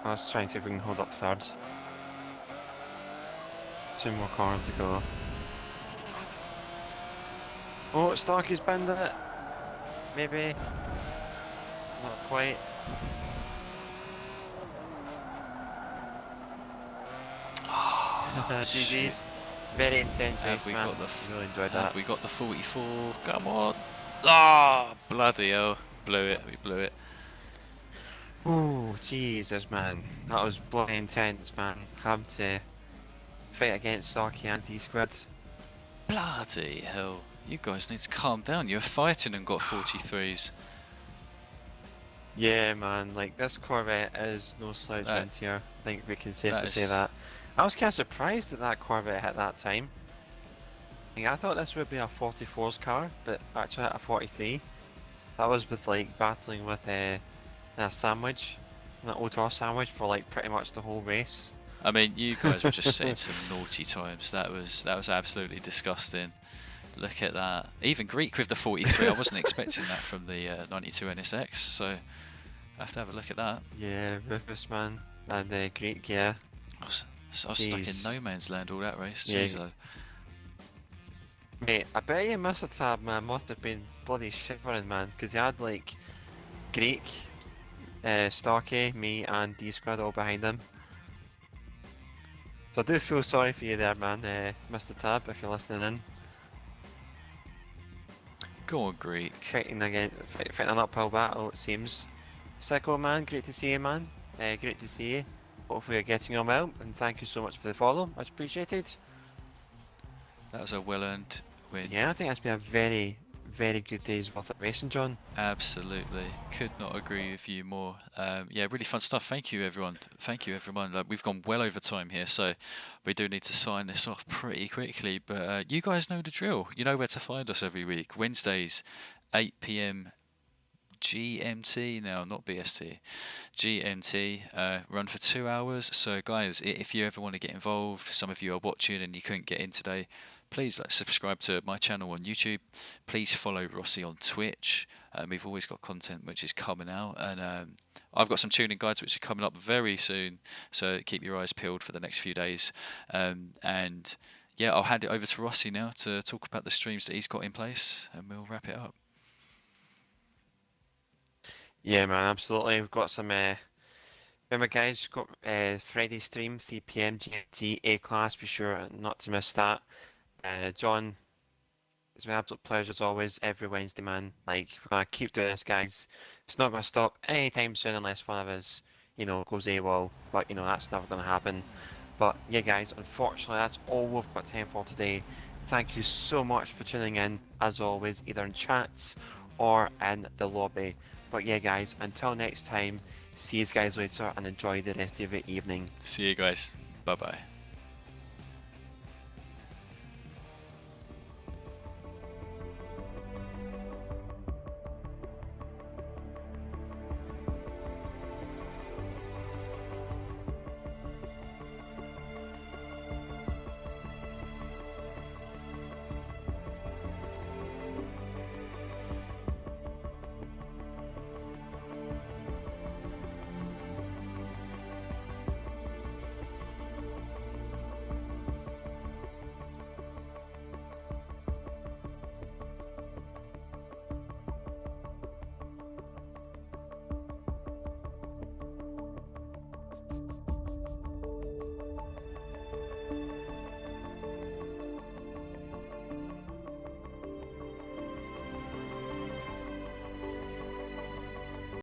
Let's try and see if we can hold up third. 2 more cars to go. Oh, Starkey's bending it. Maybe. Not quite. Oh, GG's. Very intense Have race, we man. got the Really enjoyed have that. we got the 44? Come on! Ah, bloody hell! Blew it. We blew it. Oh, Jesus, man. That was bloody intense, man. Having to fight against Starkey and D-Squid. Bloody hell! You guys need to calm down. You're fighting and got 43s. Yeah, man. Like, this Corvette is no slouch around here. I think we can safely say is- that. I was kind of surprised that that Corvette hit that time. I thought this would be a 44's car, but actually hit a 43. That was with like battling with a sandwich, an old sandwich for like pretty much the whole race. I mean, you guys were just saying some naughty times. That was absolutely disgusting. Look at that. Even Greek with the 43. I wasn't expecting that from the 92 NSX. So I have to have a look at that. Yeah, Rufus man, and Greek, yeah. I was stuck in no man's land all that race. Yeah. Jeez, Mate, I bet you Mr. Tab man must have been bloody shivering, man, because he had like Greek, Starkey, me, and D Squad all behind him. So I do feel sorry for you there, man, Mr. Tab, if you're listening in. Go on, Greek. Fighting an uphill battle, it seems. Sicko man, great to see you, man. Great to see you. Hopefully you're getting on well, and thank you so much for the follow. Much appreciated. That was a well-earned win. Yeah, I think that's been a very, very good day's worth of racing, John. Absolutely. Could not agree with you more. Yeah, really fun stuff. Thank you, everyone. Thank you, everyone. Like, we've gone well over time here, so we do need to sign this off pretty quickly. But you guys know the drill. You know where to find us every week. Wednesdays, 8 PM GMT now, not BST. GMT, run for 2 hours. So guys, if you ever want to get involved, some of you are watching and you couldn't get in today, please subscribe to my channel on YouTube. Please follow Rossi on Twitch. We've always got content which is coming out, and I've got some tuning guides which are coming up very soon, so keep your eyes peeled for the next few days. And yeah, I'll hand it over to Rossi now to talk about the streams that he's got in place, and we'll wrap it up. Yeah, man, absolutely. We've got some. Remember, guys, we've got Friday stream, 3 PM GMT A-Class. Be sure not to miss that. John, it's been an absolute pleasure as always. Every Wednesday, man. Like, we're gonna keep doing this, guys. It's not gonna stop anytime soon unless one of us, you know, goes AWOL. But you know that's never gonna happen. But yeah, guys, unfortunately, that's all we've got time for today. Thank you so much for tuning in, as always, either in chats or in the lobby. But yeah, guys, until next time, see you guys later and enjoy the rest of your evening. See you guys. Bye bye.